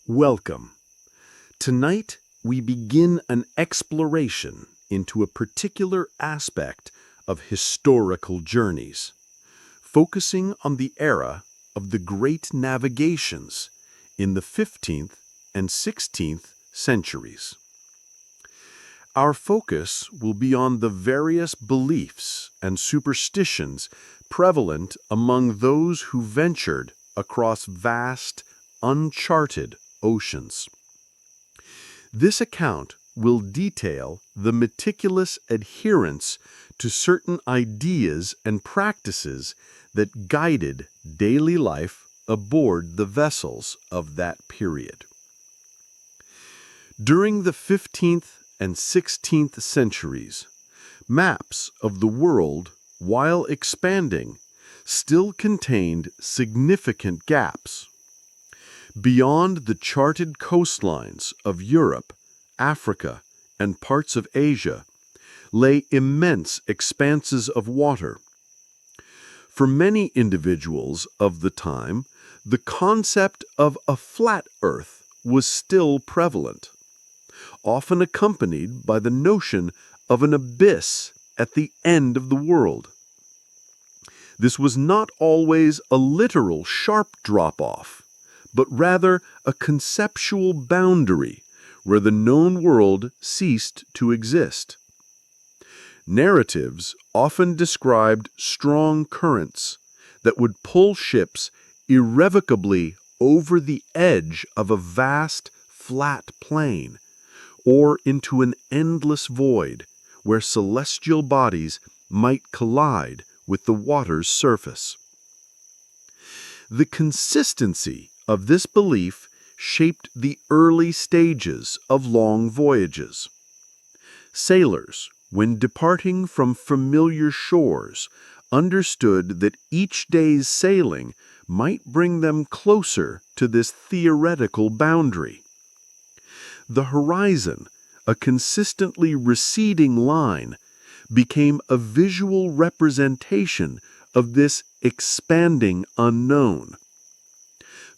Welcome. Tonight, we begin an exploration into a particular aspect of historical journeys, focusing on the era of the Great Navigations in the 15th and 16th centuries. Our focus will be on the various beliefs and superstitions prevalent among those who ventured across vast, uncharted oceans. This account will detail the meticulous adherence to certain ideas and practices that guided daily life aboard the vessels of that period. During the 15th and 16th centuries, maps of the world, while expanding, still contained significant gaps. Beyond the charted coastlines of Europe, Africa, and parts of Asia lay immense expanses of water. For many individuals of the time, the concept of a flat Earth was still prevalent, often accompanied by the notion of an abyss at the end of the world. This was not always a literal sharp drop-off, but rather a conceptual boundary where the known world ceased to exist. Narratives often described strong currents that would pull ships irrevocably over the edge of a vast, flat plain, or into an endless void where celestial bodies might collide with the water's surface. The consistency of this belief shaped the early stages of long voyages. Sailors, when departing from familiar shores, understood that each day's sailing might bring them closer to this theoretical boundary. The horizon, a consistently receding line, became a visual representation of this expanding unknown.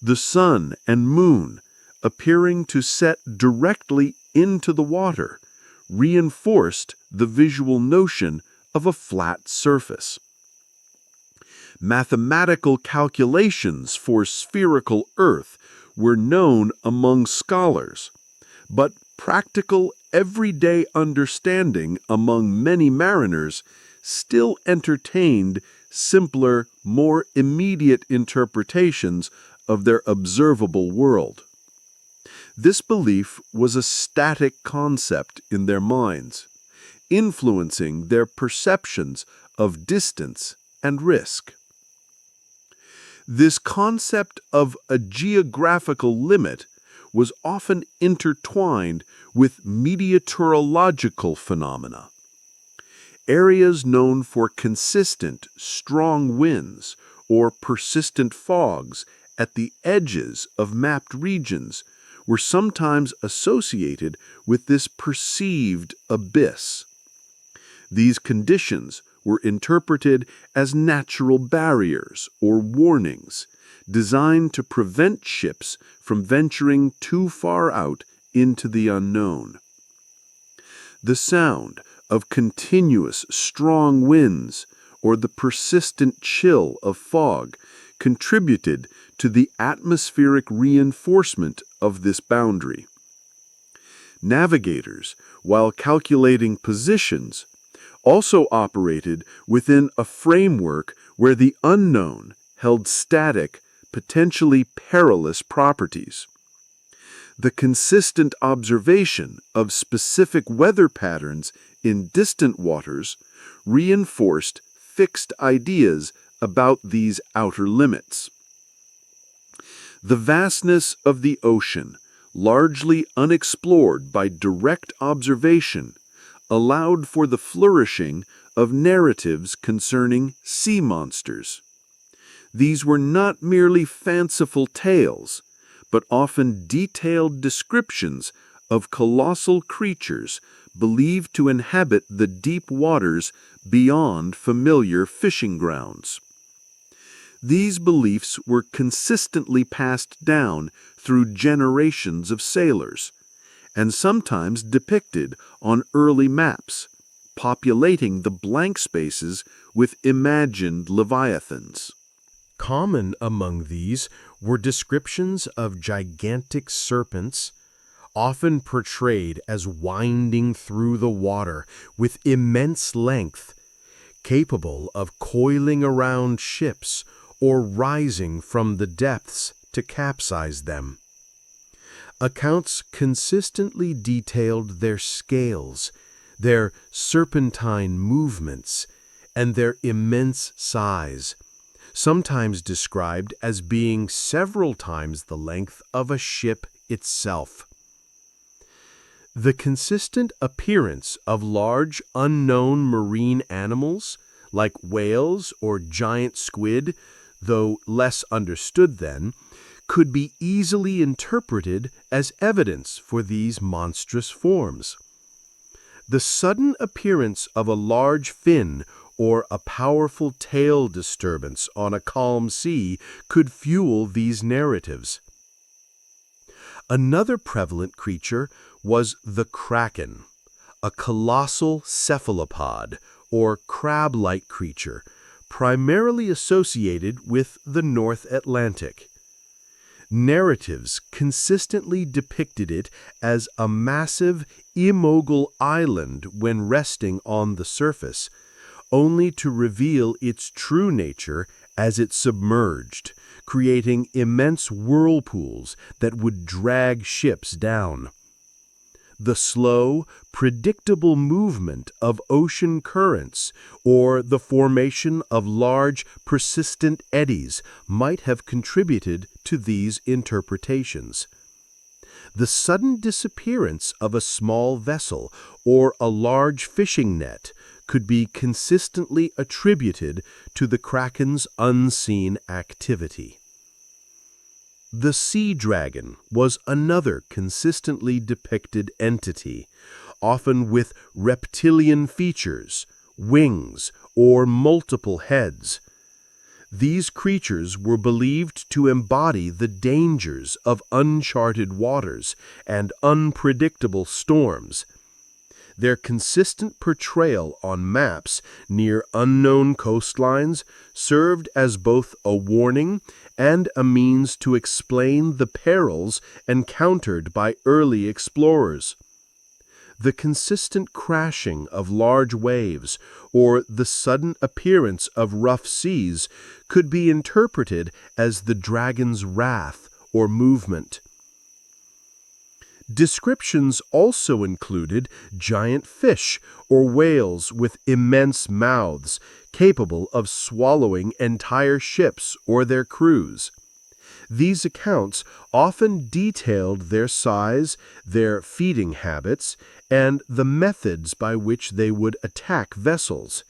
The sun and moon, appearing to set directly into the water, reinforced the visual notion of a flat surface. Mathematical calculations for spherical Earth were known among scholars, but practical, everyday understanding among many mariners still entertained simpler, more immediate interpretations of their observable world. This belief was a static concept in their minds, influencing their perceptions of distance and risk. This concept of a geographical limit was often intertwined with meteorological phenomena. Areas known for consistent, strong winds or persistent fogs at the edges of mapped regions were sometimes associated with this perceived abyss. These conditions were interpreted as natural barriers or warnings, designed to prevent ships from venturing too far out into the unknown. The sound of continuous strong winds or the persistent chill of fog contributed to the atmospheric reinforcement of this boundary. Navigators, while calculating positions, also operated within a framework where the unknown held static, potentially perilous properties. The consistent observation of specific weather patterns in distant waters reinforced fixed ideas about these outer limits. The vastness of the ocean, largely unexplored by direct observation, allowed for the flourishing of narratives concerning sea monsters. These were not merely fanciful tales, but often detailed descriptions of colossal creatures believed to inhabit the deep waters beyond familiar fishing grounds. These beliefs were consistently passed down through generations of sailors, and sometimes depicted on early maps, populating the blank spaces with imagined leviathans. Common among these were descriptions of gigantic serpents, often portrayed as winding through the water with immense length, capable of coiling around ships or rising from the depths to capsize them. Accounts consistently detailed their scales, their serpentine movements, and their immense size, sometimes described as being several times the length of a ship itself. The consistent appearance of large unknown marine animals, like whales or giant squid, though less understood then, could be easily interpreted as evidence for these monstrous forms. The sudden appearance of a large fin or a powerful tail disturbance on a calm sea could fuel these narratives. Another prevalent creature was the kraken, a colossal cephalopod or crab-like creature primarily associated with the North Atlantic. Narratives consistently depicted it as a massive, immobile island when resting on the surface, only to reveal its true nature as it submerged, creating immense whirlpools that would drag ships down. The slow, predictable movement of ocean currents or the formation of large, persistent eddies might have contributed to these interpretations. The sudden disappearance of a small vessel or a large fishing net could be consistently attributed to the kraken's unseen activity. The sea dragon was another consistently depicted entity, often with reptilian features, wings, or multiple heads. These creatures were believed to embody the dangers of uncharted waters and unpredictable storms. Their consistent portrayal on maps near unknown coastlines served as both a warning and a means to explain the perils encountered by early explorers. The consistent crashing of large waves or the sudden appearance of rough seas could be interpreted as the dragon's wrath or movement. Descriptions also included giant fish or whales with immense mouths, capable of swallowing entire ships or their crews. These accounts often detailed their size, their feeding habits, and the methods by which they would attack vessels.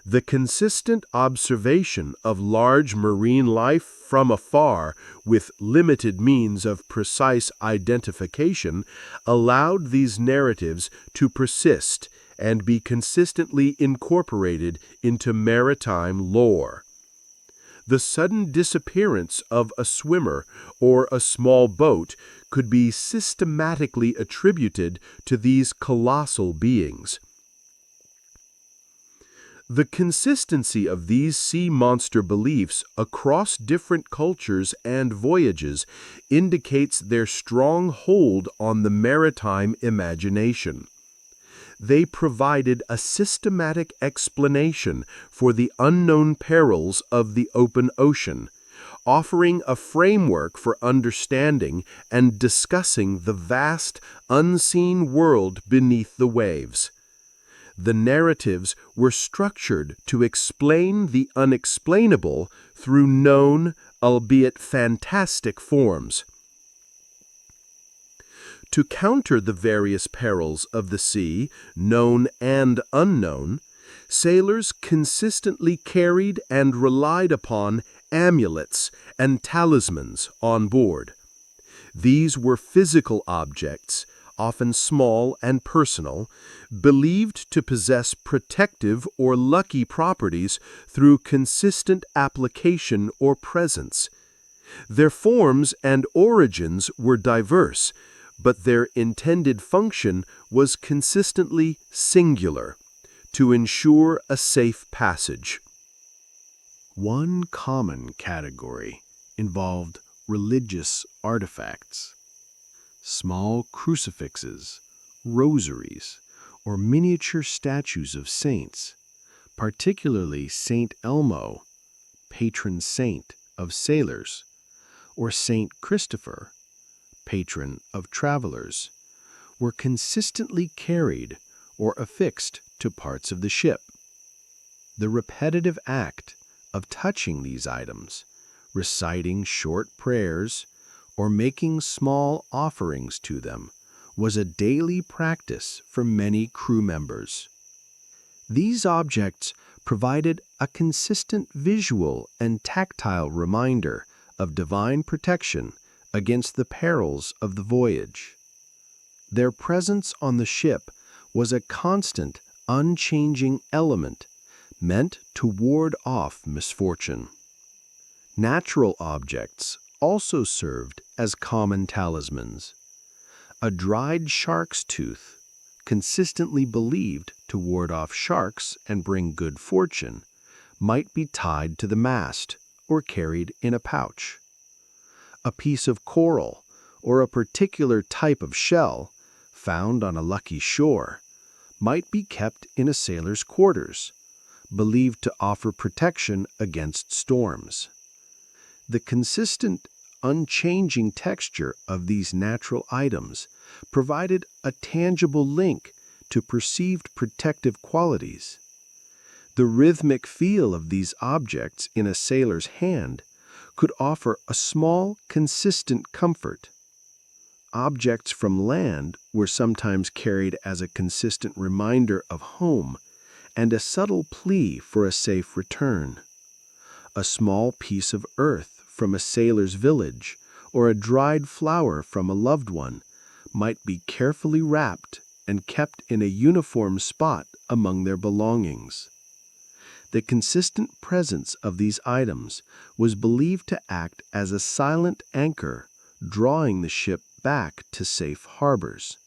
The consistent observation of large marine life from afar with limited means of precise identification allowed these narratives to persist and be consistently incorporated into maritime lore. The sudden disappearance of a swimmer or a small boat could be systematically attributed to these colossal beings. The consistency of these sea monster beliefs across different cultures and voyages indicates their strong hold on the maritime imagination. They provided a systematic explanation for the unknown perils of the open ocean, offering a framework for understanding and discussing the vast, unseen world beneath the waves. The narratives were structured to explain the unexplainable through known, albeit fantastic forms. To counter the various perils of the sea, known and unknown, sailors consistently carried and relied upon amulets and talismans on board. These were physical objects, often small and personal, believed to possess protective or lucky properties through consistent application or presence. Their forms and origins were diverse, but their intended function was consistently singular, to ensure a safe passage. One common category involved religious artifacts. Small crucifixes, rosaries, or miniature statues of saints, particularly Saint Elmo, patron saint of sailors, or Saint Christopher, patron of travelers, were consistently carried or affixed to parts of the ship. The repetitive act of touching these items, reciting short prayers, or making small offerings to them was a daily practice for many crew members. These objects provided a consistent visual and tactile reminder of divine protection against the perils of the voyage. Their presence on the ship was a constant, unchanging element meant to ward off misfortune. Natural objects also served as common talismans. A dried shark's tooth, consistently believed to ward off sharks and bring good fortune, might be tied to the mast or carried in a pouch. A piece of coral or a particular type of shell, found on a lucky shore, might be kept in a sailor's quarters, believed to offer protection against storms. The consistent, unchanging texture of these natural items provided a tangible link to perceived protective qualities. The rhythmic feel of these objects in a sailor's hand could offer a small, consistent comfort. Objects from land were sometimes carried as a consistent reminder of home and a subtle plea for a safe return. A small piece of earth from a sailor's village or a dried flower from a loved one might be carefully wrapped and kept in a uniform spot among their belongings. The consistent presence of these items was believed to act as a silent anchor, drawing the ship back to safe harbors.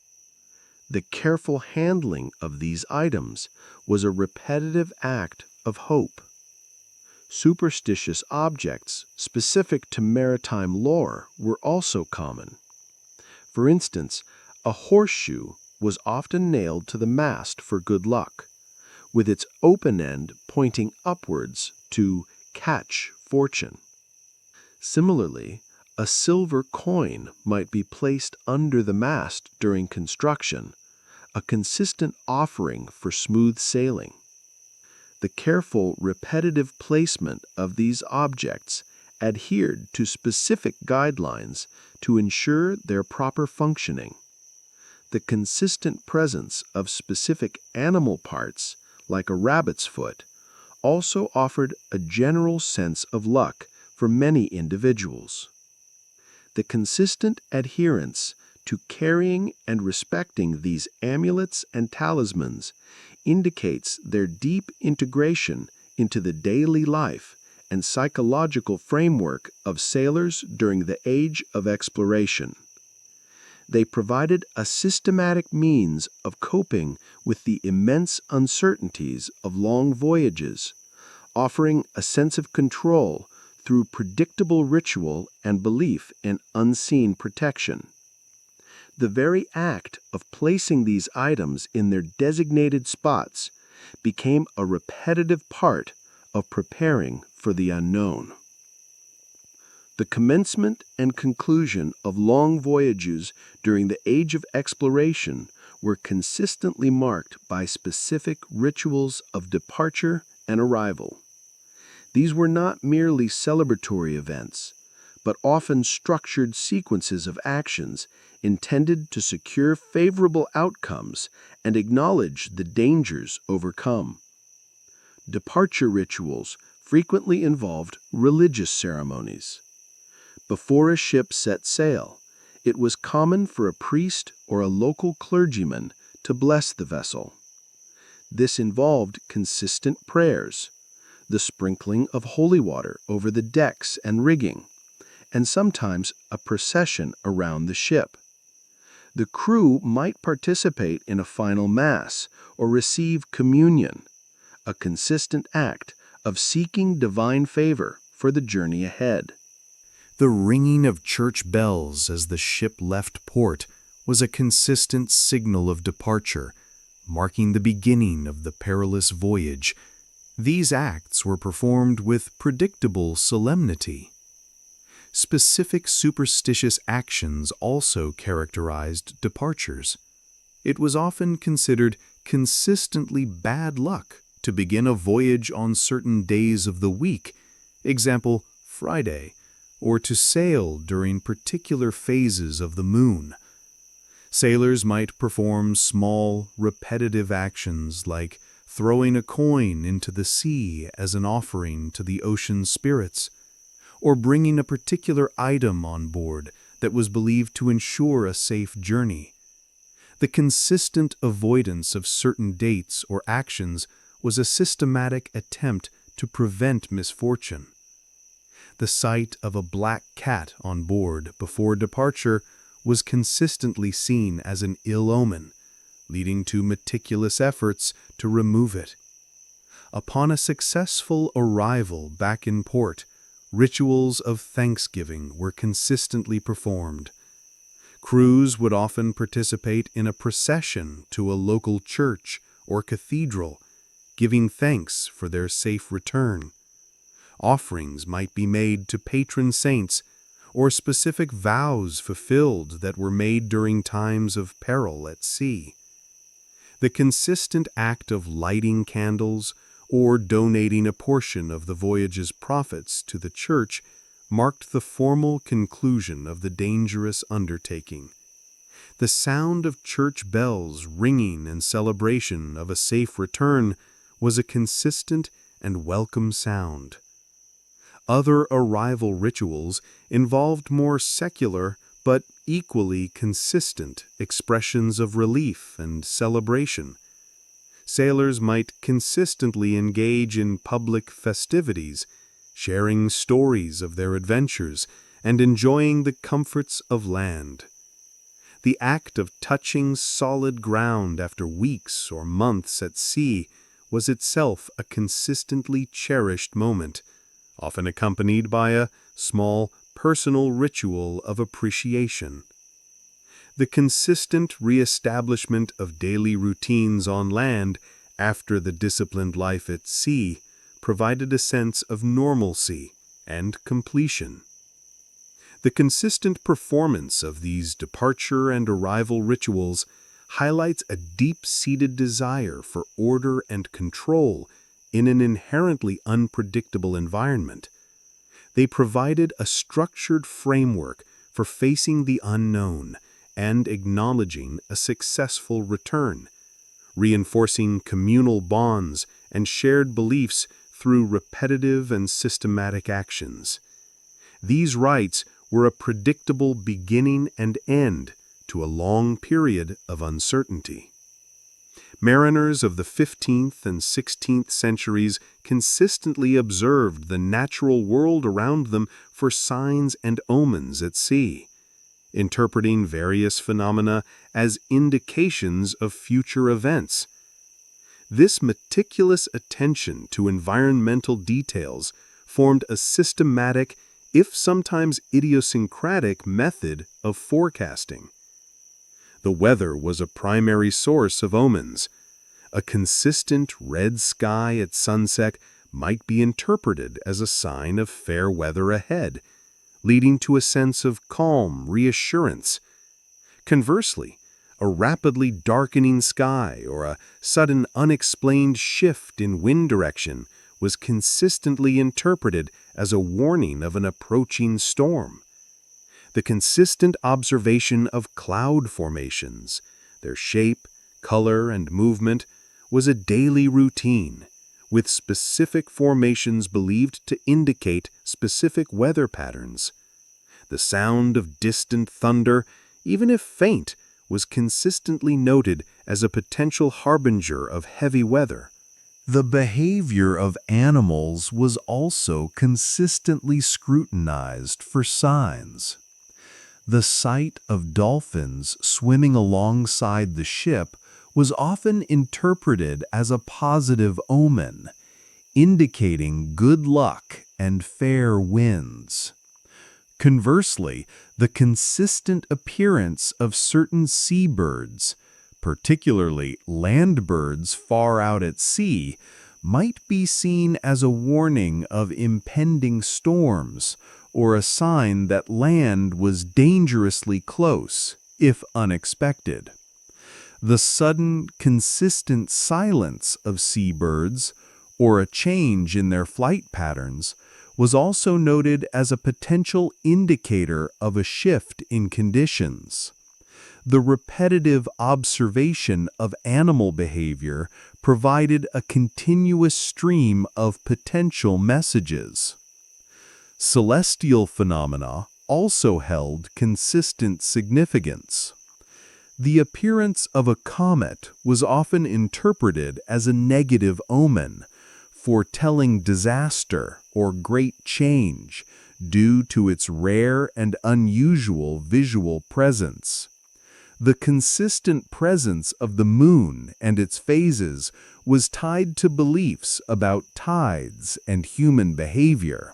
The careful handling of these items was a repetitive act of hope. Superstitious objects specific to maritime lore were also common. For instance, a horseshoe was often nailed to the mast for good luck, with its open end pointing upwards to catch fortune. Similarly, a silver coin might be placed under the mast during construction, a consistent offering for smooth sailing. The careful, repetitive placement of these objects adhered to specific guidelines to ensure their proper functioning. The consistent presence of specific animal parts, like a rabbit's foot, also offered a general sense of luck for many individuals. The consistent adherence to carrying and respecting these amulets and talismans indicates their deep integration into the daily life and psychological framework of sailors during the age of exploration. They provided a systematic means of coping with the immense uncertainties of long voyages, offering a sense of control through predictable ritual and belief in unseen protection. The very act of placing these items in their designated spots became a repetitive part of preparing for the unknown. The commencement and conclusion of long voyages during the age of exploration were consistently marked by specific rituals of departure and arrival. These were not merely celebratory events, but often structured sequences of actions intended to secure favorable outcomes and acknowledge the dangers overcome. Departure rituals frequently involved religious ceremonies. Before a ship set sail, it was common for a priest or a local clergyman to bless the vessel. This involved consistent prayers, the sprinkling of holy water over the decks and rigging, and sometimes a procession around the ship. The crew might participate in a final mass or receive communion, a consistent act of seeking divine favor for the journey ahead. The ringing of church bells as the ship left port was a consistent signal of departure, marking the beginning of the perilous voyage. These acts were performed with predictable solemnity. Specific superstitious actions also characterized departures. It was often considered consistently bad luck to begin a voyage on certain days of the week, example, Friday, or to sail during particular phases of the moon. Sailors might perform small, repetitive actions like throwing a coin into the sea as an offering to the ocean spirits, or bringing a particular item on board that was believed to ensure a safe journey. The consistent avoidance of certain dates or actions was a systematic attempt to prevent misfortune. The sight of a black cat on board before departure was consistently seen as an ill omen, leading to meticulous efforts to remove it. Upon a successful arrival back in port, rituals of thanksgiving were consistently performed. Crews would often participate in a procession to a local church or cathedral, giving thanks for their safe return. Offerings might be made to patron saints, or specific vows fulfilled that were made during times of peril at sea. The consistent act of lighting candles or donating a portion of the voyage's profits to the church marked the formal conclusion of the dangerous undertaking. The sound of church bells ringing in celebration of a safe return was a consistent and welcome sound. Other arrival rituals involved more secular but equally consistent expressions of relief and celebration. Sailors might consistently engage in public festivities, sharing stories of their adventures and enjoying the comforts of land. The act of touching solid ground after weeks or months at sea was itself a consistently cherished moment, often accompanied by a small personal ritual of appreciation. The consistent reestablishment of daily routines on land after the disciplined life at sea provided a sense of normalcy and completion. The consistent performance of these departure and arrival rituals highlights a deep-seated desire for order and control in an inherently unpredictable environment. They provided a structured framework for facing the unknown and acknowledging a successful return, reinforcing communal bonds and shared beliefs through repetitive and systematic actions. These rites were a predictable beginning and end to a long period of uncertainty. Mariners of the 15th and 16th centuries consistently observed the natural world around them for signs and omens at sea, interpreting various phenomena as indications of future events. This meticulous attention to environmental details formed a systematic, if sometimes idiosyncratic, method of forecasting. The weather was a primary source of omens. A consistent red sky at sunset might be interpreted as a sign of fair weather ahead, leading to a sense of calm reassurance. Conversely, a rapidly darkening sky or a sudden unexplained shift in wind direction was consistently interpreted as a warning of an approaching storm. The consistent observation of cloud formations, their shape, color, and movement, was a daily routine, with specific formations believed to indicate specific weather patterns. The sound of distant thunder, even if faint, was consistently noted as a potential harbinger of heavy weather. The behavior of animals was also consistently scrutinized for signs. The sight of dolphins swimming alongside the ship was often interpreted as a positive omen, indicating good luck and fair winds. Conversely, the consistent appearance of certain seabirds, particularly land birds far out at sea, might be seen as a warning of impending storms or a sign that land was dangerously close, if unexpected. The sudden, consistent silence of seabirds, or a change in their flight patterns, was also noted as a potential indicator of a shift in conditions. The repetitive observation of animal behavior provided a continuous stream of potential messages. Celestial phenomena also held consistent significance. The appearance of a comet was often interpreted as a negative omen, foretelling disaster or great change due to its rare and unusual visual presence. The consistent presence of the moon and its phases was tied to beliefs about tides and human behavior.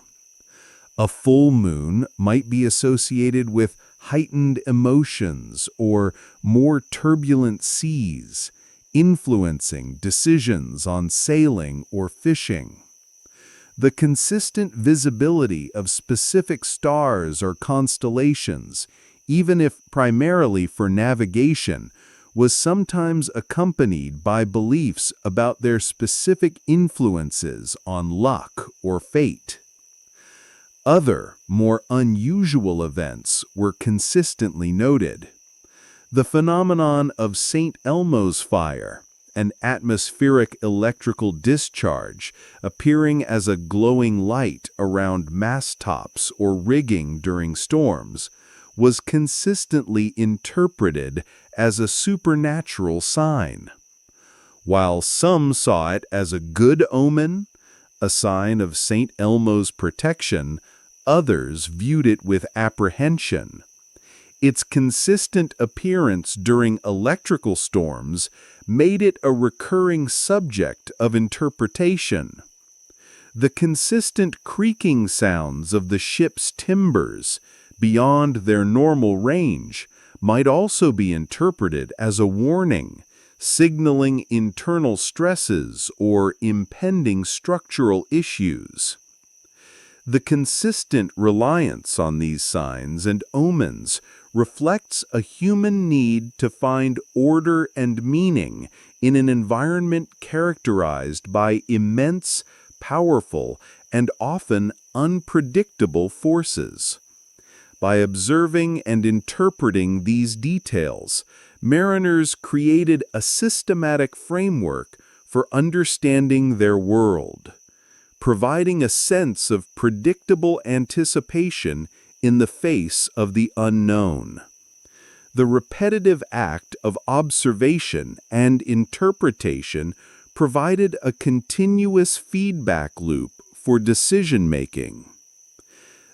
A full moon might be associated with heightened emotions or more turbulent seas, influencing decisions on sailing or fishing. The consistent visibility of specific stars or constellations, even if primarily for navigation, was sometimes accompanied by beliefs about their specific influences on luck or fate. Other, more unusual events were consistently noted. The phenomenon of St. Elmo's fire, an atmospheric electrical discharge appearing as a glowing light around mast tops or rigging during storms, was consistently interpreted as a supernatural sign. While some saw it as a good omen, a sign of St. Elmo's protection, others viewed it with apprehension. Its consistent appearance during electrical storms made it a recurring subject of interpretation. The consistent creaking sounds of the ship's timbers, beyond their normal range, might also be interpreted as a warning, signaling internal stresses or impending structural issues. The consistent reliance on these signs and omens reflects a human need to find order and meaning in an environment characterized by immense, powerful, and often unpredictable forces. By observing and interpreting these details, mariners created a systematic framework for understanding their world, providing a sense of predictable anticipation in the face of the unknown. The repetitive act of observation and interpretation provided a continuous feedback loop for decision-making.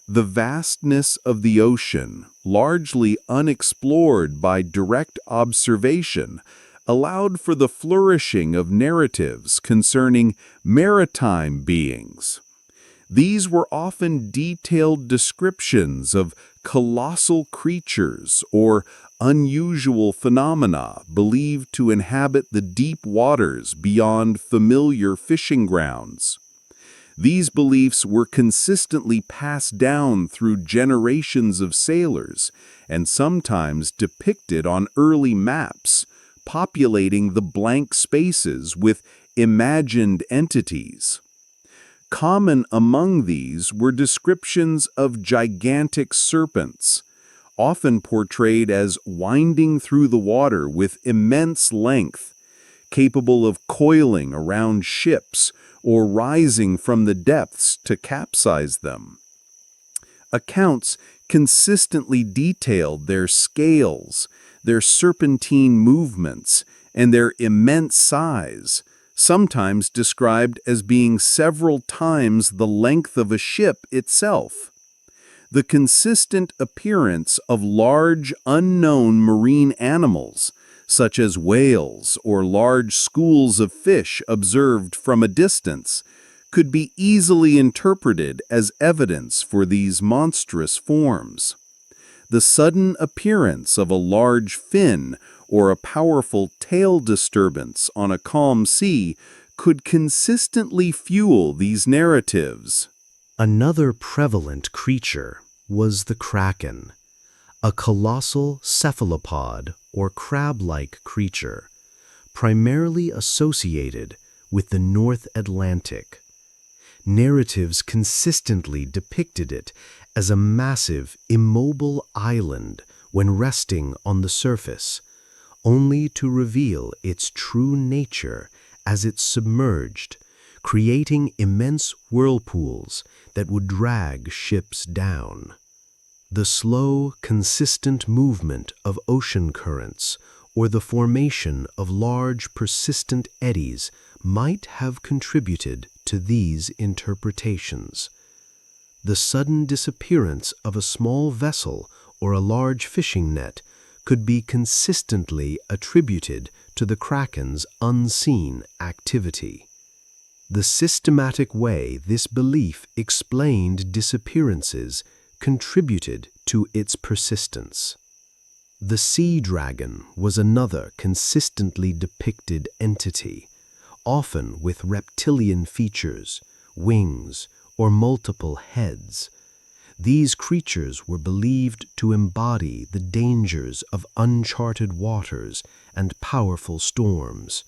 The vastness of the ocean, largely unexplored by direct observation, allowed for the flourishing of narratives concerning maritime beings. These were often detailed descriptions of colossal creatures or unusual phenomena believed to inhabit the deep waters beyond familiar fishing grounds. These beliefs were consistently passed down through generations of sailors and sometimes depicted on early maps, populating the blank spaces with imagined entities. Common among these were descriptions of gigantic serpents, often portrayed as winding through the water with immense length, capable of coiling around ships or rising from the depths to capsize them. Accounts consistently detailed their scales, their serpentine movements, and their immense size, sometimes described as being several times the length of a ship itself. The consistent appearance of large, unknown marine animals, such as whales or large schools of fish observed from a distance, could be easily interpreted as evidence for these monstrous forms. The sudden appearance of a large fin or a powerful tail disturbance on a calm sea could consistently fuel these narratives. Another prevalent creature was the kraken, a colossal cephalopod or crab-like creature, primarily associated with the North Atlantic. Narratives consistently depicted it as a massive, immobile island when resting on the surface, only to reveal its true nature as it submerged, creating immense whirlpools that would drag ships down. The slow, consistent movement of ocean currents or the formation of large, persistent eddies might have contributed to these interpretations. The sudden disappearance of a small vessel or a large fishing net could be consistently attributed to the kraken's unseen activity. The systematic way this belief explained disappearances contributed to its persistence. The sea dragon was another consistently depicted entity, often with reptilian features, wings, or multiple heads. These creatures were believed to embody the dangers of uncharted waters and powerful storms.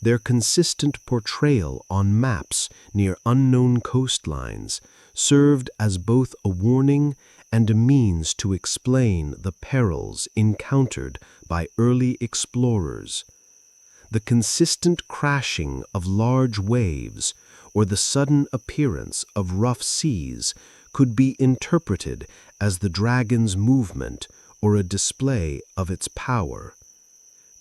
Their consistent portrayal on maps near unknown coastlines served as both a warning and a means to explain the perils encountered by early explorers. The consistent crashing of large waves or the sudden appearance of rough seas could be interpreted as the dragon's movement or a display of its power.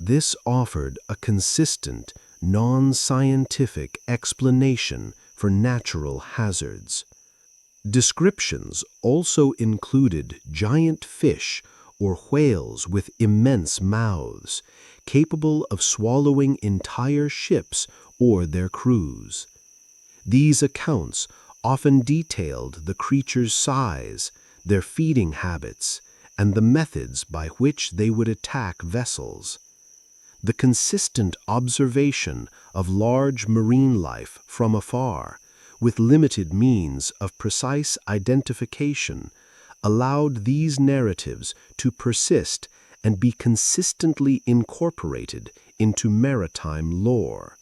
This offered a consistent, non-scientific explanation for natural hazards. Descriptions also included giant fish or whales with immense mouths, capable of swallowing entire ships or their crews. These accounts often detailed the creatures' size, their feeding habits, and the methods by which they would attack vessels. The consistent observation of large marine life from afar, with limited means of precise identification, allowed these narratives to persist and be consistently incorporated into maritime lore.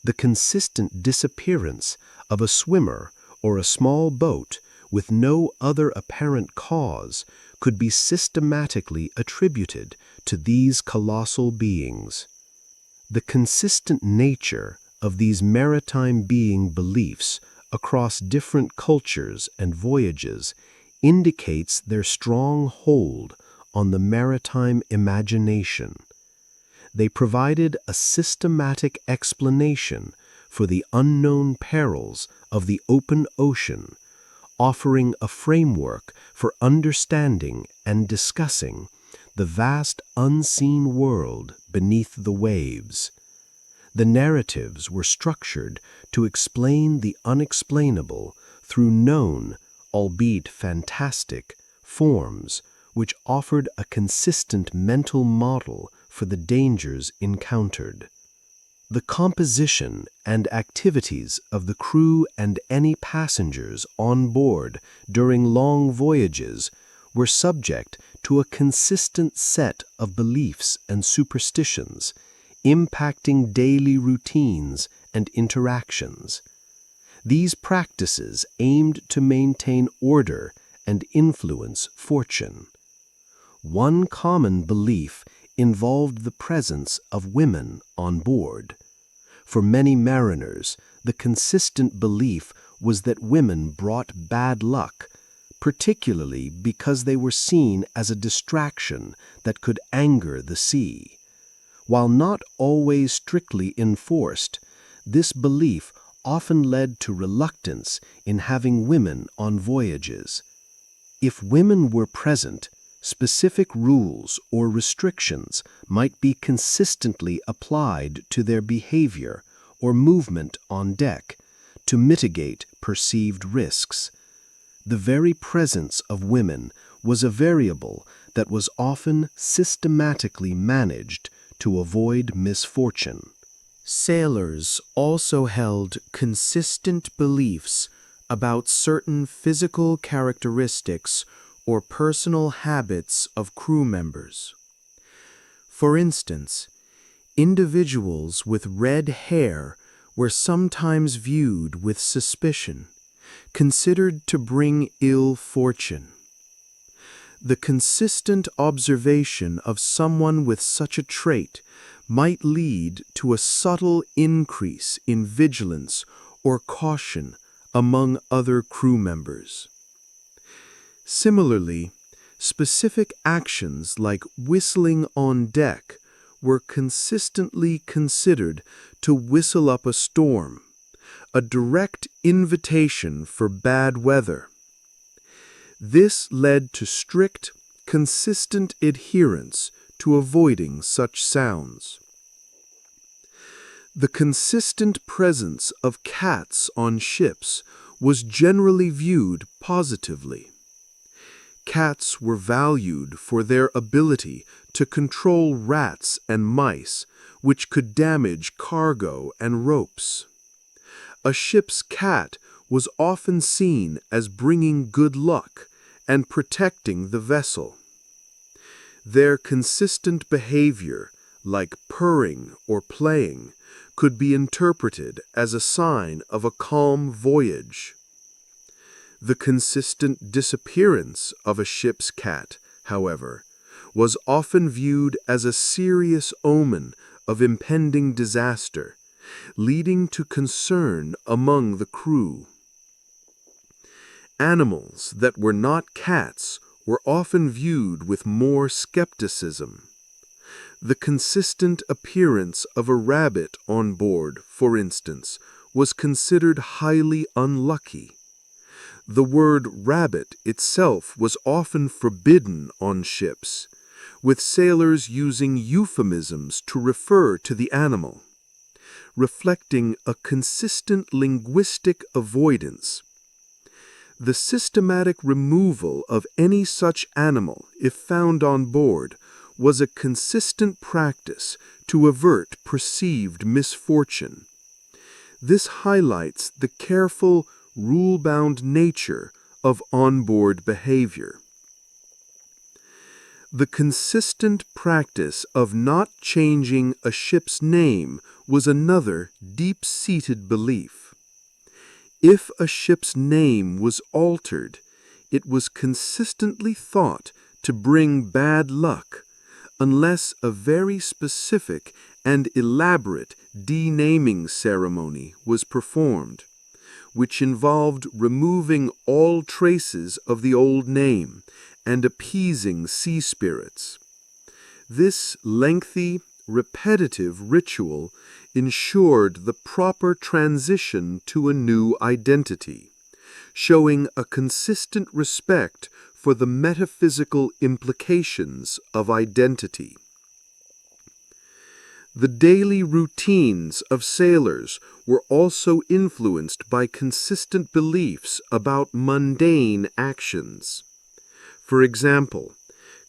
The consistent disappearance of a swimmer or a small boat with no other apparent cause could be systematically attributed to these colossal beings. The consistent nature of these maritime being beliefs across different cultures and voyages indicates their strong hold on the maritime imagination. They provided a systematic explanation for the unknown perils of the open ocean, offering a framework for understanding and discussing the vast unseen world beneath the waves. The narratives were structured to explain the unexplainable through known, albeit fantastic, forms, which offered a consistent mental model for the dangers encountered. The composition and activities of the crew and any passengers on board during long voyages were subject to a consistent set of beliefs and superstitions, impacting daily routines and interactions. These practices aimed to maintain order and influence fortune. One common belief involved the presence of women on board. For many mariners, the consistent belief was that women brought bad luck, particularly because they were seen as a distraction that could anger the sea. While not always strictly enforced, this belief often led to reluctance in having women on voyages. If women were present, specific rules or restrictions might be consistently applied to their behavior or movement on deck to mitigate perceived risks. The very presence of women was a variable that was often systematically managed to avoid misfortune. Sailors also held consistent beliefs about certain physical characteristics or personal habits of crew members. For instance, individuals with red hair were sometimes viewed with suspicion, considered to bring ill fortune. The consistent observation of someone with such a trait might lead to a subtle increase in vigilance or caution among other crew members. Similarly, specific actions like whistling on deck were consistently considered to whistle up a storm, a direct invitation for bad weather. This led to strict, consistent adherence to avoiding such sounds. The consistent presence of cats on ships was generally viewed positively. Cats were valued for their ability to control rats and mice, which could damage cargo and ropes. A ship's cat was often seen as bringing good luck and protecting the vessel. Their consistent behavior, like purring or playing, could be interpreted as a sign of a calm voyage. The consistent disappearance of a ship's cat, however, was often viewed as a serious omen of impending disaster, leading to concern among the crew. Animals that were not cats were often viewed with more skepticism. The consistent appearance of a rabbit on board, for instance, was considered highly unlucky. The word rabbit itself was often forbidden on ships, with sailors using euphemisms to refer to the animal, reflecting a consistent linguistic avoidance. The systematic removal of any such animal, if found on board, was a consistent practice to avert perceived misfortune. This highlights the careful, rule-bound nature of onboard behavior. The consistent practice of not changing a ship's name was another deep-seated belief. If a ship's name was altered, it was consistently thought to bring bad luck, unless a very specific and elaborate denaming ceremony was performed, which involved removing all traces of the old name and appeasing sea spirits. This lengthy, repetitive ritual ensured the proper transition to a new identity, showing a consistent respect for the metaphysical implications of identity. The daily routines of sailors were also influenced by consistent beliefs about mundane actions. For example,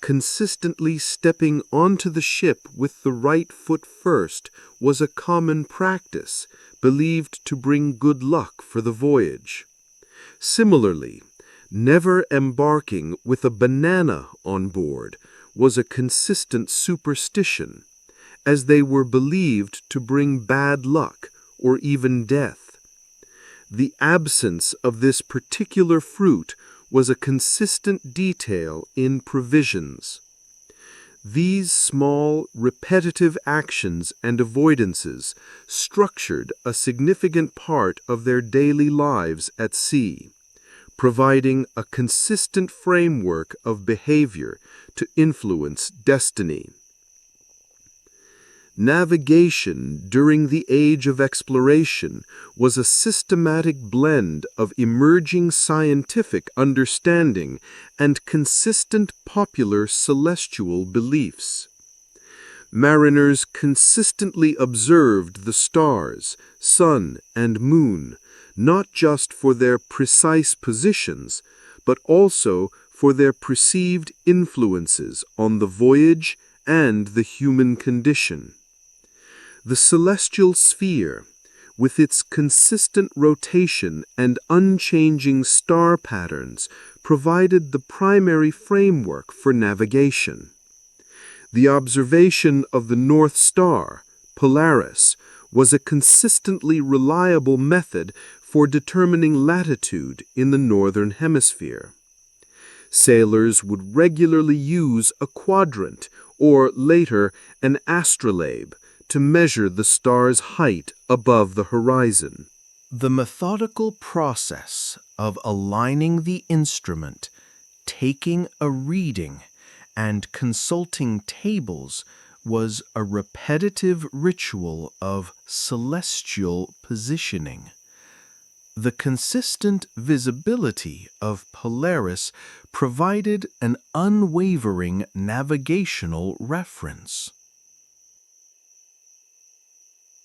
consistently stepping onto the ship with the right foot first was a common practice, believed to bring good luck for the voyage. Similarly, never embarking with a banana on board was a consistent superstition, as they were believed to bring bad luck or even death. The absence of this particular fruit was a consistent detail in provisions. These small, repetitive actions and avoidances structured a significant part of their daily lives at sea, providing a consistent framework of behavior to influence destiny. Navigation during the Age of Exploration was a systematic blend of emerging scientific understanding and consistent popular celestial beliefs. Mariners consistently observed the stars, sun, and moon, not just for their precise positions, but also for their perceived influences on the voyage and the human condition. The celestial sphere, with its consistent rotation and unchanging star patterns, provided the primary framework for navigation. The observation of the North Star, Polaris, was a consistently reliable method for determining latitude in the Northern Hemisphere. Sailors would regularly use a quadrant, or later an astrolabe, to measure the star's height above the horizon. The methodical process of aligning the instrument, taking a reading, and consulting tables was a repetitive ritual of celestial positioning. The consistent visibility of Polaris provided an unwavering navigational reference.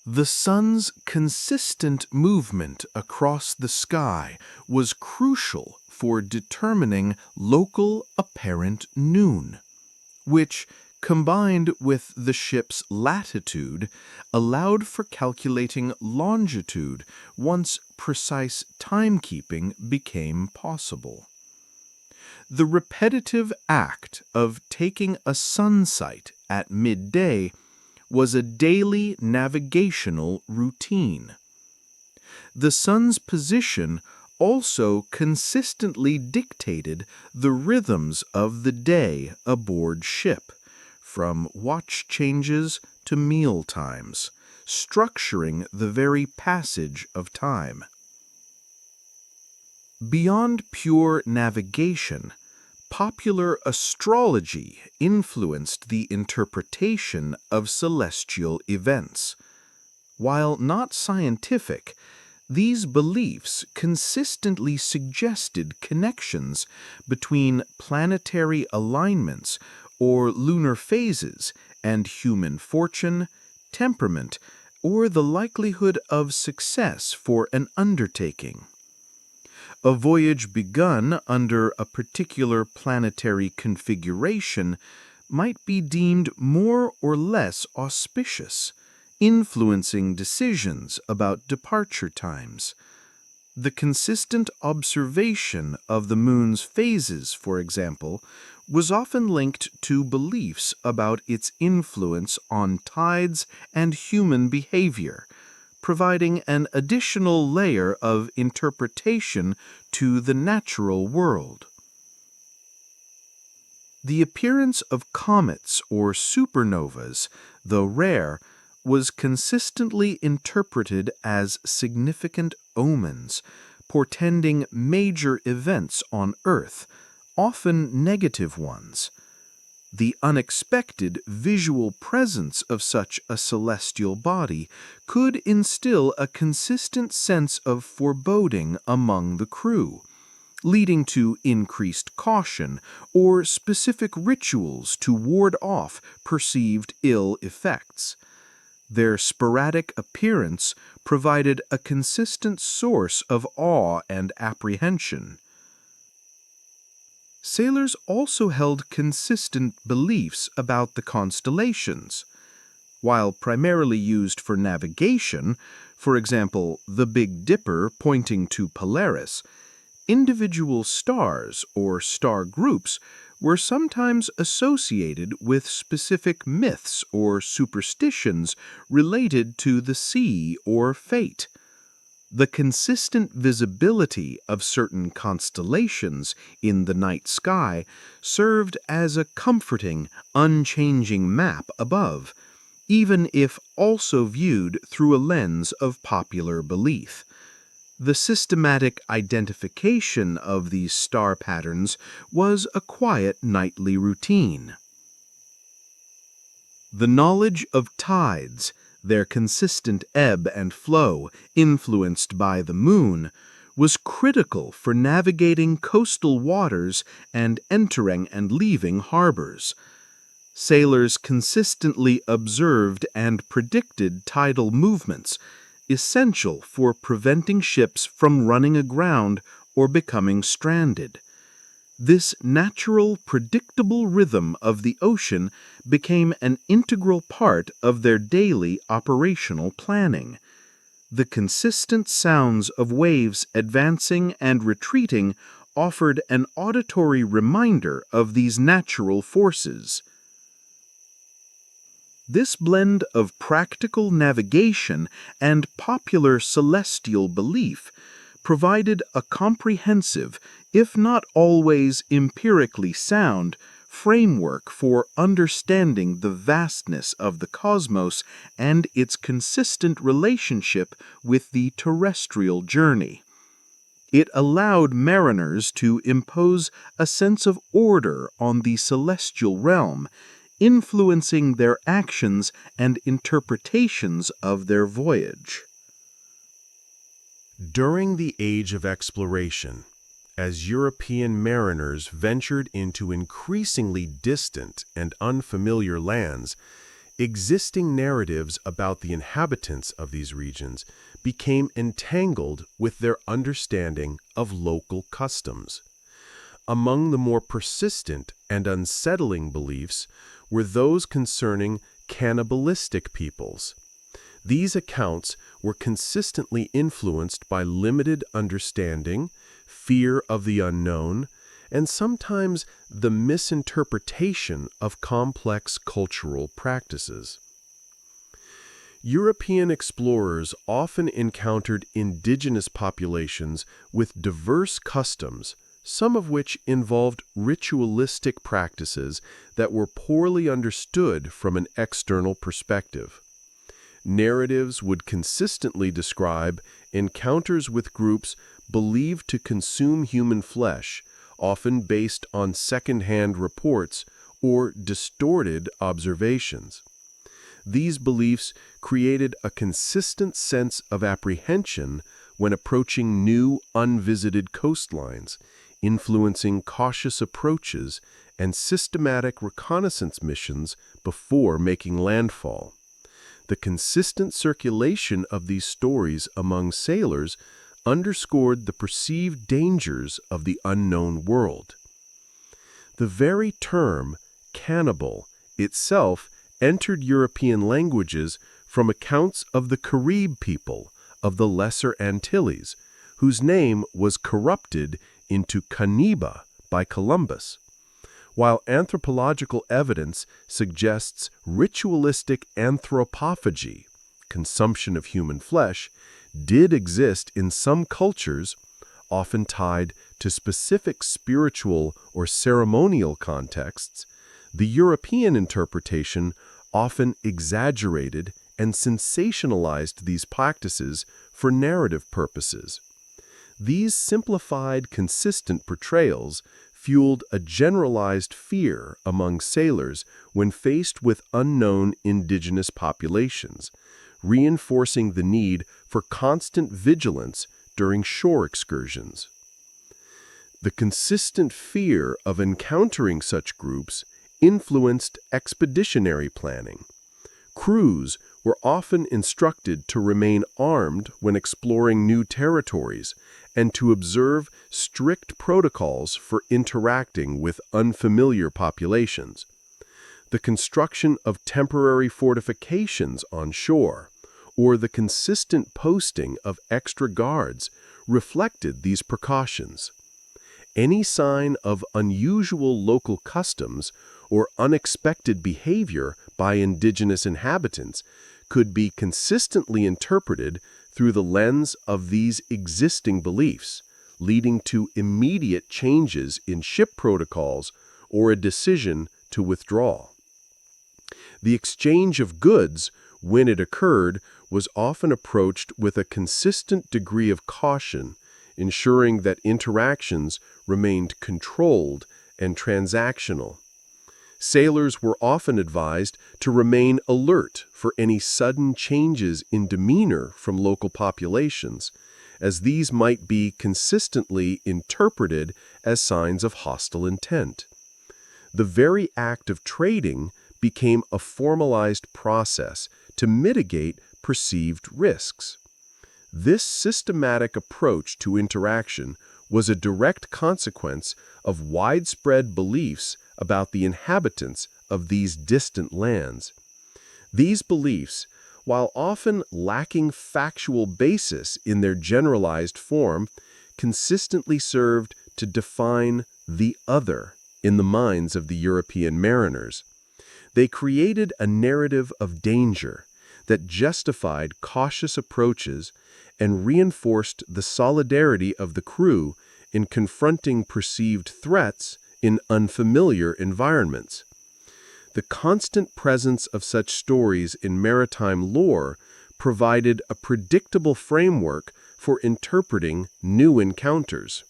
The sun's consistent movement across the sky was crucial for determining local apparent noon, which, combined with the ship's latitude, allowed for calculating longitude once precise timekeeping became possible. The repetitive act of taking a sun sight at midday was a daily navigational routine. The sun's position also consistently dictated the rhythms of the day aboard ship, from watch changes to meal times, structuring the very passage of time. Beyond pure navigation, popular astrology influenced the interpretation of celestial events. While not scientific, these beliefs consistently suggested connections between planetary alignments or lunar phases and human fortune, temperament, or the likelihood of success for an undertaking. A voyage begun under a particular planetary configuration might be deemed more or less auspicious, influencing decisions about departure times. The consistent observation of the moon's phases, for example, was often linked to beliefs about its influence on tides and human behavior, providing an additional layer of interpretation to the natural world. The appearance of comets or supernovas, though rare, was consistently interpreted as significant omens, portending major events on Earth, often negative ones. The unexpected visual presence of such a celestial body could instill a consistent sense of foreboding among the crew, leading to increased caution or specific rituals to ward off perceived ill effects. Their sporadic appearance provided a consistent source of awe and apprehension. Sailors also held consistent beliefs about the constellations. While primarily used for navigation, for example, the Big Dipper pointing to Polaris, individual stars or star groups were sometimes associated with specific myths or superstitions related to the sea or fate. The consistent visibility of certain constellations in the night sky served as a comforting, unchanging map above, even if also viewed through a lens of popular belief. The systematic identification of these star patterns was a quiet nightly routine. The knowledge of tides, their consistent ebb and flow influenced by the moon, was critical for navigating coastal waters and entering and leaving harbors. Sailors consistently observed and predicted tidal movements, essential for preventing ships from running aground or becoming stranded. This natural, predictable rhythm of the ocean became an integral part of their daily operational planning. The consistent sounds of waves advancing and retreating offered an auditory reminder of these natural forces. This blend of practical navigation and popular celestial belief provided a comprehensive, if not always empirically sound, framework for understanding the vastness of the cosmos and its consistent relationship with the terrestrial journey. It allowed mariners to impose a sense of order on the celestial realm, influencing their actions and interpretations of their voyage. During the Age of Exploration, as European mariners ventured into increasingly distant and unfamiliar lands, existing narratives about the inhabitants of these regions became entangled with their understanding of local customs. Among the more persistent and unsettling beliefs were those concerning cannibalistic peoples. These accounts were consistently influenced by limited understanding, fear of the unknown, and sometimes the misinterpretation of complex cultural practices. European explorers often encountered indigenous populations with diverse customs, some of which involved ritualistic practices that were poorly understood from an external perspective. Narratives would consistently describe encounters with groups believed to consume human flesh, often based on second-hand reports or distorted observations. These beliefs created a consistent sense of apprehension when approaching new, unvisited coastlines, influencing cautious approaches and systematic reconnaissance missions before making landfall. The consistent circulation of these stories among sailors underscored the perceived dangers of the unknown world. The very term cannibal itself entered European languages from accounts of the Carib people of the Lesser Antilles, whose name was corrupted into Cannibal by Columbus. While anthropological evidence suggests ritualistic anthropophagy, consumption of human flesh, did exist in some cultures, often tied to specific spiritual or ceremonial contexts, the European interpretation often exaggerated and sensationalized these practices for narrative purposes. These simplified, consistent portrayals fueled a generalized fear among sailors when faced with unknown indigenous populations, reinforcing the need for constant vigilance during shore excursions. The consistent fear of encountering such groups influenced expeditionary planning. Crews were often instructed to remain armed when exploring new territories and to observe strict protocols for interacting with unfamiliar populations. The construction of temporary fortifications on shore, or the consistent posting of extra guards, reflected these precautions. Any sign of unusual local customs or unexpected behavior by indigenous inhabitants could be consistently interpreted through the lens of these existing beliefs, leading to immediate changes in ship protocols or a decision to withdraw. The exchange of goods when it occurred, was often approached with a consistent degree of caution, ensuring that interactions remained controlled and transactional. Sailors were often advised to remain alert for any sudden changes in demeanor from local populations, as these might be consistently interpreted as signs of hostile intent. The very act of trading became a formalized process to mitigate perceived risks. This systematic approach to interaction was a direct consequence of widespread beliefs about the inhabitants of these distant lands. These beliefs, while often lacking factual basis in their generalized form, consistently served to define the other in the minds of the European mariners. They created a narrative of danger that justified cautious approaches and reinforced the solidarity of the crew in confronting perceived threats in unfamiliar environments. The constant presence of such stories in maritime lore provided a predictable framework for interpreting new encounters.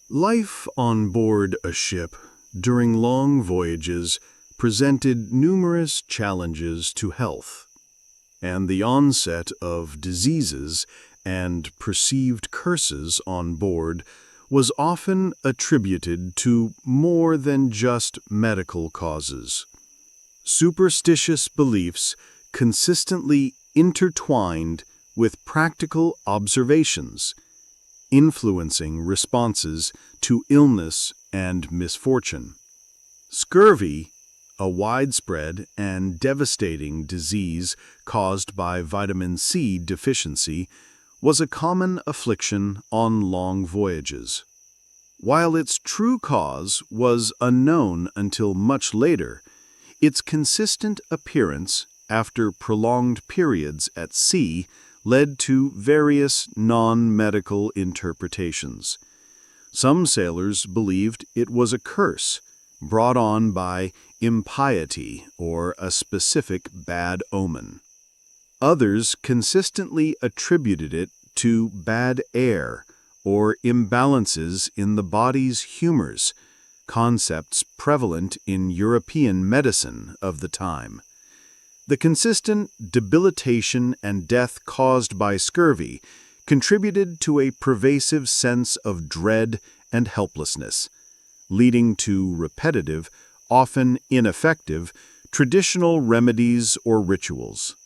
Life on board a ship during long voyages presented numerous challenges to health, and the onset of diseases and perceived curses on board was often attributed to more than just medical causes. Superstitious beliefs consistently intertwined with practical observations, influencing responses to illness and misfortune. Scurvy, a widespread and devastating disease caused by vitamin C deficiency, was a common affliction on long voyages. While its true cause was unknown until much later, its consistent appearance after prolonged periods at sea led to various non-medical interpretations. Some sailors believed it was a curse brought on by impiety or a specific bad omen. Others consistently attributed it to bad air or imbalances in the body's humors, concepts prevalent in European medicine of the time. The consistent debilitation and death caused by scurvy contributed to a pervasive sense of dread and helplessness, leading to repetitive, often ineffective, traditional remedies or rituals.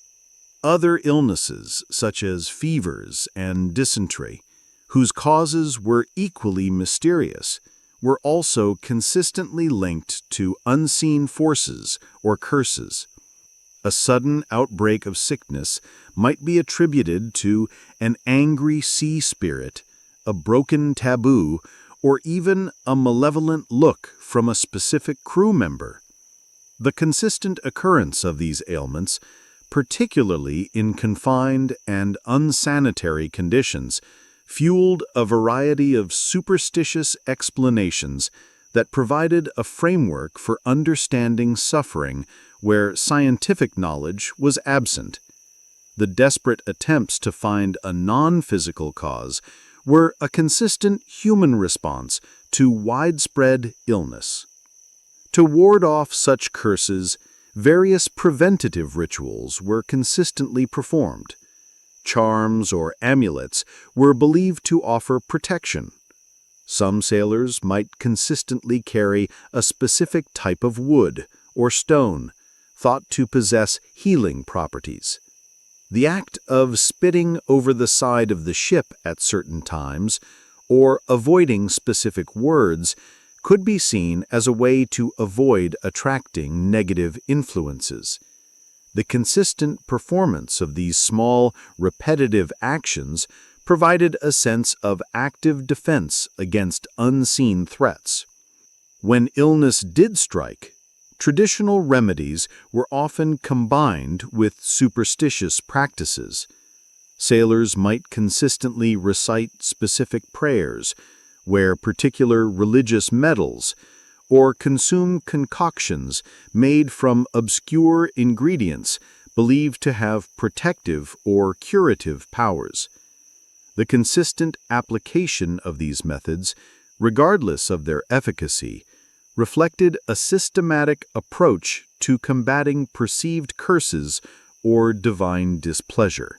Other illnesses, such as fevers and dysentery, whose causes were equally mysterious, were also consistently linked to unseen forces or curses. A sudden outbreak of sickness might be attributed to an angry sea spirit, a broken taboo, or even a malevolent look from a specific crew member. The consistent occurrence of these ailments, particularly in confined and unsanitary conditions, fueled a variety of superstitious explanations that provided a framework for understanding suffering where scientific knowledge was absent. The desperate attempts to find a non-physical cause were a consistent human response to widespread illness. To ward off such curses, various preventative rituals were consistently performed. Charms or amulets were believed to offer protection. Some sailors might consistently carry a specific type of wood or stone, thought to possess healing properties. The act of spitting over the side of the ship at certain times, or avoiding specific words, could be seen as a way to avoid attracting negative influences. The consistent performance of these small, repetitive actions provided a sense of active defense against unseen threats. When illness did strike, traditional remedies were often combined with superstitious practices. Sailors might consistently recite specific prayers, wear particular religious medals, or consume concoctions made from obscure ingredients believed to have protective or curative powers. The consistent application of these methods, regardless of their efficacy, reflected a systematic approach to combating perceived curses or divine displeasure.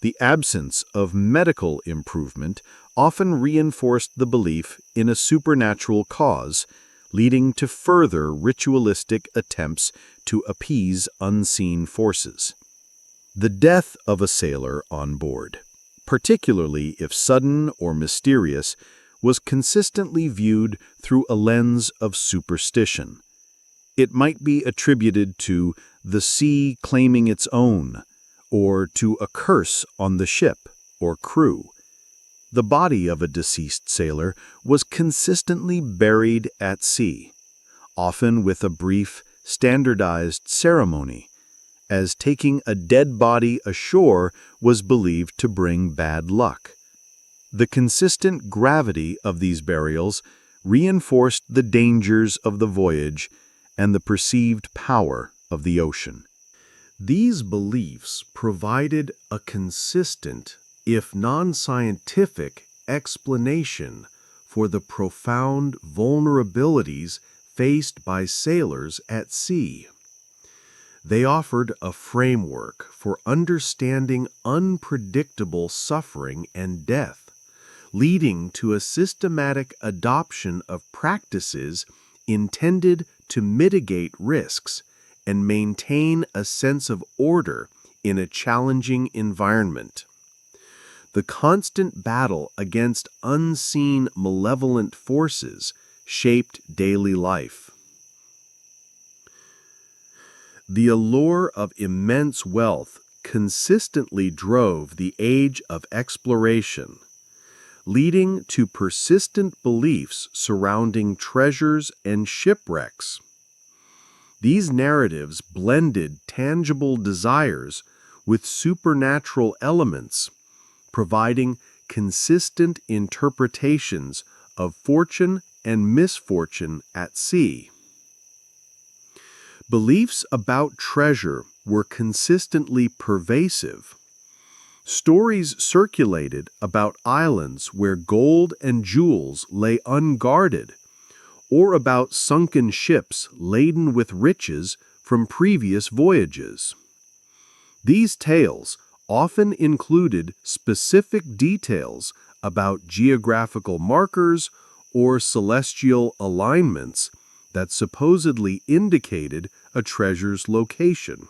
The absence of medical improvement often reinforced the belief in a supernatural cause, leading to further ritualistic attempts to appease unseen forces. The death of a sailor on board, particularly if sudden or mysterious, was consistently viewed through a lens of superstition. It might be attributed to the sea claiming its own, or to a curse on the ship or crew. The body of a deceased sailor was consistently buried at sea, often with a brief, standardized ceremony, as taking a dead body ashore was believed to bring bad luck. The consistent gravity of these burials reinforced the dangers of the voyage and the perceived power of the ocean. These beliefs provided a consistent, if non-scientific, explanation for the profound vulnerabilities faced by sailors at sea. They offered a framework for understanding unpredictable suffering and death, leading to a systematic adoption of practices intended to mitigate risks and maintain a sense of order in a challenging environment. The constant battle against unseen malevolent forces shaped daily life. The allure of immense wealth consistently drove the age of exploration, leading to persistent beliefs surrounding treasures and shipwrecks. These narratives blended tangible desires with supernatural elements, providing consistent interpretations of fortune and misfortune at sea. Beliefs about treasure were consistently pervasive. Stories circulated about islands where gold and jewels lay unguarded, or about sunken ships laden with riches from previous voyages. These tales often included specific details about geographical markers or celestial alignments that supposedly indicated a treasure's location.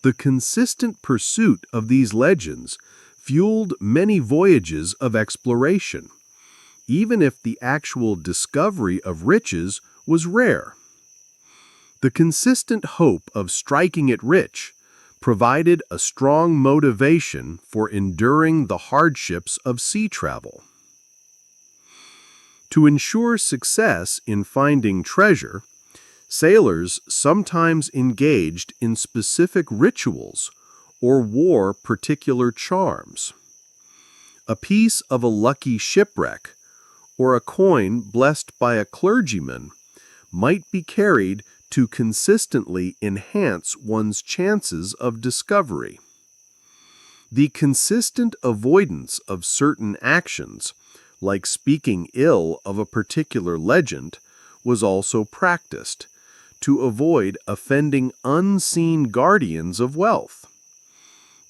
The consistent pursuit of these legends fueled many voyages of exploration, even if the actual discovery of riches was rare. The consistent hope of striking it rich provided a strong motivation for enduring the hardships of sea travel. To ensure success in finding treasure, sailors sometimes engaged in specific rituals or wore particular charms. A piece of a lucky shipwreck or a coin blessed by a clergyman might be carried to consistently enhance one's chances of discovery. The consistent avoidance of certain actions, like speaking ill of a particular legend, was also practiced to avoid offending unseen guardians of wealth.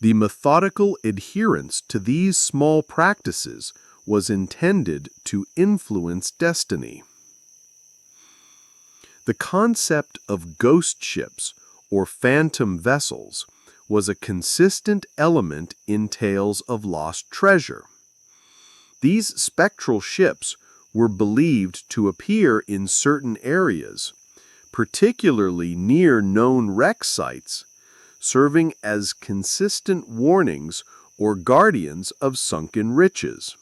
The methodical adherence to these small practices was intended to influence destiny. The concept of ghost ships or phantom vessels was a consistent element in tales of lost treasure. These spectral ships were believed to appear in certain areas, particularly near known wreck sites, serving as consistent warnings or guardians of sunken riches.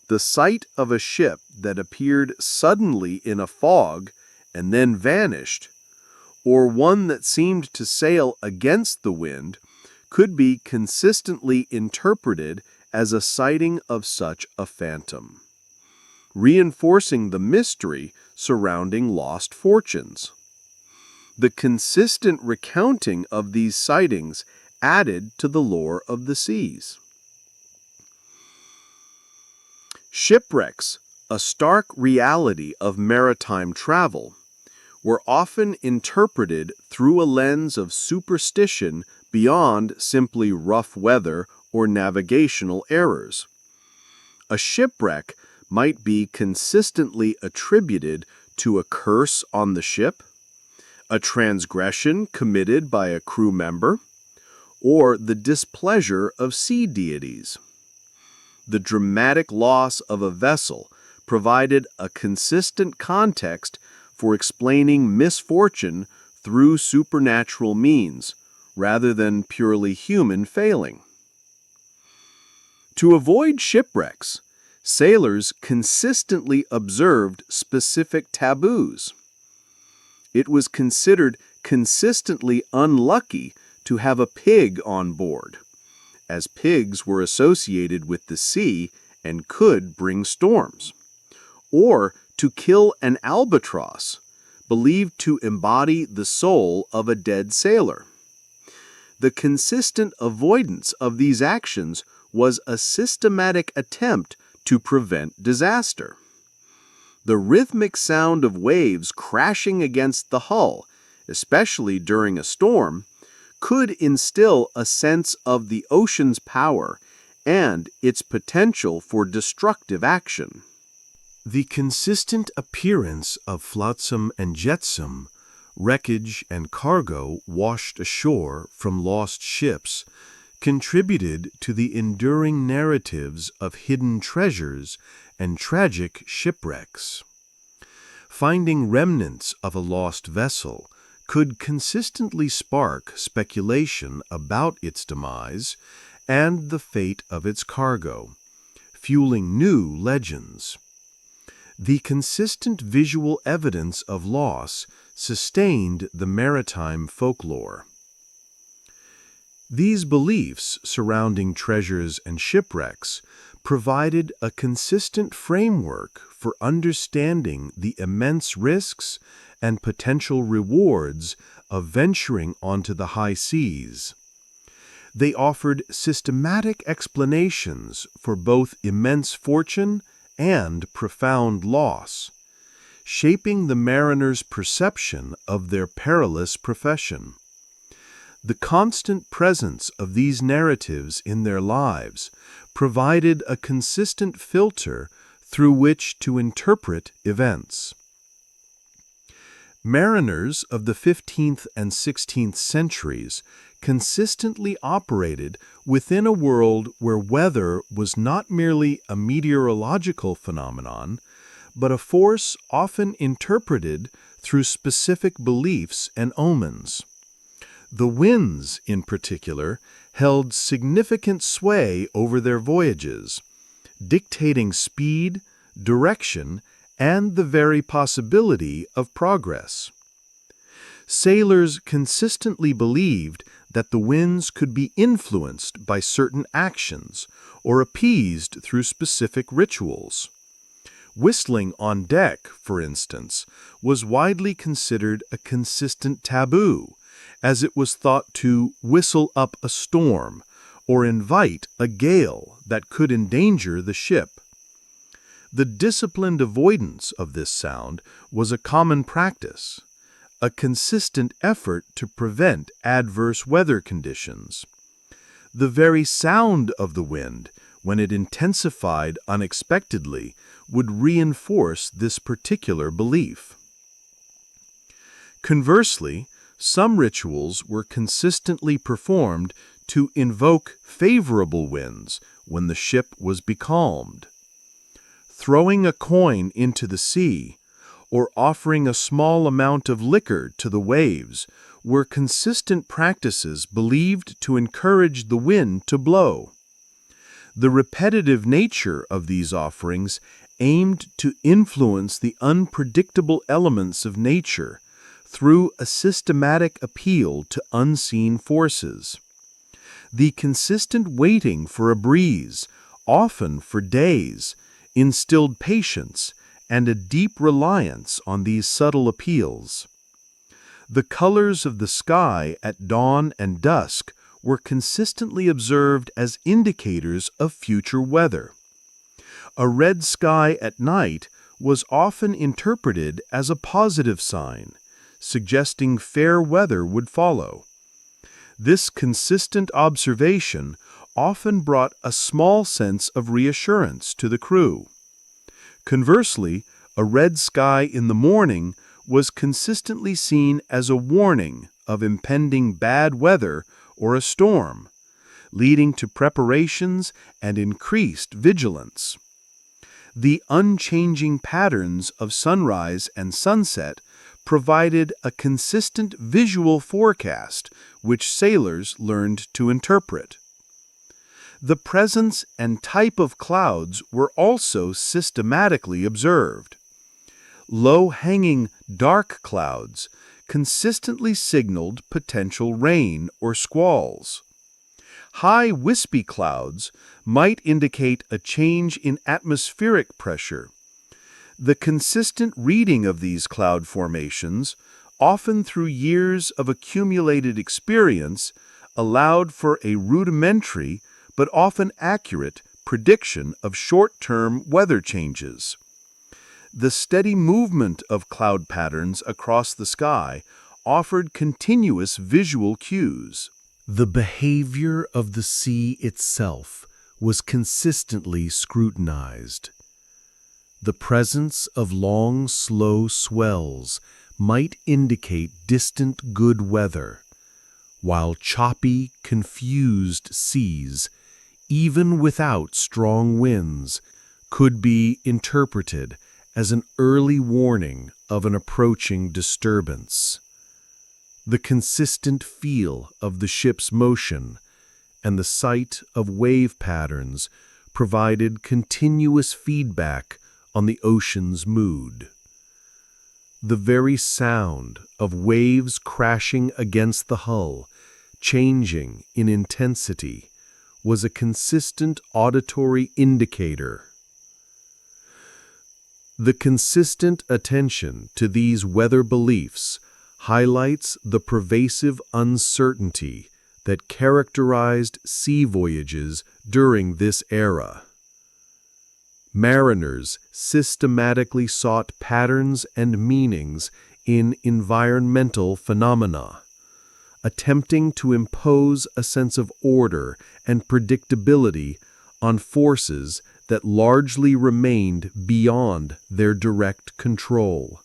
The sight of a ship that appeared suddenly in a fog and then vanished, or one that seemed to sail against the wind, could be consistently interpreted as a sighting of such a phantom, reinforcing the mystery surrounding lost fortunes. The consistent recounting of these sightings added to the lore of the seas. Shipwrecks, a stark reality of maritime travel, were often interpreted through a lens of superstition beyond simply rough weather or navigational errors. A shipwreck might be consistently attributed to a curse on the ship, a transgression committed by a crew member, or the displeasure of sea deities. The dramatic loss of a vessel provided a consistent context for explaining misfortune through supernatural means, rather than purely human failing. To avoid shipwrecks, sailors consistently observed specific taboos. It was considered consistently unlucky to have a pig on board, as pigs were associated with the sea and could bring storms, or to kill an albatross, believed to embody the soul of a dead sailor. The consistent avoidance of these actions was a systematic attempt to prevent disaster. The rhythmic sound of waves crashing against the hull, especially during a storm, could instill a sense of the ocean's power and its potential for destructive action. The consistent appearance of flotsam and jetsam, wreckage and cargo washed ashore from lost ships, contributed to the enduring narratives of hidden treasures and tragic shipwrecks. Finding remnants of a lost vessel could consistently spark speculation about its demise and the fate of its cargo, fueling new legends. The consistent visual evidence of loss sustained the maritime folklore. These beliefs surrounding treasures and shipwrecks provided a consistent framework for understanding the immense risks and potential rewards of venturing onto the high seas. They offered systematic explanations for both immense fortune and profound loss, shaping the mariner's perception of their perilous profession. The constant presence of these narratives in their lives provided a consistent filter through which to interpret events. Mariners of the 15th and 16th centuries consistently operated within a world where weather was not merely a meteorological phenomenon, but a force often interpreted through specific beliefs and omens. The winds, in particular, held significant sway over their voyages, dictating speed, direction, and the very possibility of progress. Sailors consistently believed that the winds could be influenced by certain actions or appeased through specific rituals. Whistling on deck, for instance, was widely considered a consistent taboo, as it was thought to whistle up a storm or invite a gale that could endanger the ship. The disciplined avoidance of this sound was a common practice, a consistent effort to prevent adverse weather conditions. The very sound of the wind, when it intensified unexpectedly, would reinforce this particular belief. Conversely, some rituals were consistently performed to invoke favorable winds when the ship was becalmed. Throwing a coin into the sea or offering a small amount of liquor to the waves were consistent practices believed to encourage the wind to blow. The repetitive nature of these offerings aimed to influence the unpredictable elements of nature through a systematic appeal to unseen forces. The consistent waiting for a breeze, often for days, instilled patience and a deep reliance on these subtle appeals. The colors of the sky at dawn and dusk were consistently observed as indicators of future weather. A red sky at night was often interpreted as a positive sign, suggesting fair weather would follow. This consistent observation often brought a small sense of reassurance to the crew. Conversely, a red sky in the morning was consistently seen as a warning of impending bad weather or a storm, leading to preparations and increased vigilance. The unchanging patterns of sunrise and sunset provided a consistent visual forecast which sailors learned to interpret. The presence and type of clouds were also systematically observed. Low-hanging, dark clouds consistently signaled potential rain or squalls. High wispy clouds might indicate a change in atmospheric pressure. The consistent reading of these cloud formations, often through years of accumulated experience, allowed for a rudimentary but often accurate prediction of short-term weather changes. The steady movement of cloud patterns across the sky offered continuous visual cues. The behavior of the sea itself was consistently scrutinized. The presence of long, slow swells might indicate distant good weather, while choppy, confused seas, even without strong winds, could be interpreted as an early warning of an approaching disturbance. The consistent feel of the ship's motion and the sight of wave patterns provided continuous feedback on the ocean's mood. The very sound of waves crashing against the hull, changing in intensity, was a consistent auditory indicator. The consistent attention to these weather beliefs highlights the pervasive uncertainty that characterized sea voyages during this era. Mariners systematically sought patterns and meanings in environmental phenomena, attempting to impose a sense of order and predictability on forces that largely remained beyond their direct control.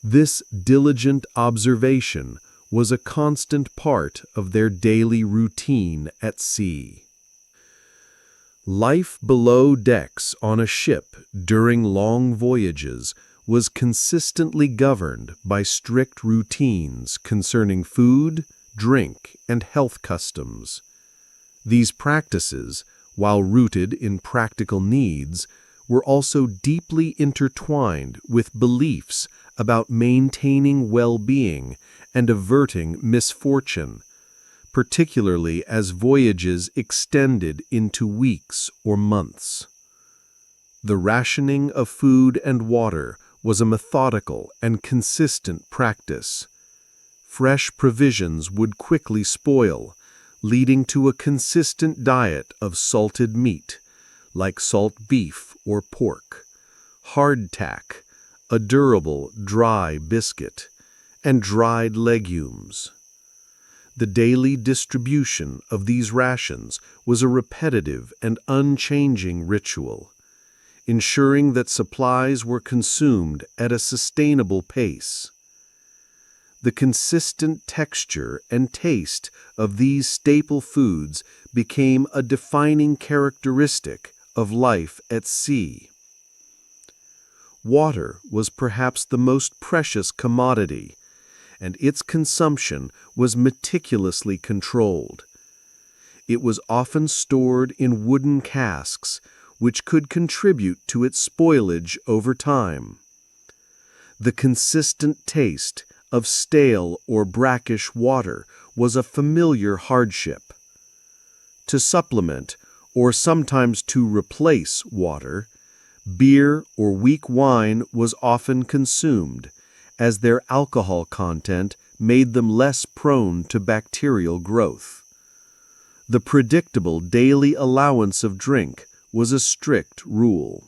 This diligent observation was a constant part of their daily routine at sea. Life below decks on a ship during long voyages was consistently governed by strict routines concerning food, drink, and health customs. These practices, while rooted in practical needs, were also deeply intertwined with beliefs about maintaining well-being and averting misfortune, particularly as voyages extended into weeks or months. The rationing of food and water was a methodical and consistent practice. Fresh provisions would quickly spoil, leading to a consistent diet of salted meat, like salt beef or pork, hardtack, a durable dry biscuit, and dried legumes. The daily distribution of these rations was a repetitive and unchanging ritual, ensuring that supplies were consumed at a sustainable pace. The consistent texture and taste of these staple foods became a defining characteristic of life at sea. Water was perhaps the most precious commodity, and its consumption was meticulously controlled. It was often stored in wooden casks, which could contribute to its spoilage over time. The consistent taste of stale or brackish water was a familiar hardship. To supplement, or sometimes to replace water, beer or weak wine was often consumed, as their alcohol content made them less prone to bacterial growth. The predictable daily allowance of drink was a strict rule.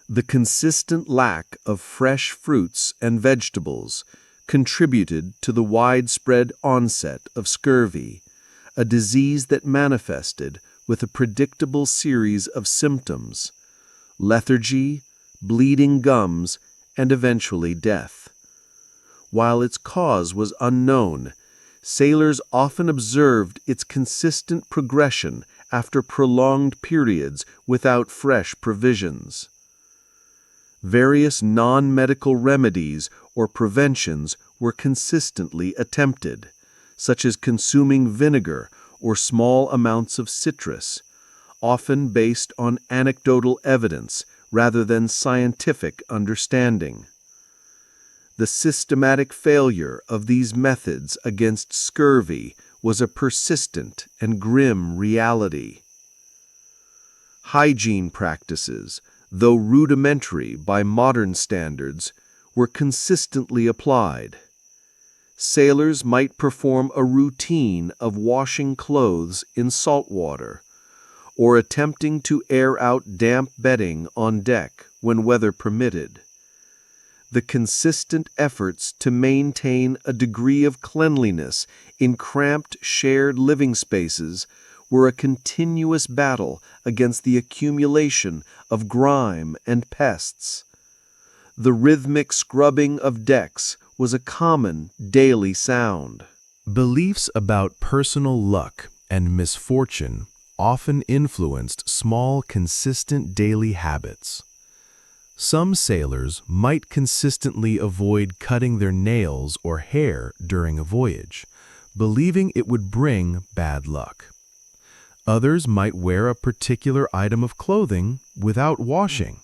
The consistent lack of fresh fruits and vegetables contributed to the widespread onset of scurvy, a disease that manifested with a predictable series of symptoms: lethargy, bleeding gums, and eventually death. While its cause was unknown, sailors often observed its consistent progression after prolonged periods without fresh provisions. Various non-medical remedies or preventions were consistently attempted, such as consuming vinegar or small amounts of citrus, often based on anecdotal evidence rather than scientific understanding. The systematic failure of these methods against scurvy was a persistent and grim reality. Hygiene practices, though rudimentary by modern standards, were consistently applied. Sailors might perform a routine of washing clothes in salt water, or attempting to air out damp bedding on deck when weather permitted. The consistent efforts to maintain a degree of cleanliness in cramped shared living spaces were a continuous battle against the accumulation of grime and pests. The rhythmic scrubbing of decks was a common daily sound. Beliefs about personal luck and misfortune often influenced small, consistent daily habits. Some sailors might consistently avoid cutting their nails or hair during a voyage, believing it would bring bad luck. Others might wear a particular item of clothing without washing,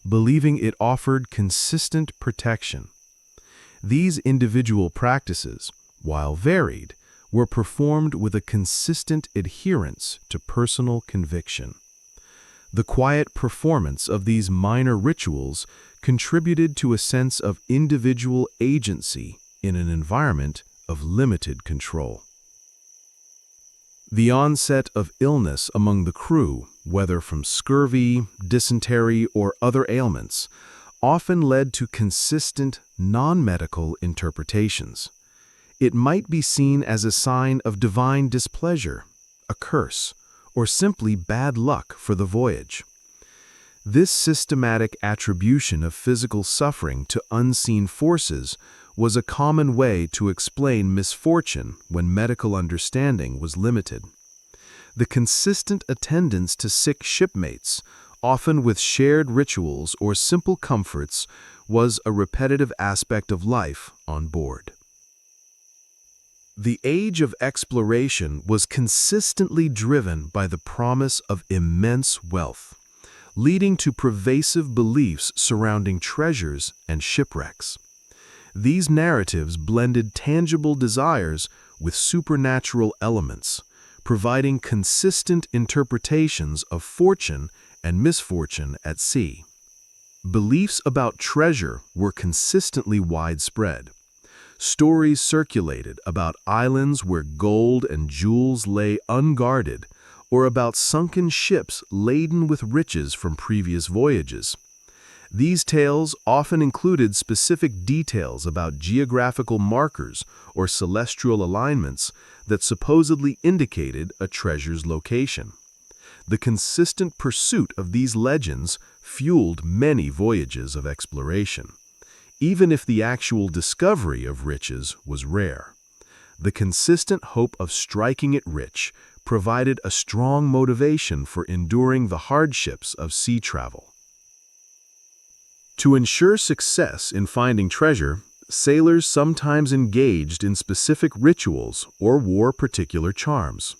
believing it offered consistent protection. These individual practices, while varied, were performed with a consistent adherence to personal conviction. The quiet performance of these minor rituals contributed to a sense of individual agency in an environment of limited control. The onset of illness among the crew, whether from scurvy, dysentery, or other ailments, often led to consistent, non-medical interpretations. It might be seen as a sign of divine displeasure, a curse, or simply bad luck for the voyage. This systematic attribution of physical suffering to unseen forces was a common way to explain misfortune when medical understanding was limited. The consistent attendance to sick shipmates, often with shared rituals or simple comforts, was a repetitive aspect of life on board. The age of exploration was consistently driven by the promise of immense wealth, leading to pervasive beliefs surrounding treasures and shipwrecks. These narratives blended tangible desires with supernatural elements, providing consistent interpretations of fortune and misfortune at sea. Beliefs about treasure were consistently widespread. Stories circulated about islands where gold and jewels lay unguarded, or about sunken ships laden with riches from previous voyages. These tales often included specific details about geographical markers or celestial alignments that supposedly indicated a treasure's location. The consistent pursuit of these legends fueled many voyages of exploration. Even if the actual discovery of riches was rare, the consistent hope of striking it rich provided a strong motivation for enduring the hardships of sea travel. To ensure success in finding treasure, sailors sometimes engaged in specific rituals or wore particular charms.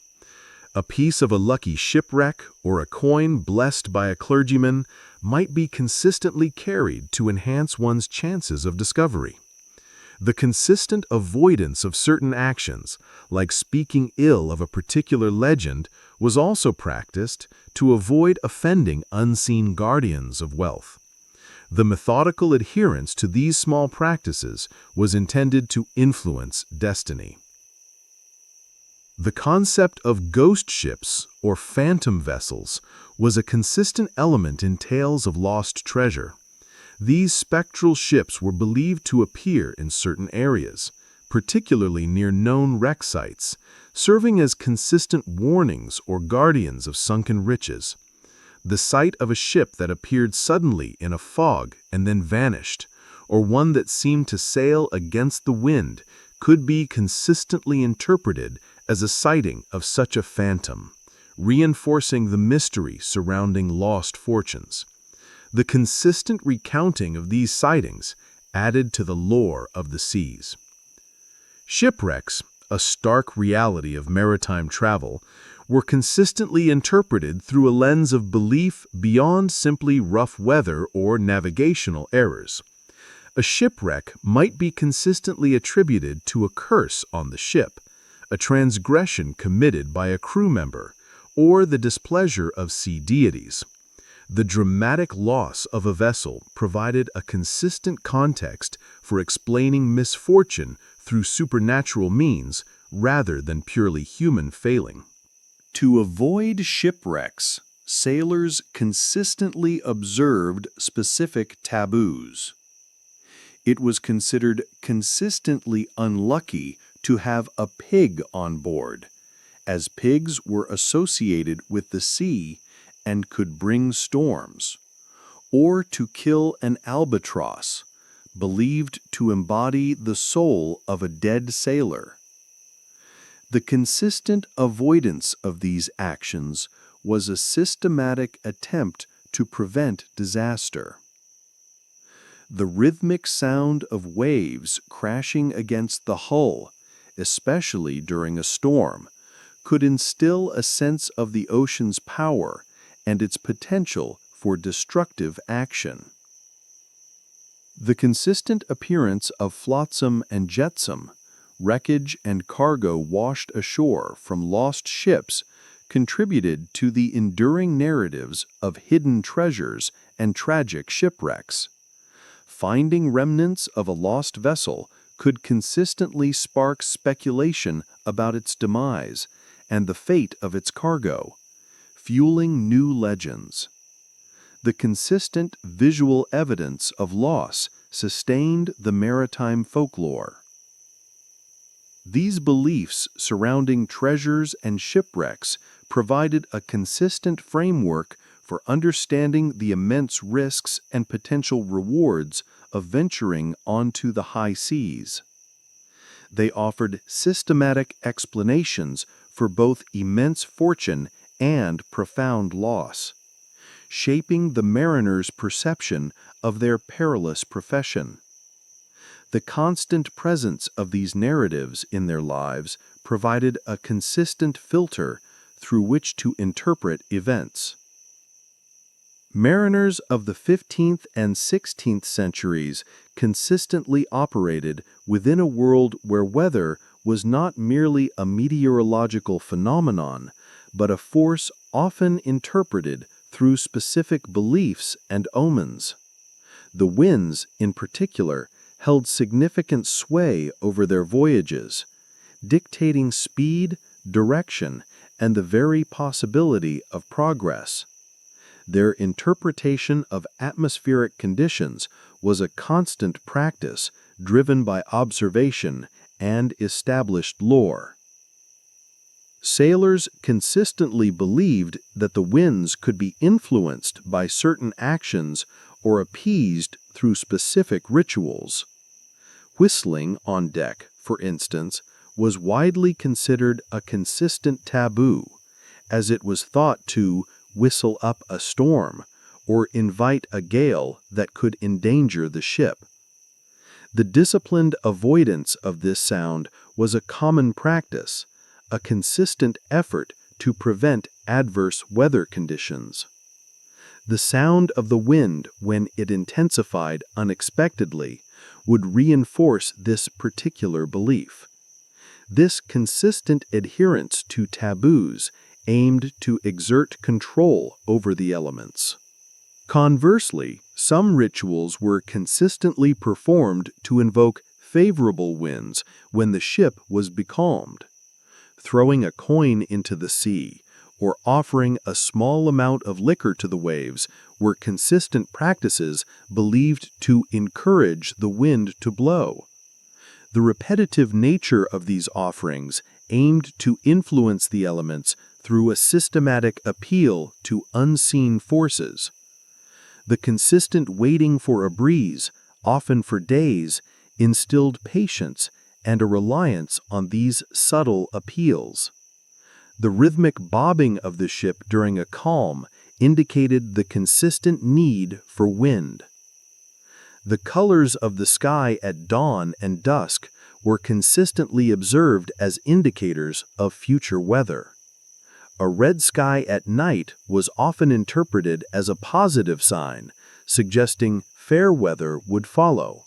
A piece of a lucky shipwreck or a coin blessed by a clergyman might be consistently carried to enhance one's chances of discovery. The consistent avoidance of certain actions, like speaking ill of a particular legend, was also practiced to avoid offending unseen guardians of wealth. The methodical adherence to these small practices was intended to influence destiny. The concept of ghost ships, or phantom vessels, was a consistent element in tales of lost treasure. These spectral ships were believed to appear in certain areas, particularly near known wreck sites, serving as consistent warnings or guardians of sunken riches. The sight of a ship that appeared suddenly in a fog and then vanished, or one that seemed to sail against the wind, could be consistently interpreted as a sighting of such a phantom, reinforcing the mystery surrounding lost fortunes. The consistent recounting of these sightings added to the lore of the seas. Shipwrecks, a stark reality of maritime travel, were consistently interpreted through a lens of belief beyond simply rough weather or navigational errors. A shipwreck might be consistently attributed to a curse on the ship, a transgression committed by a crew member, or the displeasure of sea deities. The dramatic loss of a vessel provided a consistent context for explaining misfortune through supernatural means rather than purely human failing. To avoid shipwrecks, sailors consistently observed specific taboos. It was considered consistently unlucky to have a pig on board, as pigs were associated with the sea and could bring storms, or to kill an albatross, believed to embody the soul of a dead sailor. The consistent avoidance of these actions was a systematic attempt to prevent disaster. The rhythmic sound of waves crashing against the hull, especially during a storm, could instill a sense of the ocean's power and its potential for destructive action. The consistent appearance of flotsam and jetsam, wreckage and cargo washed ashore from lost ships, contributed to the enduring narratives of hidden treasures and tragic shipwrecks. Finding remnants of a lost vessel could consistently spark speculation about its demise and the fate of its cargo, fueling new legends. The consistent visual evidence of loss sustained the maritime folklore. These beliefs surrounding treasures and shipwrecks provided a consistent framework for understanding the immense risks and potential rewards of venturing onto the high seas. They offered systematic explanations for both immense fortune and profound loss, shaping the mariner's perception of their perilous profession. The constant presence of these narratives in their lives provided a consistent filter through which to interpret events. Mariners of the 15th and 16th centuries consistently operated within a world where weather was not merely a meteorological phenomenon, but a force often interpreted through specific beliefs and omens. The winds, in particular, held significant sway over their voyages, dictating speed, direction, and the very possibility of progress. Their interpretation of atmospheric conditions was a constant practice driven by observation and established lore. Sailors consistently believed that the winds could be influenced by certain actions or appeased through specific rituals. Whistling on deck, for instance, was widely considered a consistent taboo, as it was thought to whistle up a storm or invite a gale that could endanger the ship. The disciplined avoidance of this sound was a common practice, a consistent effort to prevent adverse weather conditions. The sound of the wind, when it intensified unexpectedly, would reinforce this particular belief. This consistent adherence to taboos aimed to exert control over the elements. Conversely, Some rituals were consistently performed to invoke favorable winds when the ship was becalmed. Throwing a coin into the sea or offering a small amount of liquor to the waves were consistent practices believed to encourage the wind to blow. The repetitive nature of these offerings aimed to influence the elements through a systematic appeal to unseen forces. The consistent waiting for a breeze, often for days, instilled patience and a reliance on these subtle appeals. The rhythmic bobbing of the ship during a calm indicated the consistent need for wind. The colors of the sky at dawn and dusk were consistently observed as indicators of future weather. A red sky at night was often interpreted as a positive sign, suggesting fair weather would follow.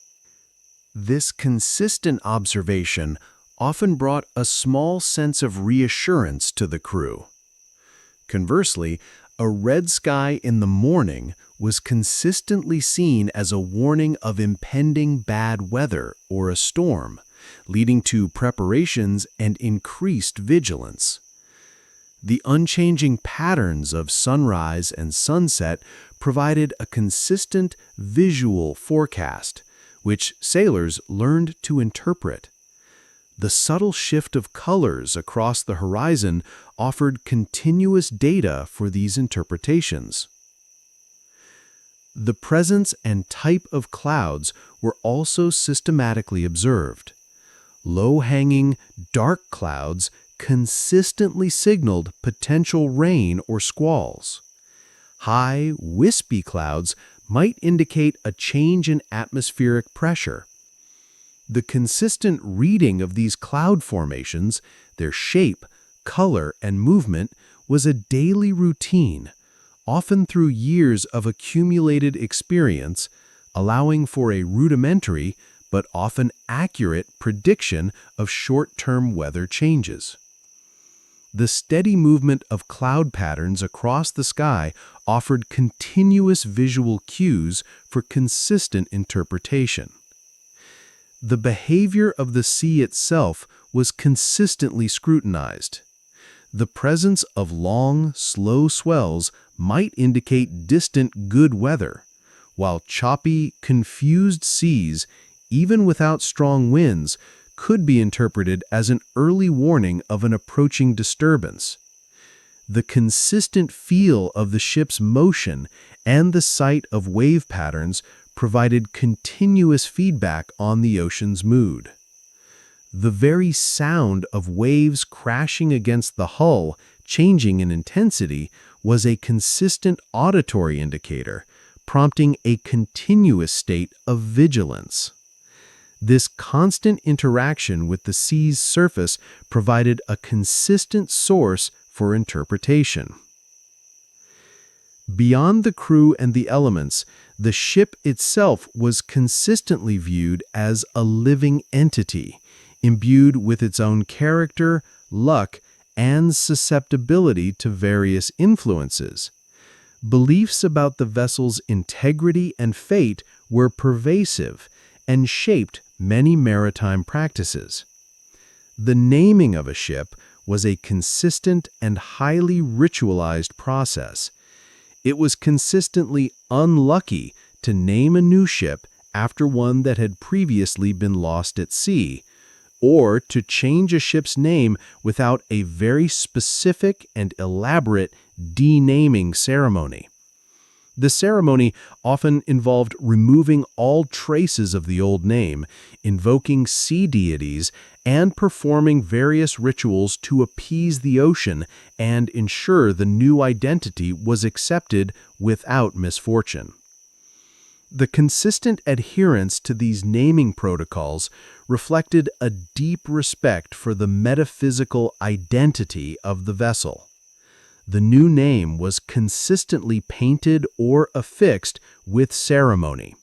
This consistent observation often brought a small sense of reassurance to the crew. Conversely, a red sky in the morning was consistently seen as a warning of impending bad weather or a storm, leading to preparations and increased vigilance. The unchanging patterns of sunrise and sunset provided a consistent visual forecast, which sailors learned to interpret. The subtle shift of colors across the horizon offered continuous data for these interpretations. The presence and type of clouds were also systematically observed. Low-hanging, dark clouds consistently signaled potential rain or squalls. High, wispy clouds might indicate a change in atmospheric pressure. The consistent reading of these cloud formations, their shape, color, and movement was a daily routine, often through years of accumulated experience, allowing for a rudimentary but often accurate prediction of short-term weather changes. The steady movement of cloud patterns across the sky offered continuous visual cues for consistent interpretation. The behavior of the sea itself was consistently scrutinized. The presence of long, slow swells might indicate distant good weather, while choppy, confused seas, even without strong winds, could be interpreted as an early warning of an approaching disturbance. The consistent feel of the ship's motion and the sight of wave patterns provided continuous feedback on the ocean's mood. The very sound of waves crashing against the hull, changing in intensity, was a consistent auditory indicator, prompting a continuous state of vigilance. This constant interaction with the sea's surface provided a consistent source for interpretation. Beyond the crew and the elements, the ship itself was consistently viewed as a living entity, imbued with its own character, luck, and susceptibility to various influences. Beliefs about the vessel's integrity and fate were pervasive and shaped many maritime practices. The naming of a ship was a consistent and highly ritualized process. It was consistently unlucky to name a new ship after one that had previously been lost at sea, or to change a ship's name without a very specific and elaborate denaming ceremony. The ceremony often involved removing all traces of the old name, invoking sea deities, and performing various rituals to appease the ocean and ensure the new identity was accepted without misfortune. The consistent adherence to these naming protocols reflected a deep respect for the metaphysical identity of the vessel. The new name was consistently painted or affixed with ceremony.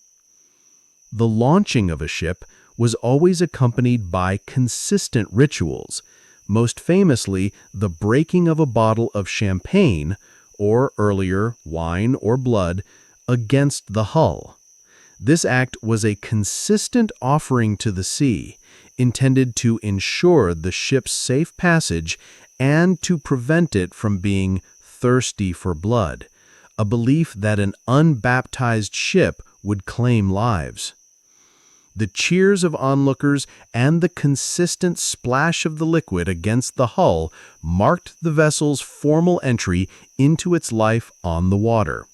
The launching of a ship was always accompanied by consistent rituals, most famously the breaking of a bottle of champagne, or earlier, wine or blood, against the hull. This act was a consistent offering to the sea, intended to ensure the ship's safe passage and to prevent it from being thirsty for blood, a belief that an unbaptized ship would claim lives. The cheers of onlookers and the consistent splash of the liquid against the hull marked the vessel's formal entry into its life on the water.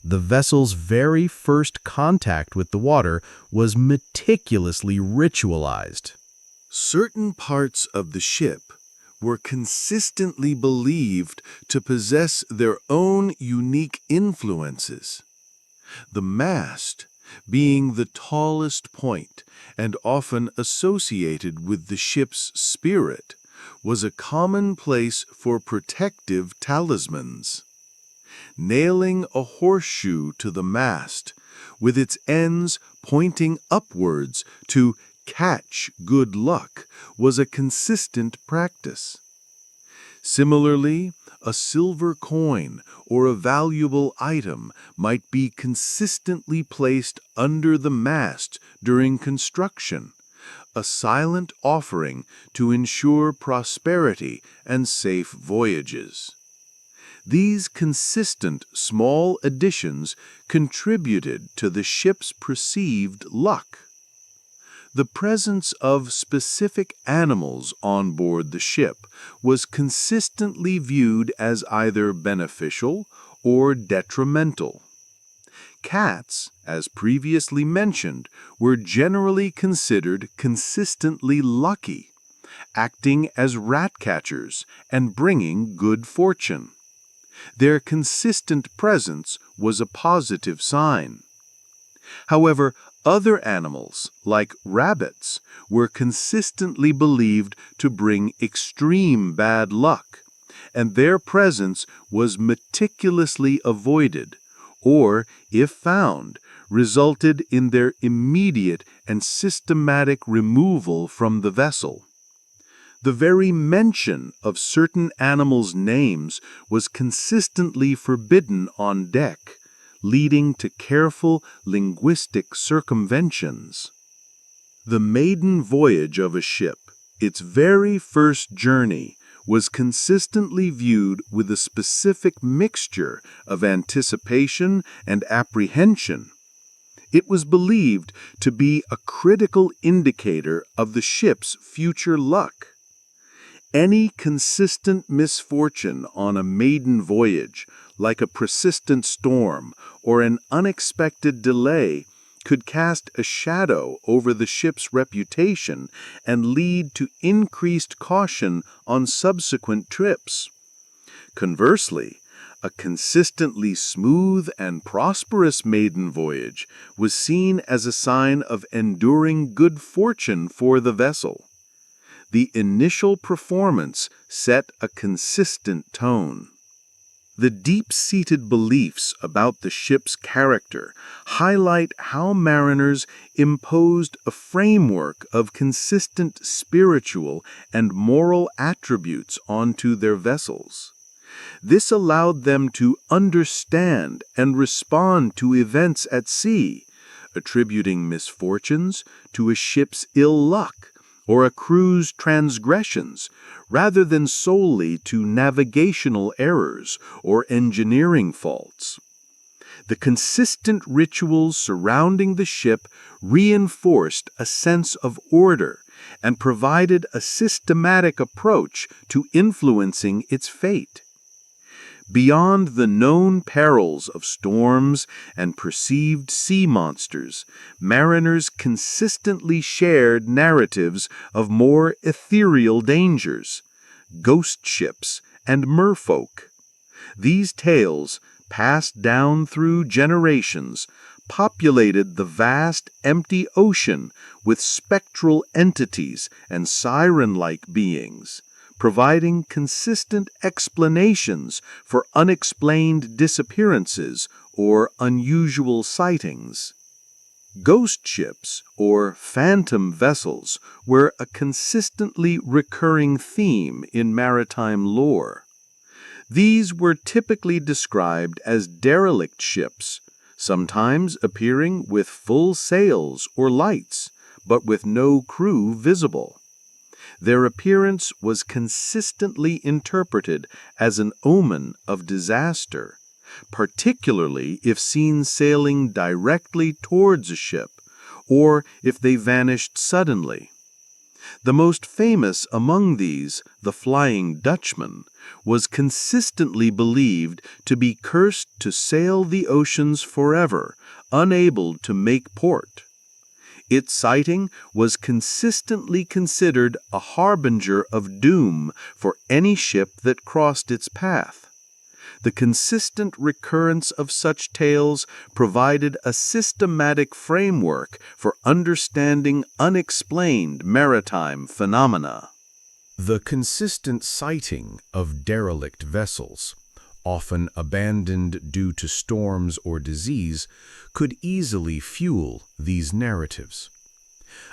The vessel's very first contact with the water was meticulously ritualized. Certain parts of the ship were consistently believed to possess their own unique influences. The mast, being the tallest point and often associated with the ship's spirit, was a common place for protective talismans. Nailing a horseshoe to the mast, with its ends pointing upwards to catch good luck, was a consistent practice. Similarly, a silver coin or a valuable item might be consistently placed under the mast during construction, a silent offering to ensure prosperity and safe voyages. These consistent small additions contributed to the ship's perceived luck. The presence of specific animals on board the ship was consistently viewed as either beneficial or detrimental. Cats, as previously mentioned, were generally considered consistently lucky, acting as rat catchers and bringing good fortune. Their consistent presence was a positive sign. However, other animals, like rabbits, were consistently believed to bring extreme bad luck, and their presence was meticulously avoided, or, if found, resulted in their immediate and systematic removal from the vessel. The very mention of certain animals' names was consistently forbidden on deck, leading to careful linguistic circumventions. The maiden voyage of a ship, its very first journey, was consistently viewed with a specific mixture of anticipation and apprehension. It was believed to be a critical indicator of the ship's future luck. Any consistent misfortune on a maiden voyage, like a persistent storm or an unexpected delay, could cast a shadow over the ship's reputation and lead to increased caution on subsequent trips. Conversely, a consistently smooth and prosperous maiden voyage was seen as a sign of enduring good fortune for the vessel. The initial performance set a consistent tone. The deep-seated beliefs about the ship's character highlight how mariners imposed a framework of consistent spiritual and moral attributes onto their vessels. This allowed them to understand and respond to events at sea, attributing misfortunes to a ship's ill luck or a crew's transgressions, rather than solely to navigational errors or engineering faults. The consistent rituals surrounding the ship reinforced a sense of order and provided a systematic approach to influencing its fate. Beyond the known perils of storms and perceived sea monsters, mariners consistently shared narratives of more ethereal dangers, ghost ships and merfolk. These tales, passed down through generations, populated the vast, empty ocean with spectral entities and siren-like beings, providing consistent explanations for unexplained disappearances or unusual sightings. Ghost ships, or phantom vessels, were a consistently recurring theme in maritime lore. These were typically described as derelict ships, sometimes appearing with full sails or lights, but with no crew visible. Their appearance was consistently interpreted as an omen of disaster, particularly if seen sailing directly towards a ship, or if they vanished suddenly. The most famous among these, the Flying Dutchman, was consistently believed to be cursed to sail the oceans forever, unable to make port. Its sighting was consistently considered a harbinger of doom for any ship that crossed its path. The consistent recurrence of such tales provided a systematic framework for understanding unexplained maritime phenomena. The consistent sighting of derelict vessels, often abandoned due to storms or disease, could easily fuel these narratives.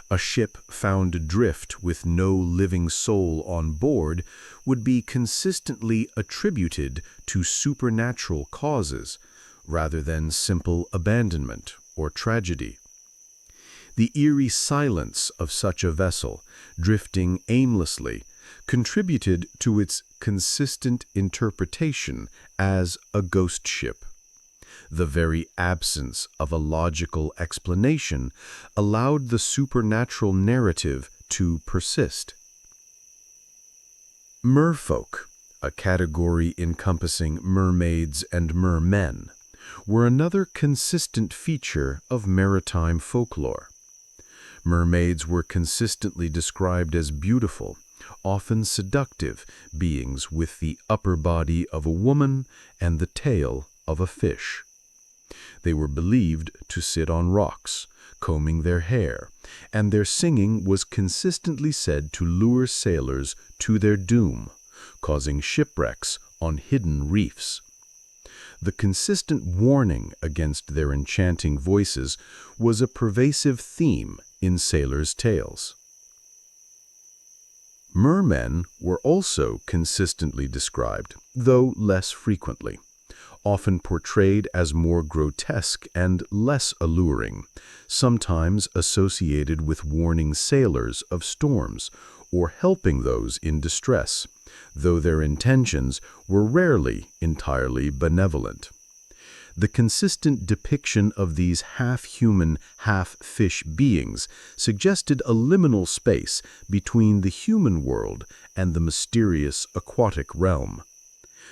A ship found adrift with no living soul on board would be consistently attributed to supernatural causes rather than simple abandonment or tragedy. The eerie silence of such a vessel, drifting aimlessly, contributed to its consistent interpretation as a ghost ship. The very absence of a logical explanation allowed the supernatural narrative to persist. Merfolk, a category encompassing mermaids and mermen, were another consistent feature of maritime folklore. Mermaids were consistently described as beautiful, often seductive beings with the upper body of a woman and the tail of a fish. They were believed to sit on rocks, combing their hair, and their singing was consistently said to lure sailors to their doom, causing shipwrecks on hidden reefs. The consistent warning against their enchanting voices was a pervasive theme in sailors' tales. Mermen were also consistently described, though less frequently, often portrayed as more grotesque and less alluring, sometimes associated with warning sailors of storms or helping those in distress, though their intentions were rarely entirely benevolent. The consistent depiction of these half-human, half-fish beings suggested a liminal space between the human world and the mysterious aquatic realm.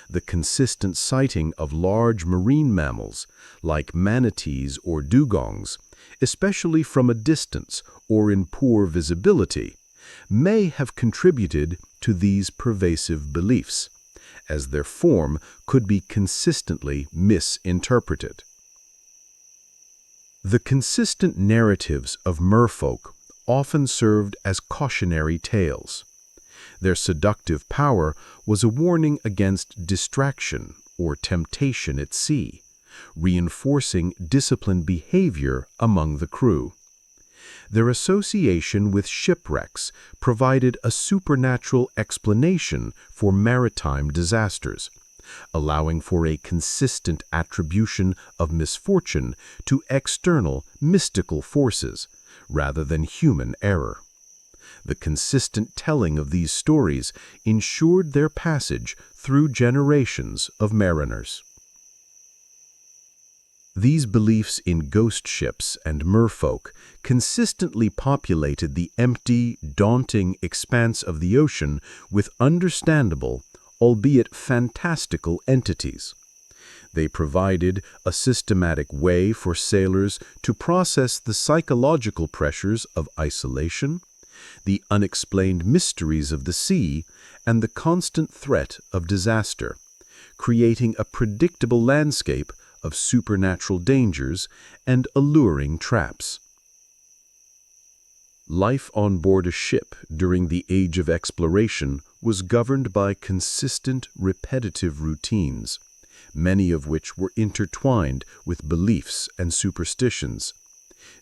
The consistent sighting of large marine mammals, like manatees or dugongs, especially from a distance or in poor visibility, may have contributed to these pervasive beliefs, as their form could be consistently misinterpreted. The consistent narratives of merfolk often served as cautionary tales. Their seductive power was a warning against distraction or temptation at sea, reinforcing disciplined behavior among the crew. Their association with shipwrecks provided a supernatural explanation for maritime disasters, allowing for a consistent attribution of misfortune to external mystical forces rather than human error. The consistent telling of these stories ensured their passage through generations of mariners. These beliefs in ghost ships and merfolk consistently populated the empty, daunting expanse of the ocean with understandable, albeit fantastical entities. They provided a systematic way for sailors to process the psychological pressures of isolation, the unexplained mysteries of the sea, and the constant threat of disaster, creating a predictable landscape of supernatural dangers and alluring traps. Life on board a ship during the Age of Exploration was governed by consistent, repetitive routines, many of which were intertwined with beliefs and superstitions.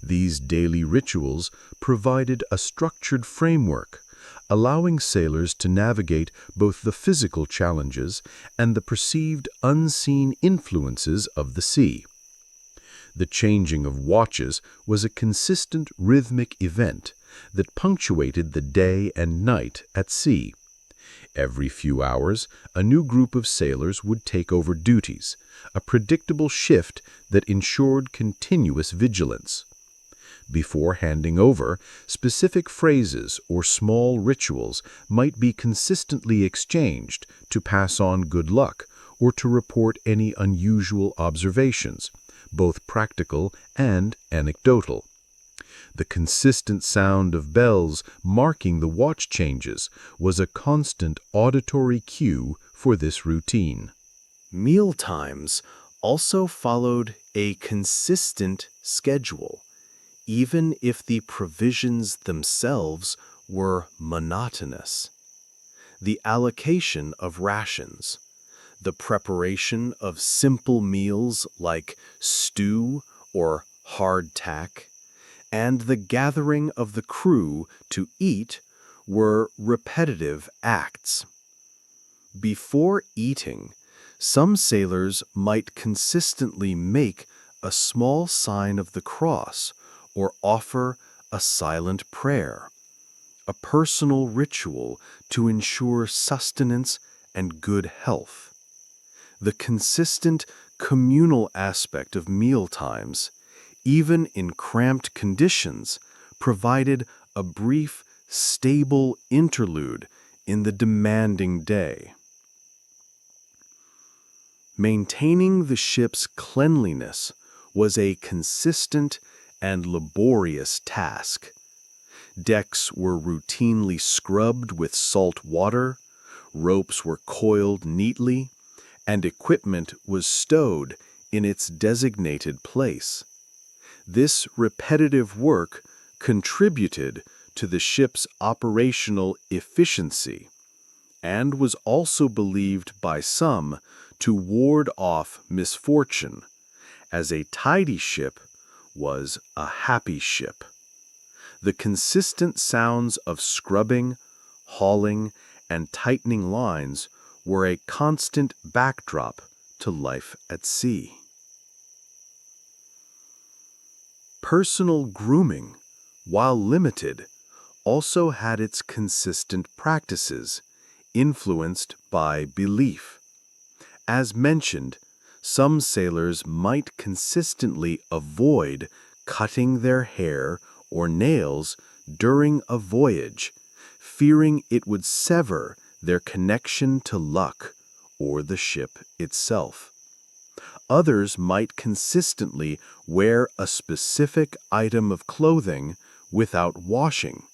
These daily rituals provided a structured framework, allowing sailors to navigate both the physical challenges and the perceived unseen influences of the sea. The changing of watches was a consistent rhythmic event that punctuated the day and night at sea. Every few hours, a new group of sailors would take over duties, a predictable shift that ensured continuous vigilance. Before handing over, specific phrases or small rituals might be consistently exchanged to pass on good luck or to report any unusual observations, both practical and anecdotal. The consistent sound of bells marking the watch changes was a constant auditory cue for this routine. Meal times also followed a consistent schedule, even if the provisions themselves were monotonous. The allocation of rations, the preparation of simple meals like stew or hardtack, and the gathering of the crew to eat were repetitive acts. Before eating, some sailors might consistently make a small sign of the cross or offer a silent prayer, a personal ritual to ensure sustenance and good health. The consistent communal aspect of mealtimes, even in cramped conditions, provided a brief, stable interlude in the demanding day. Maintaining the ship's cleanliness was a consistent and laborious task. Decks were routinely scrubbed with salt water, ropes were coiled neatly, and equipment was stowed in its designated place. This repetitive work contributed to the ship's operational efficiency and was also believed by some to ward off misfortune, as a tidy ship was a happy ship. The consistent sounds of scrubbing, hauling, and tightening lines were a constant backdrop to life at sea. Personal grooming, while limited, also had its consistent practices, influenced by belief. As mentioned, some sailors might consistently avoid cutting their hair or nails during a voyage, fearing it would sever their connection to luck or the ship itself. Others might consistently wear a specific item of clothing without washing,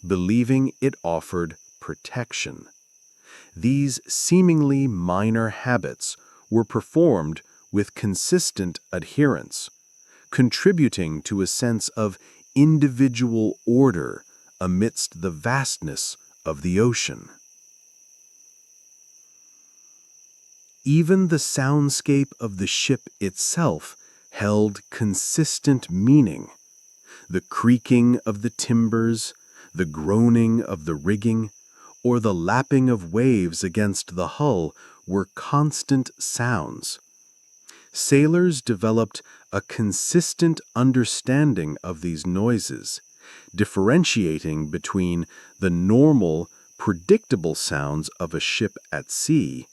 believing it offered protection. These seemingly minor habits were performed with consistent adherence, contributing to a sense of individual order amidst the vastness of the ocean. Even the soundscape of the ship itself held consistent meaning. The creaking of the timbers, the groaning of the rigging, or the lapping of waves against the hull were constant sounds. Sailors developed a consistent understanding of these noises, differentiating between the normal, predictable sounds of a ship at sea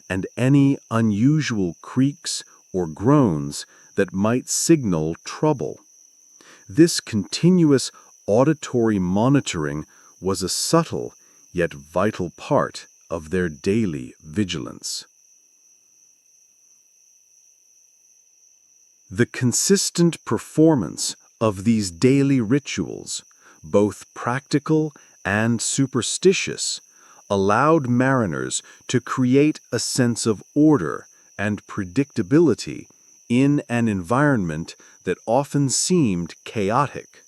and any unusual creaks or groans that might signal trouble. This continuous auditory monitoring was a subtle yet vital part of their daily vigilance. The consistent performance of these daily rituals, both practical and superstitious, allowed mariners to create a sense of order and predictability in an environment that often seemed chaotic.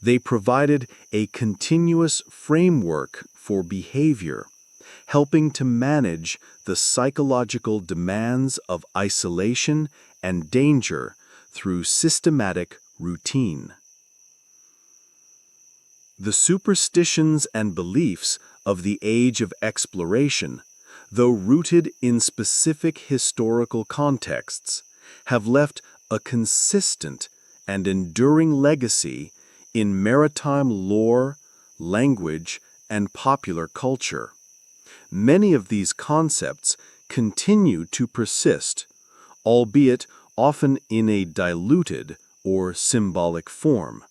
They provided a continuous framework for behavior, helping to manage the psychological demands of isolation and danger through systematic routine. The superstitions and beliefs of the age of exploration, though rooted in specific historical contexts, have left a consistent and enduring legacy in maritime lore, language, and popular culture. Many of these concepts continue to persist, albeit often in a diluted or symbolic form,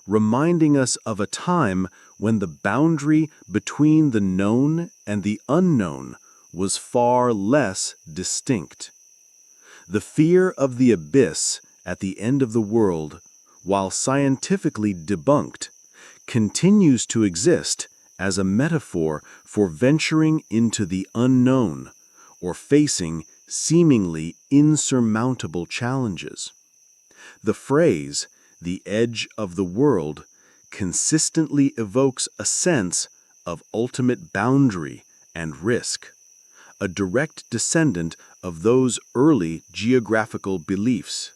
reminding us of a time when the boundary between the known and the unknown was far less distinct. The fear of the abyss at the end of the world, while scientifically debunked, continues to exist as a metaphor for venturing into the unknown or facing seemingly insurmountable challenges. The phrase, "the edge of the world," consistently evokes a sense of ultimate boundary and risk, a direct descendant of those early geographical beliefs.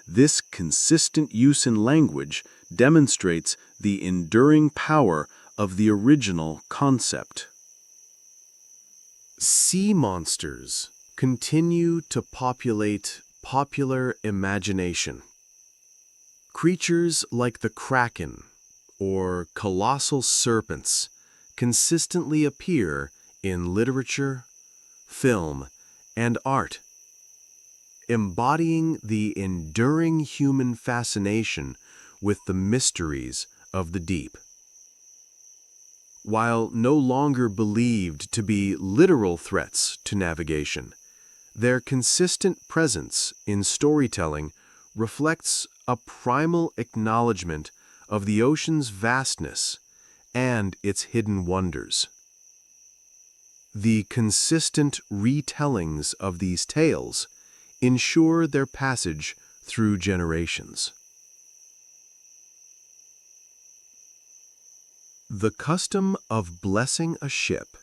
This consistent use in language demonstrates the enduring power of the original concept. Sea monsters continue to populate popular imagination. Creatures like the kraken or colossal serpents consistently appear in literature, film, and art, embodying the enduring human fascination with the mysteries of the deep. While no longer believed to be literal threats to navigation, their consistent presence in storytelling reflects a primal acknowledgement of the ocean's vastness and its hidden wonders. The consistent retellings of these tales ensure their passage through generations. The custom of blessing a ship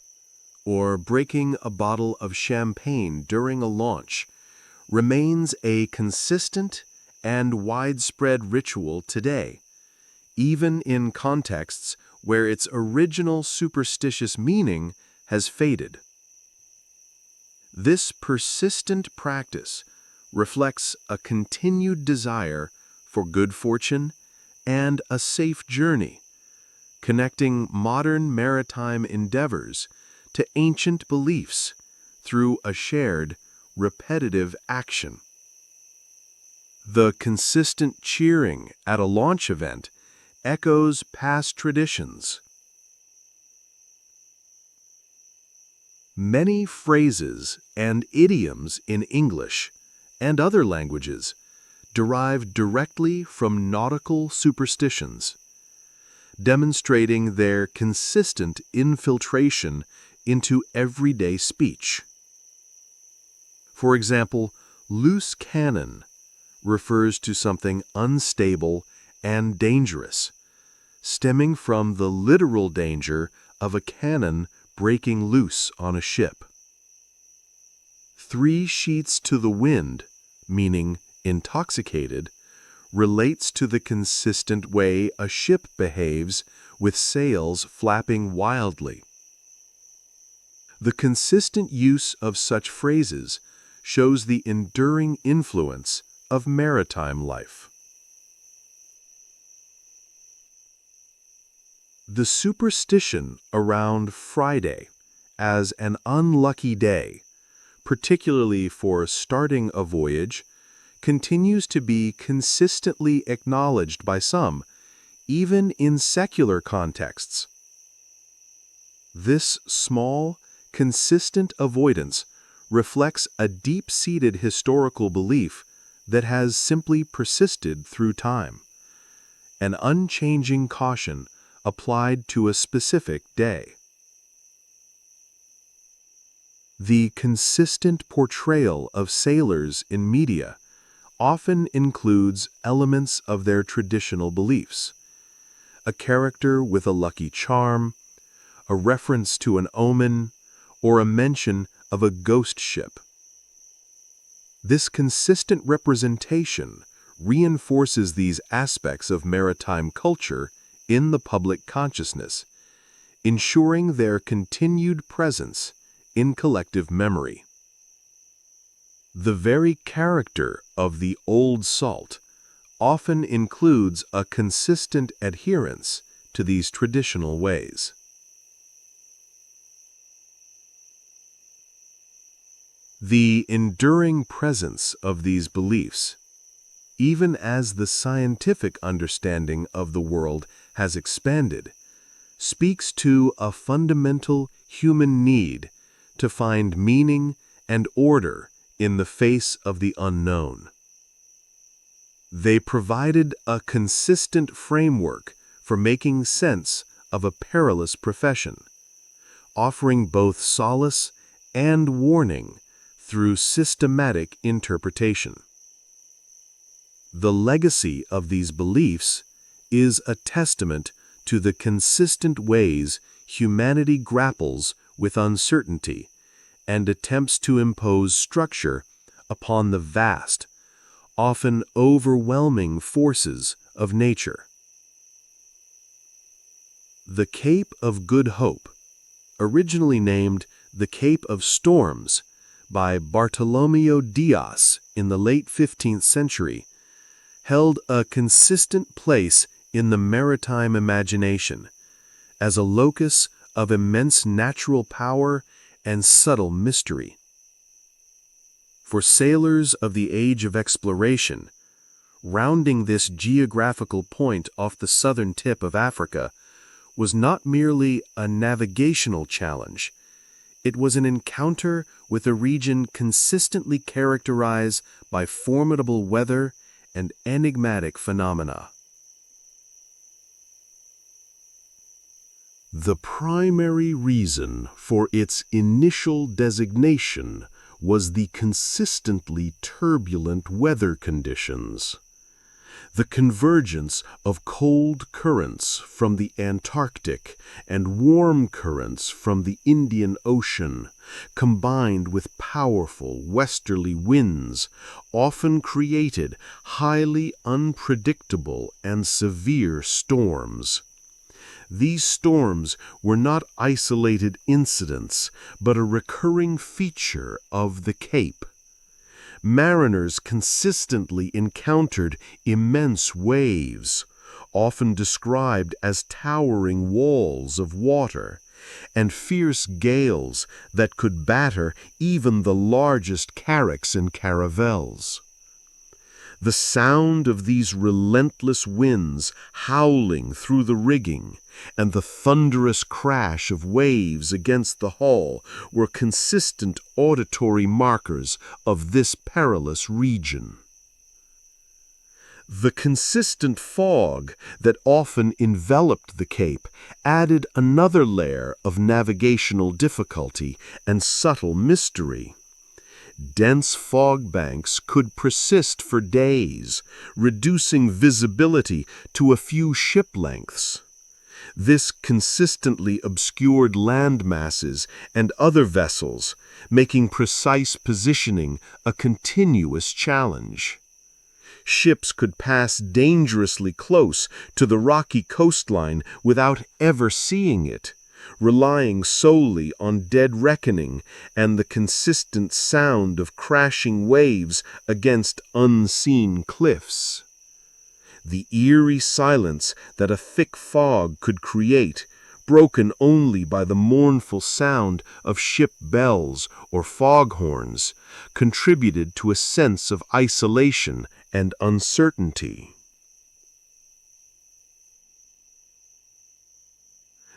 or breaking a bottle of champagne during a launch remains a consistent and widespread ritual today, even in contexts where its original superstitious meaning has faded. This persistent practice reflects a continued desire for good fortune and a safe journey, connecting modern maritime endeavors to ancient beliefs through a shared, repetitive action. The consistent cheering at a launch event echoes past traditions. Many phrases and idioms in English and other languages derive directly from nautical superstitions, demonstrating their consistent infiltration into everyday speech. For example, loose cannon refers to something unstable and dangerous, stemming from the literal danger of a cannon breaking loose on a ship. 3 sheets to the wind, meaning intoxicated, relates to the consistent way a ship behaves with sails flapping wildly. The consistent use of such phrases shows the enduring influence of maritime life. The superstition around Friday as an unlucky day, particularly for starting a voyage, continues to be consistently acknowledged by some, even in secular contexts. This small, consistent avoidance reflects a deep-seated historical belief that has simply persisted through time, an unchanging caution applied to a specific day. The consistent portrayal of sailors in media often includes elements of their traditional beliefs: a character with a lucky charm, a reference to an omen, or a mention of a ghost ship. This consistent representation reinforces these aspects of maritime culture in the public consciousness, ensuring their continued presence in collective memory. The very character of the old salt often includes a consistent adherence to these traditional ways. The enduring presence of these beliefs, even as the scientific understanding of the world has expanded, speaks to a fundamental human need to find meaning and order in the face of the unknown. They provided a consistent framework for making sense of a perilous profession, offering both solace and warning through systematic interpretation. The legacy of these beliefs is a testament to the consistent ways humanity grapples with uncertainty and attempts to impose structure upon the vast, often overwhelming forces of nature. The Cape of Good Hope, originally named the Cape of Storms by Bartolomeo Dias in the late 15th century, held a consistent place in the maritime imagination as a locus of immense natural power and subtle mystery. For sailors of the age of exploration, rounding this geographical point off the southern tip of Africa was not merely a navigational challenge. It was an encounter with a region consistently characterized by formidable weather and enigmatic phenomena. The primary reason for its initial designation was the consistently turbulent weather conditions. The convergence of cold currents from the Antarctic and warm currents from the Indian Ocean, combined with powerful westerly winds, often created highly unpredictable and severe storms. These storms were not isolated incidents, but a recurring feature of the Cape. Mariners consistently encountered immense waves, often described as towering walls of water, and fierce gales that could batter even the largest carracks and caravels. The sound of these relentless winds howling through the rigging and the thunderous crash of waves against the hull were consistent auditory markers of this perilous region. The consistent fog that often enveloped the Cape added another layer of navigational difficulty and subtle mystery. Dense fog banks could persist for days, reducing visibility to a few ship lengths. This consistently obscured land masses and other vessels, making precise positioning a continuous challenge. Ships could pass dangerously close to the rocky coastline without ever seeing it, relying solely on dead reckoning and the consistent sound of crashing waves against unseen cliffs. The eerie silence that a thick fog could create, broken only by the mournful sound of ship bells or foghorns, contributed to a sense of isolation and uncertainty.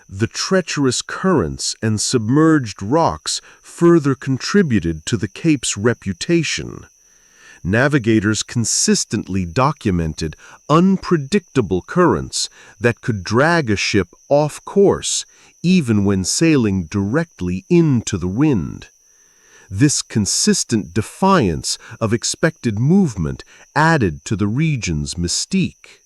The treacherous currents and submerged rocks further contributed to the Cape's reputation. Navigators consistently documented unpredictable currents that could drag a ship off course, even when sailing directly into the wind. This consistent defiance of expected movement added to the region's mystique.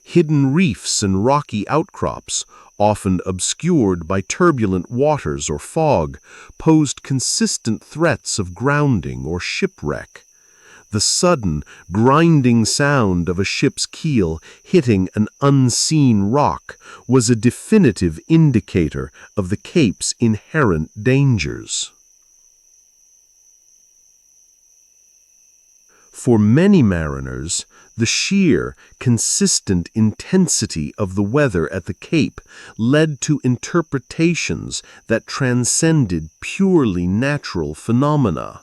Hidden reefs and rocky outcrops, often obscured by turbulent waters or fog, posed consistent threats of grounding or shipwreck. The sudden, grinding sound of a ship's keel hitting an unseen rock was a definitive indicator of the Cape's inherent dangers. For many mariners, the sheer, consistent intensity of the weather at the Cape led to interpretations that transcended purely natural phenomena.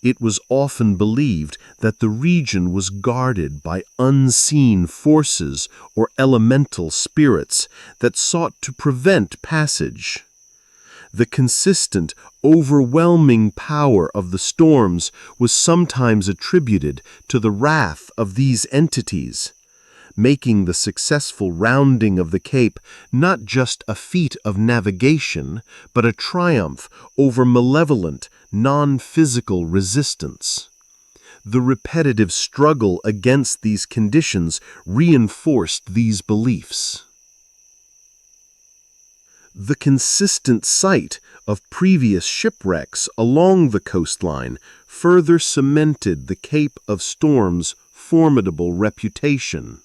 It was often believed that the region was guarded by unseen forces or elemental spirits that sought to prevent passage. The consistent, overwhelming power of the storms was sometimes attributed to the wrath of these entities, making the successful rounding of the Cape not just a feat of navigation, but a triumph over malevolent, non-physical resistance. The repetitive struggle against these conditions reinforced these beliefs. The consistent sight of previous shipwrecks along the coastline further cemented the Cape of Storms' formidable reputation.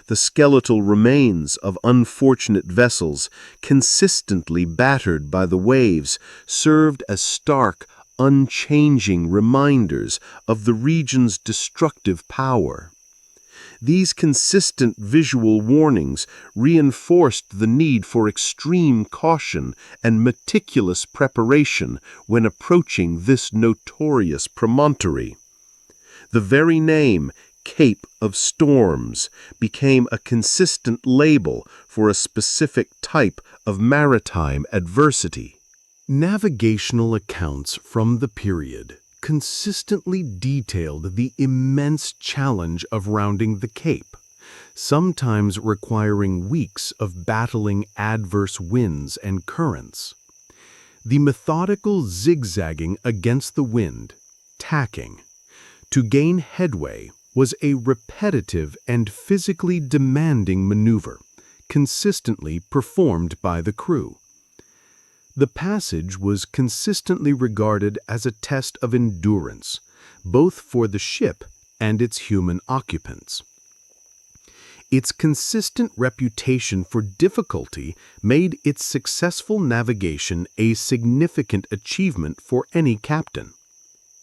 The skeletal remains of unfortunate vessels, consistently battered by the waves, served as stark, unchanging reminders of the region's destructive power. These consistent visual warnings reinforced the need for extreme caution and meticulous preparation when approaching this notorious promontory. The very name, Cape of Storms, became a consistent label for a specific type of maritime adversity. Navigational accounts from the period consistently detailed the immense challenge of rounding the Cape, sometimes requiring weeks of battling adverse winds and currents. The methodical zigzagging against the wind, tacking, to gain headway was a repetitive and physically demanding maneuver, consistently performed by the crew. The passage was consistently regarded as a test of endurance, both for the ship and its human occupants. Its consistent reputation for difficulty made its successful navigation a significant achievement for any captain.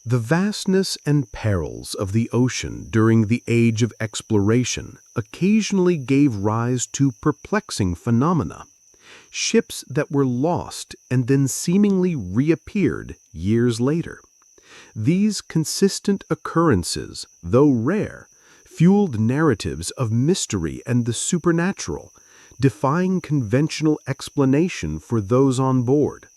The vastness and perils of the ocean during the age of exploration occasionally gave rise to perplexing phenomena. Ships that were lost and then seemingly reappeared years later. These consistent occurrences, though rare, fueled narratives of mystery and the supernatural, defying conventional explanation for those on board.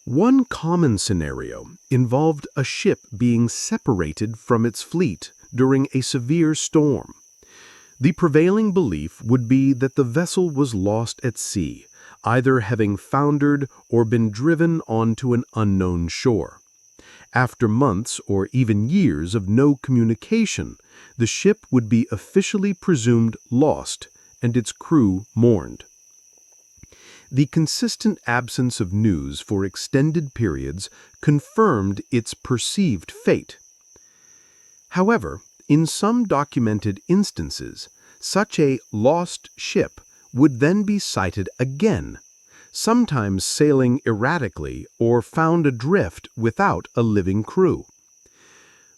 One common scenario involved a ship being separated from its fleet during a severe storm. The prevailing belief would be that the vessel was lost at sea, either having foundered or been driven onto an unknown shore. After months or even years of no communication, the ship would be officially presumed lost and its crew mourned. The consistent absence of news for extended periods confirmed its perceived fate. However, in some documented instances, such a lost ship would then be sighted again, sometimes sailing erratically or found adrift without a living crew.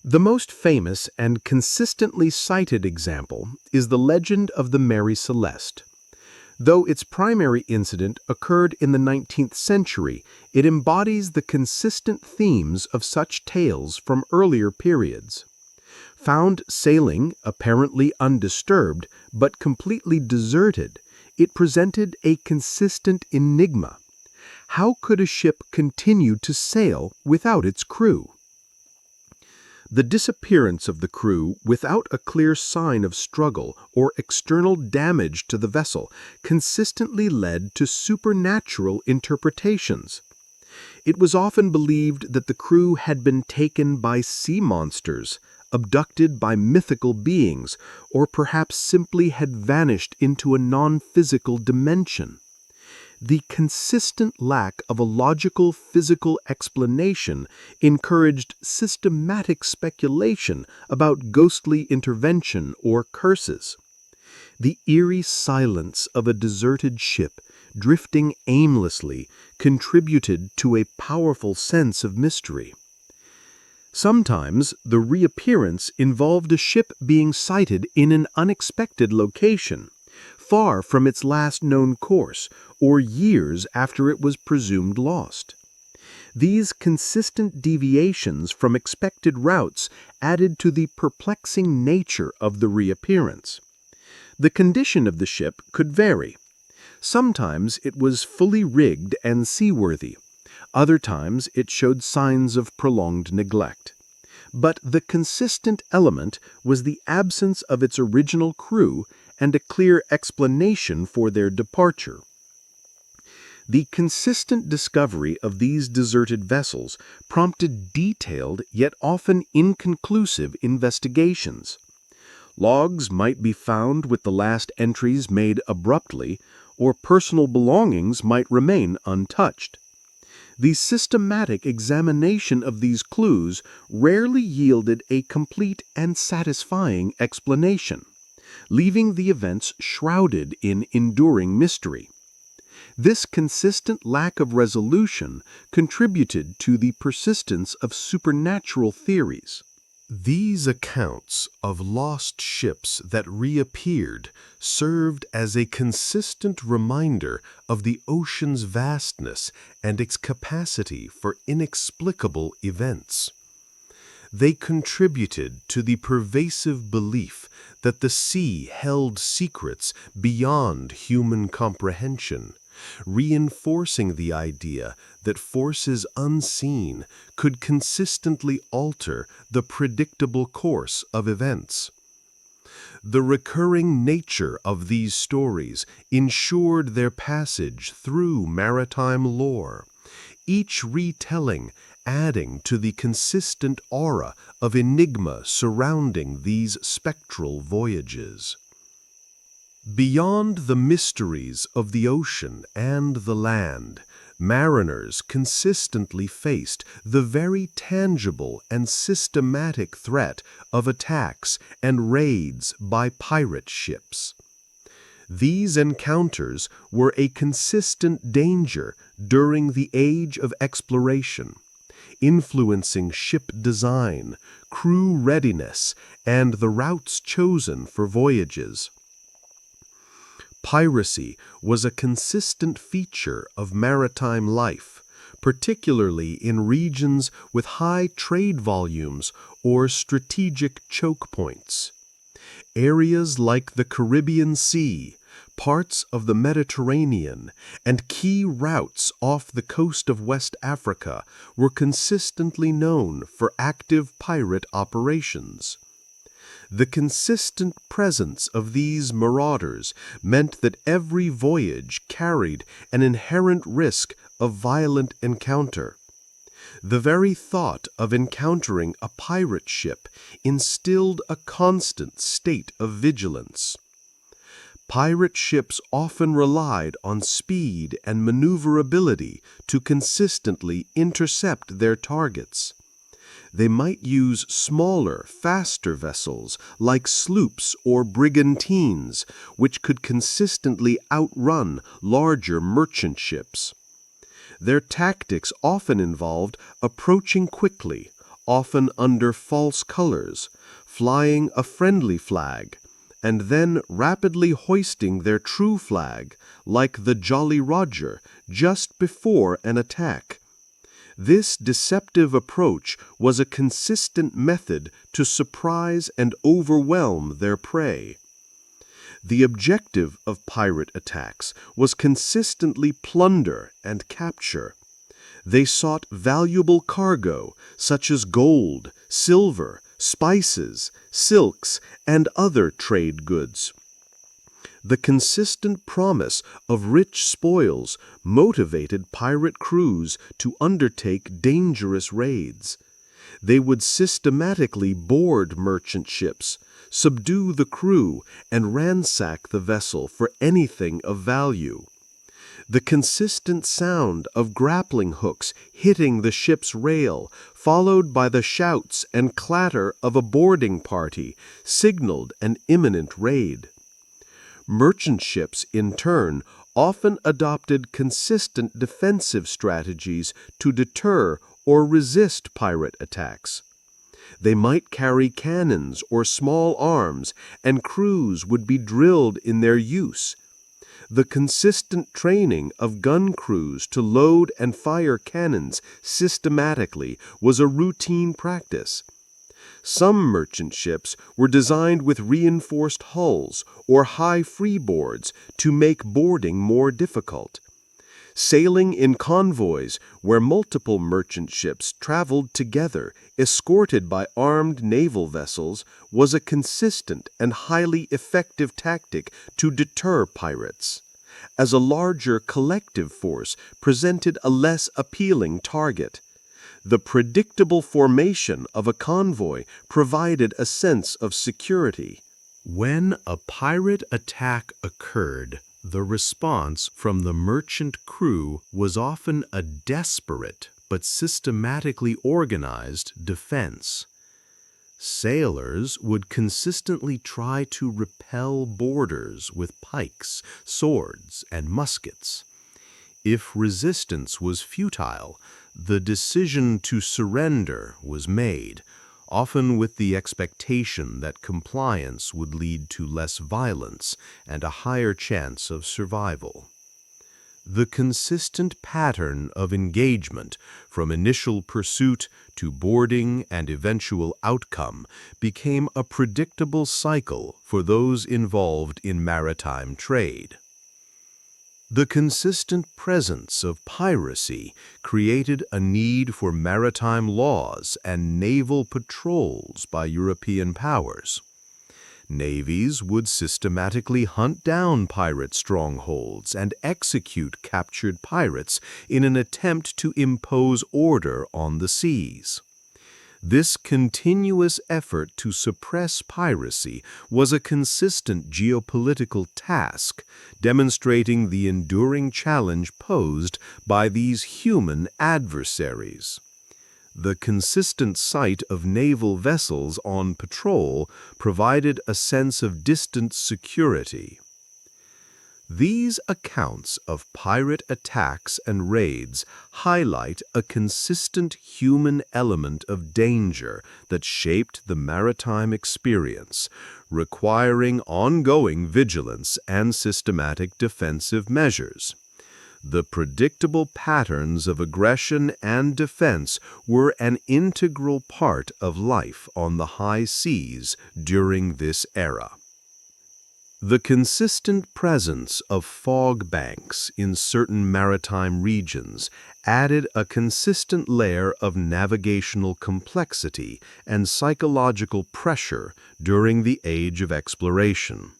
The most famous and consistently cited example is the legend of the Mary Celeste. Though its primary incident occurred in the 19th century, it embodies the consistent themes of such tales from earlier periods. Found sailing, apparently undisturbed, but completely deserted, it presented a consistent enigma. How could a ship continue to sail without its crew? The disappearance of the crew without a clear sign of struggle or external damage to the vessel consistently led to supernatural interpretations. It was often believed that the crew had been taken by sea monsters, abducted by mythical beings, or perhaps simply had vanished into a non-physical dimension. The consistent lack of a logical physical explanation encouraged systematic speculation about ghostly intervention or curses. The eerie silence of a deserted ship, drifting aimlessly, contributed to a powerful sense of mystery. Sometimes the reappearance involved a ship being sighted in an unexpected location, far from its last known course, or years after it was presumed lost. These consistent deviations from expected routes added to the perplexing nature of the reappearance. The condition of the ship could vary. Sometimes it was fully rigged and seaworthy. Other times it showed signs of prolonged neglect. But the consistent element was the absence of its original crew and a clear explanation for their departure. The consistent discovery of these deserted vessels prompted detailed yet often inconclusive investigations. Logs might be found with the last entries made abruptly, or personal belongings might remain untouched. The systematic examination of these clues rarely yielded a complete and satisfying explanation, leaving the events shrouded in enduring mystery. This consistent lack of resolution contributed to the persistence of supernatural theories. These accounts of lost ships that reappeared served as a consistent reminder of the ocean's vastness and its capacity for inexplicable events. They contributed to the pervasive belief that the sea held secrets beyond human comprehension, reinforcing the idea that forces unseen could consistently alter the predictable course of events. The recurring nature of these stories ensured their passage through maritime lore, each retelling adding to the consistent aura of enigma surrounding these spectral voyages. Beyond the mysteries of the ocean and the land, mariners consistently faced the very tangible and systematic threat of attacks and raids by pirate ships. These encounters were a consistent danger during the age of exploration, influencing ship design, crew readiness, and the routes chosen for voyages. Piracy was a consistent feature of maritime life, particularly in regions with high trade volumes or strategic choke points. Areas like the Caribbean Sea, parts of the Mediterranean, and key routes off the coast of West Africa were consistently known for active pirate operations. The consistent presence of these marauders meant that every voyage carried an inherent risk of violent encounter. The very thought of encountering a pirate ship instilled a constant state of vigilance. Pirate ships often relied on speed and maneuverability to consistently intercept their targets. They might use smaller, faster vessels like sloops or brigantines, which could consistently outrun larger merchant ships. Their tactics often involved approaching quickly, often under false colors, flying a friendly flag, and then rapidly hoisting their true flag, like the Jolly Roger, just before an attack. This deceptive approach was a consistent method to surprise and overwhelm their prey. The objective of pirate attacks was consistently plunder and capture. They sought valuable cargo such as gold, silver, spices, silks, and other trade goods. The consistent promise of rich spoils motivated pirate crews to undertake dangerous raids. They would systematically board merchant ships, subdue the crew, and ransack the vessel for anything of value. The consistent sound of grappling hooks hitting the ship's rail, followed by the shouts and clatter of a boarding party, signaled an imminent raid. Merchant ships, in turn, often adopted consistent defensive strategies to deter or resist pirate attacks. They might carry cannons or small arms, and crews would be drilled in their use. The consistent training of gun crews to load and fire cannons systematically was a routine practice. Some merchant ships were designed with reinforced hulls or high freeboards to make boarding more difficult. Sailing in convoys where multiple merchant ships traveled together, escorted by armed naval vessels, was a consistent and highly effective tactic to deter pirates, as a larger collective force presented a less appealing target. The predictable formation of a convoy provided a sense of security. When a pirate attack occurred, the response from the merchant crew was often a desperate but systematically organized defense. Sailors would consistently try to repel boarders with pikes, swords, and muskets. If resistance was futile, the decision to surrender was made, often with the expectation that compliance would lead to less violence and a higher chance of survival. The consistent pattern of engagement, from initial pursuit to boarding and eventual outcome, became a predictable cycle for those involved in maritime trade. The consistent presence of piracy created a need for maritime laws and naval patrols by European powers. Navies would systematically hunt down pirate strongholds and execute captured pirates in an attempt to impose order on the seas. This continuous effort to suppress piracy was a consistent geopolitical task, demonstrating the enduring challenge posed by these human adversaries. The consistent sight of naval vessels on patrol provided a sense of distant security. These accounts of pirate attacks and raids highlight a consistent human element of danger that shaped the maritime experience, requiring ongoing vigilance and systematic defensive measures. The predictable patterns of aggression and defense were an integral part of life on the high seas during this era. The consistent presence of fog banks in certain maritime regions added a consistent layer of navigational complexity and psychological pressure during the age of exploration.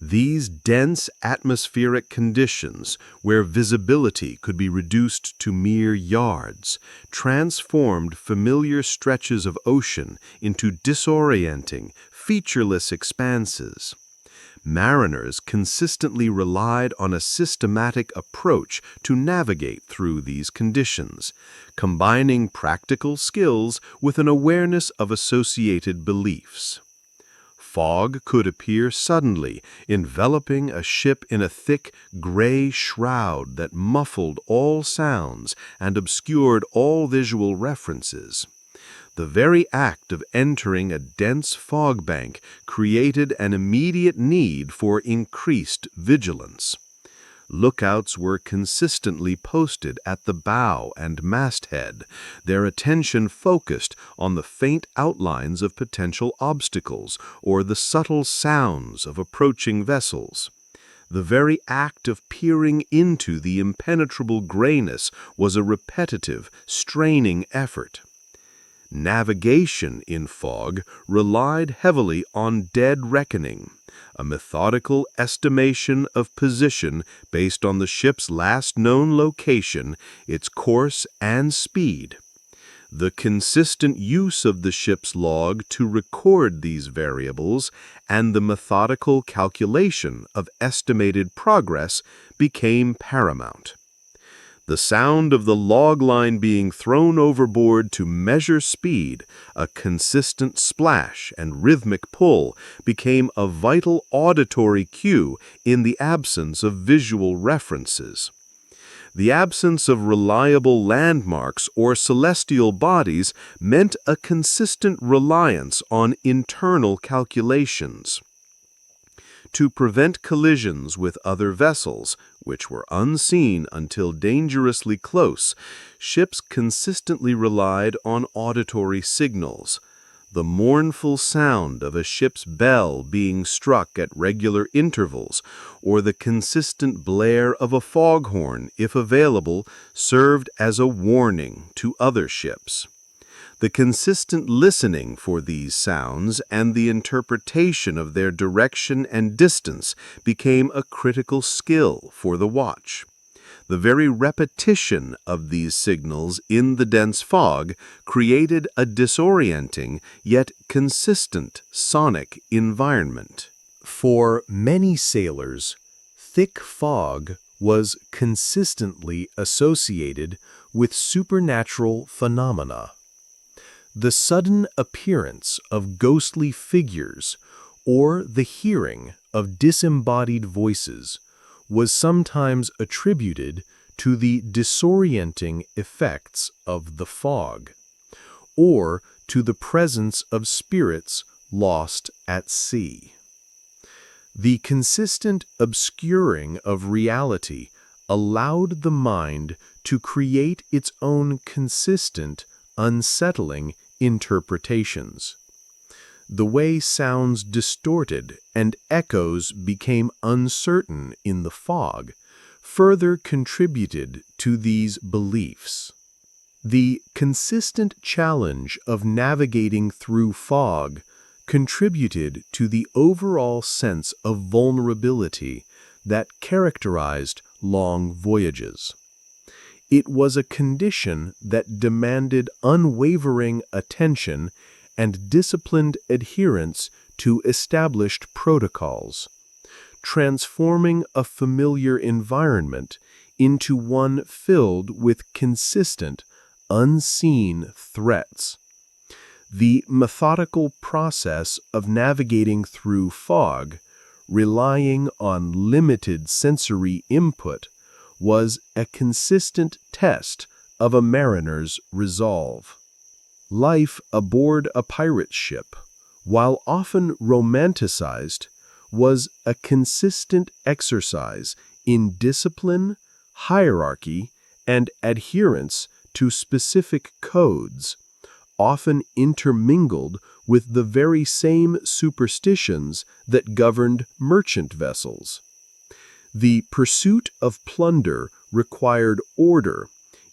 These dense atmospheric conditions, where visibility could be reduced to mere yards, transformed familiar stretches of ocean into disorienting, featureless expanses. Mariners consistently relied on a systematic approach to navigate through these conditions, combining practical skills with an awareness of associated beliefs. Fog could appear suddenly, enveloping a ship in a thick, gray shroud that muffled all sounds and obscured all visual references. The very act of entering a dense fog bank created an immediate need for increased vigilance. Lookouts were consistently posted at the bow and masthead, their attention focused on the faint outlines of potential obstacles or the subtle sounds of approaching vessels. The very act of peering into the impenetrable grayness was a repetitive, straining effort. Navigation in fog relied heavily on dead reckoning, a methodical estimation of position based on the ship's last known location, its course, and speed. The consistent use of the ship's log to record these variables and the methodical calculation of estimated progress became paramount. The sound of the log line being thrown overboard to measure speed, a consistent splash and rhythmic pull, became a vital auditory cue in the absence of visual references. The absence of reliable landmarks or celestial bodies meant a consistent reliance on internal calculations. To prevent collisions with other vessels, which were unseen until dangerously close, ships consistently relied on auditory signals. The mournful sound of a ship's bell being struck at regular intervals, or the consistent blare of a foghorn, if available, served as a warning to other ships. The consistent listening for these sounds and the interpretation of their direction and distance became a critical skill for the watch. The very repetition of these signals in the dense fog created a disorienting yet consistent sonic environment. For many sailors, thick fog was consistently associated with supernatural phenomena. The sudden appearance of ghostly figures or the hearing of disembodied voices was sometimes attributed to the disorienting effects of the fog, or to the presence of spirits lost at sea. The consistent obscuring of reality allowed the mind to create its own consistent, unsettling interpretations. The way sounds distorted and echoes became uncertain in the fog further contributed to these beliefs. The consistent challenge of navigating through fog contributed to the overall sense of vulnerability that characterized long voyages. It was a condition that demanded unwavering attention and disciplined adherence to established protocols, transforming a familiar environment into one filled with consistent, unseen threats. The methodical process of navigating through fog, relying on limited sensory input, was a consistent test of a mariner's resolve. Life aboard a pirate ship, while often romanticized, was a consistent exercise in discipline, hierarchy, and adherence to specific codes, often intermingled with the very same superstitions that governed merchant vessels. The pursuit of plunder required order,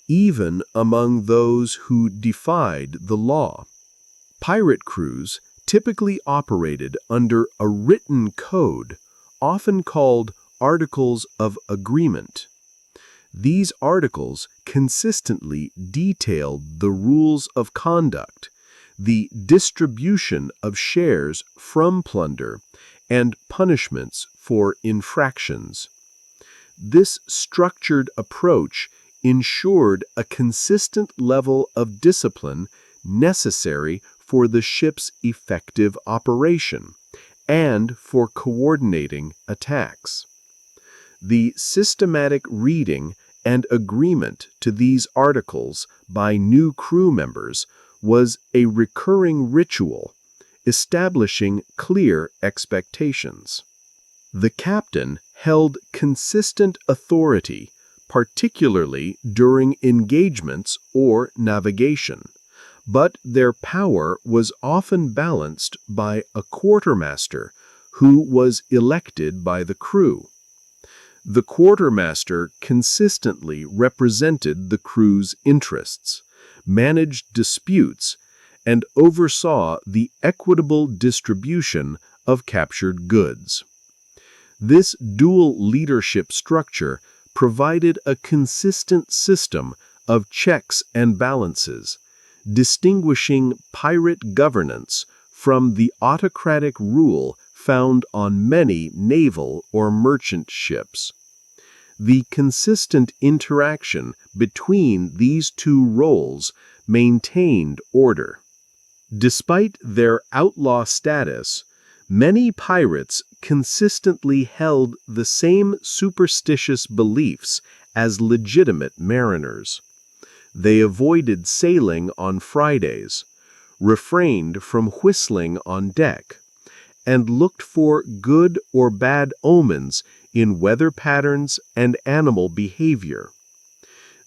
even among those who defied the law. Pirate crews typically operated under a written code, often called Articles of Agreement. These articles consistently detailed the rules of conduct, the distribution of shares from plunder, and punishments for infractions. This structured approach ensured a consistent level of discipline necessary for the ship's effective operation and for coordinating attacks. The systematic reading and agreement to these articles by new crew members was a recurring ritual, establishing clear expectations. The captain held consistent authority, particularly during engagements or navigation, but their power was often balanced by a quartermaster who was elected by the crew. The quartermaster consistently represented the crew's interests, managed disputes, and oversaw the equitable distribution of captured goods. This dual leadership structure provided a consistent system of checks and balances, distinguishing pirate governance from the autocratic rule found on many naval or merchant ships. The consistent interaction between these two roles maintained order. Despite their outlaw status, many pirates consistently held the same superstitious beliefs as legitimate mariners. They avoided sailing on Fridays, refrained from whistling on deck, and looked for good or bad omens in weather patterns and animal behavior.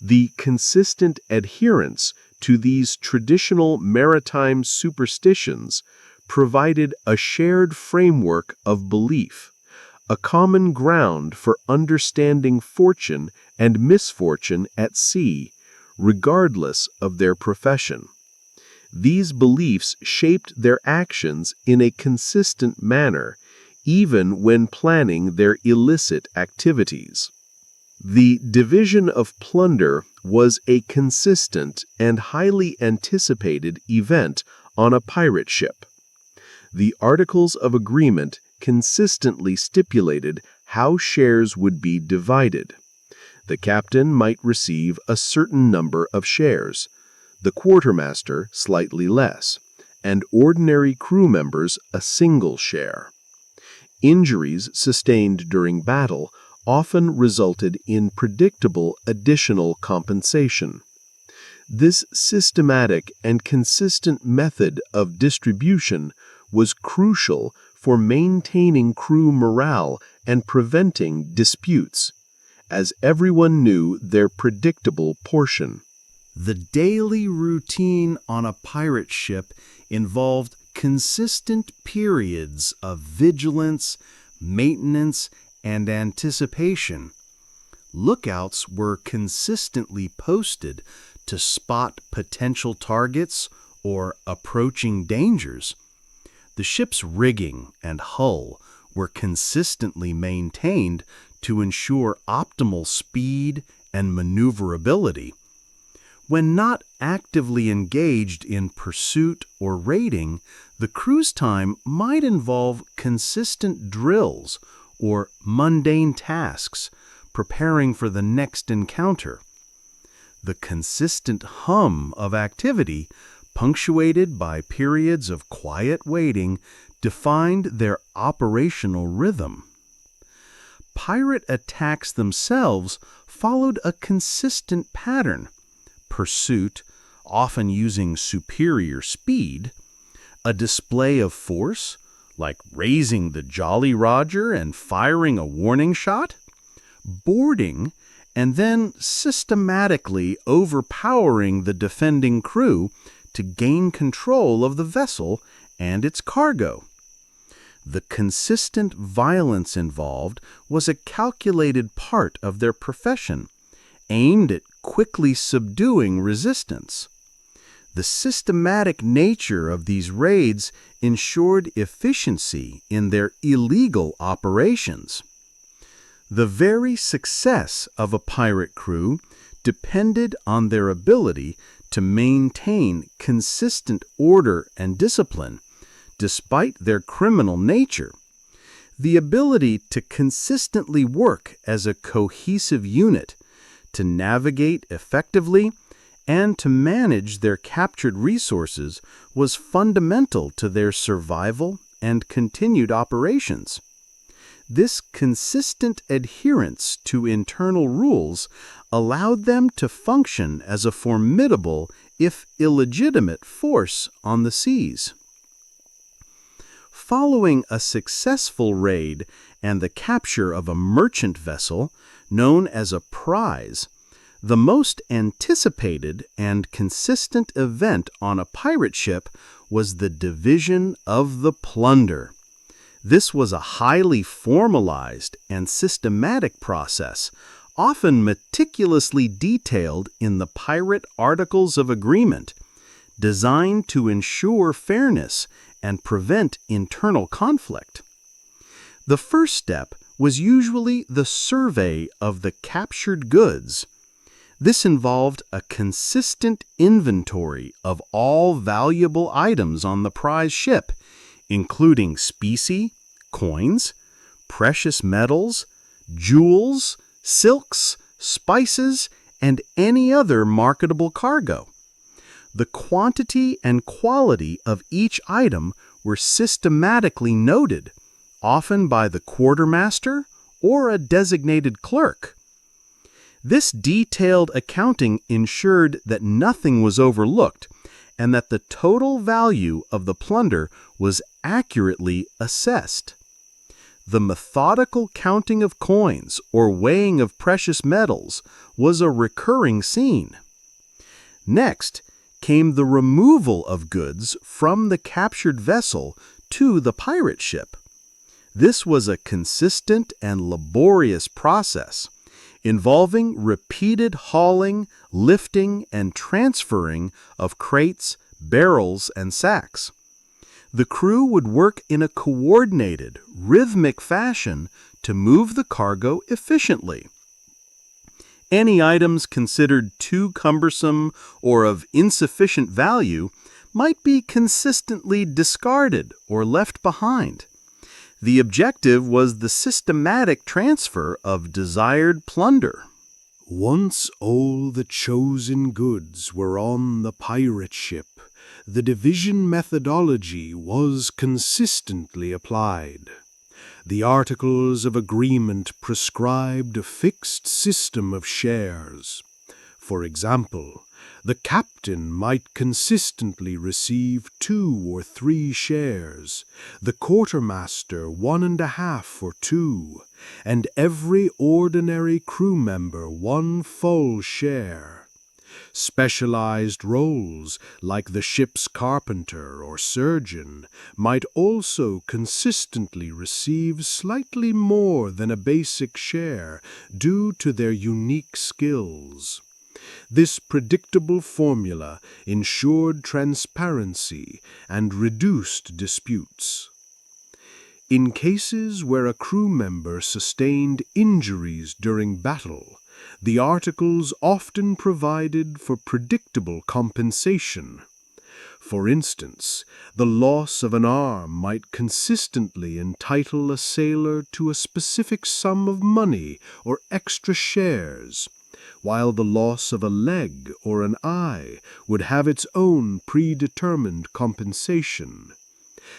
The consistent adherence to these traditional maritime superstitions provided a shared framework of belief, a common ground for understanding fortune and misfortune at sea, regardless of their profession. These beliefs shaped their actions in a consistent manner, even when planning their illicit activities. The division of plunder was a consistent and highly anticipated event on a pirate ship. The Articles of Agreement consistently stipulated how shares would be divided. The captain might receive a certain number of shares, the quartermaster slightly less, and ordinary crew members a single share. Injuries sustained during battle often resulted in predictable additional compensation. This systematic and consistent method of distribution was crucial for maintaining crew morale and preventing disputes, as everyone knew their predictable portion. The daily routine on a pirate ship involved consistent periods of vigilance, maintenance, and anticipation. Lookouts were consistently posted to spot potential targets or approaching dangers. The ship's rigging and hull were consistently maintained to ensure optimal speed and maneuverability. When not actively engaged in pursuit or raiding, the crew's time might involve consistent drills or mundane tasks, preparing for the next encounter. The consistent hum of activity, punctuated by periods of quiet waiting, defined their operational rhythm. Pirate attacks themselves followed a consistent pattern: pursuit, often using superior speed; a display of force, like raising the Jolly Roger and firing a warning shot; boarding, and then systematically overpowering the defending crew to gain control of the vessel and its cargo. The consistent violence involved was a calculated part of their profession, aimed at quickly subduing resistance. The systematic nature of these raids ensured efficiency in their illegal operations. The very success of a pirate crew depended on their ability to maintain consistent order and discipline, despite their criminal nature. The ability to consistently work as a cohesive unit, to navigate effectively, and to manage their captured resources was fundamental to their survival and continued operations. This consistent adherence to internal rules allowed them to function as a formidable, if illegitimate, force on the seas. Following a successful raid and the capture of a merchant vessel, known as a prize, the most anticipated and consistent event on a pirate ship was the division of the plunder. This was a highly formalized and systematic process, often meticulously detailed in the pirate Articles of Agreement, designed to ensure fairness and prevent internal conflict. The first step was usually the survey of the captured goods. This involved a consistent inventory of all valuable items on the prize ship, including specie, coins, precious metals, jewels, silks, spices, and any other marketable cargo. The quantity and quality of each item were systematically noted, often by the quartermaster or a designated clerk. This detailed accounting ensured that nothing was overlooked and that the total value of the plunder was accurately assessed. The methodical counting of coins or weighing of precious metals was a recurring scene. Next came the removal of goods from the captured vessel to the pirate ship. This was a consistent and laborious process, involving repeated hauling, lifting, and transferring of crates, barrels, and sacks. The crew would work in a coordinated, rhythmic fashion to move the cargo efficiently. Any items considered too cumbersome or of insufficient value might be consistently discarded or left behind. The objective was the systematic transfer of desired plunder. Once all the chosen goods were on the pirate ship, the division methodology was consistently applied. The Articles of Agreement prescribed a fixed system of shares. For example, the captain might consistently receive 2 or 3 shares, the quartermaster 1.5 or 2, and every ordinary crew member 1 full share. Specialized roles, like the ship's carpenter or surgeon, might also consistently receive slightly more than a basic share due to their unique skills. This predictable formula ensured transparency and reduced disputes. In cases where a crew member sustained injuries during battle, the articles often provided for predictable compensation. For instance, the loss of an arm might consistently entitle a sailor to a specific sum of money or extra shares, while the loss of a leg or an eye would have its own predetermined compensation.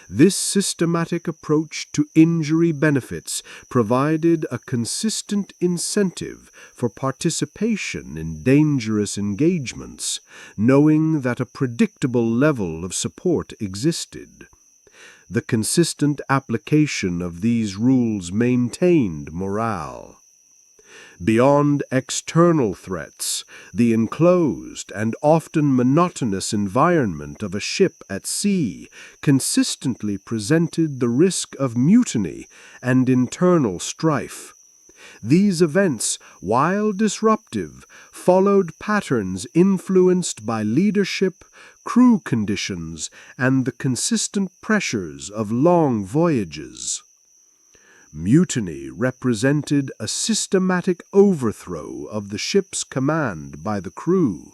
This systematic approach to injury benefits provided a consistent incentive for participation in dangerous engagements, knowing that a predictable level of support existed. The consistent application of these rules maintained morale. Beyond external threats, the enclosed and often monotonous environment of a ship at sea consistently presented the risk of mutiny and internal strife. These events, while disruptive, followed patterns influenced by leadership, crew conditions, and the consistent pressures of long voyages. Mutiny represented a systematic overthrow of the ship's command by the crew.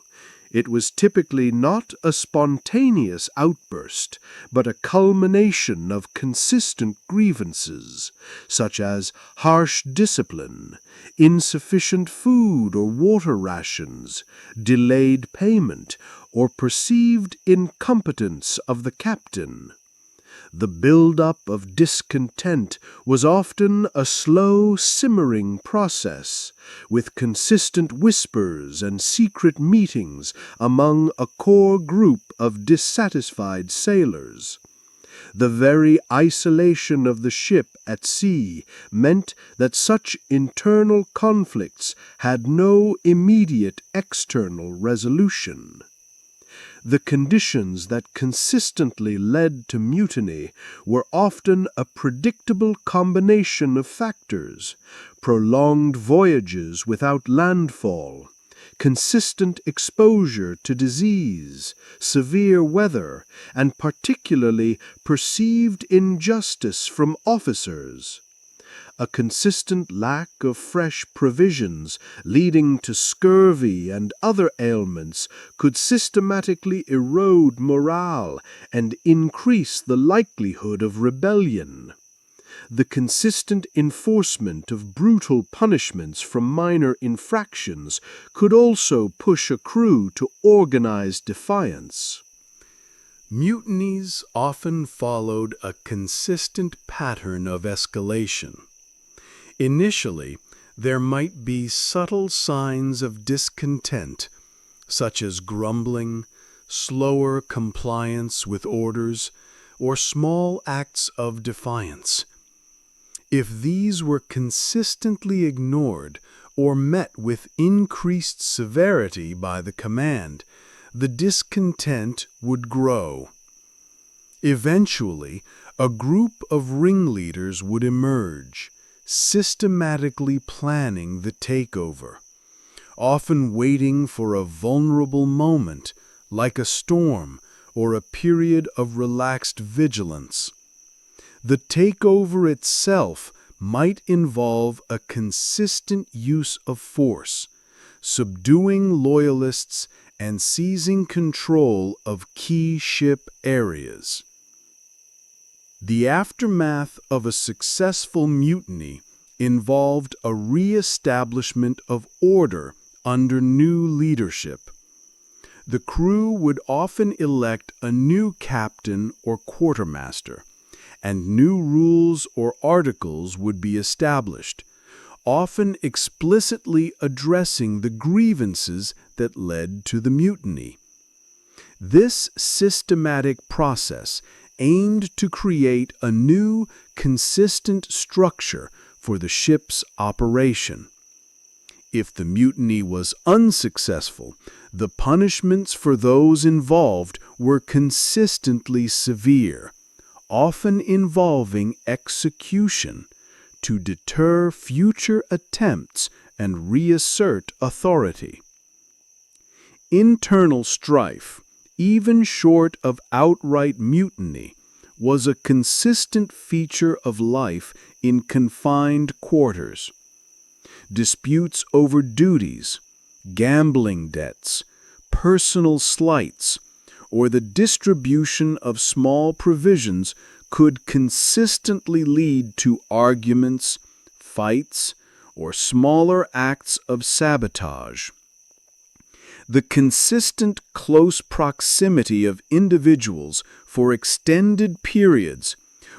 It was typically not a spontaneous outburst, but a culmination of consistent grievances, such as harsh discipline, insufficient food or water rations, delayed payment, or perceived incompetence of the captain. The build-up of discontent was often a slow, simmering process, with consistent whispers and secret meetings among a core group of dissatisfied sailors. The very isolation of the ship at sea meant that such internal conflicts had no immediate external resolution. The conditions that consistently led to mutiny were often a predictable combination of factors: prolonged voyages without landfall, consistent exposure to disease, severe weather, and particularly perceived injustice from officers. A consistent lack of fresh provisions leading to scurvy and other ailments could systematically erode morale and increase the likelihood of rebellion. The consistent enforcement of brutal punishments from minor infractions could also push a crew to organized defiance. Mutinies often followed a consistent pattern of escalation. Initially, There might be subtle signs of discontent, such as grumbling, slower compliance with orders, or small acts of defiance. If these were consistently ignored or met with increased severity by the command, the discontent would grow. Eventually, a group of ringleaders would emerge, systematically planning the takeover, often waiting for a vulnerable moment, like a storm or a period of relaxed vigilance. The takeover itself might involve a consistent use of force, subduing loyalists and seizing control of key ship areas. The aftermath of a successful mutiny involved a re-establishment of order under new leadership. The crew would often elect a new captain or quartermaster, and new rules or articles would be established, often explicitly addressing the grievances that led to the mutiny. This systematic process aimed to create a new, consistent structure for the ship's operation. If the mutiny was unsuccessful, the punishments for those involved were consistently severe, often involving execution, to deter future attempts and reassert authority. Internal strife, even short of outright mutiny, was a consistent feature of life in confined quarters. Disputes over duties, gambling debts, personal slights, or the distribution of small provisions could consistently lead to arguments, fights, or smaller acts of sabotage. The consistent close proximity of individuals for extended periods,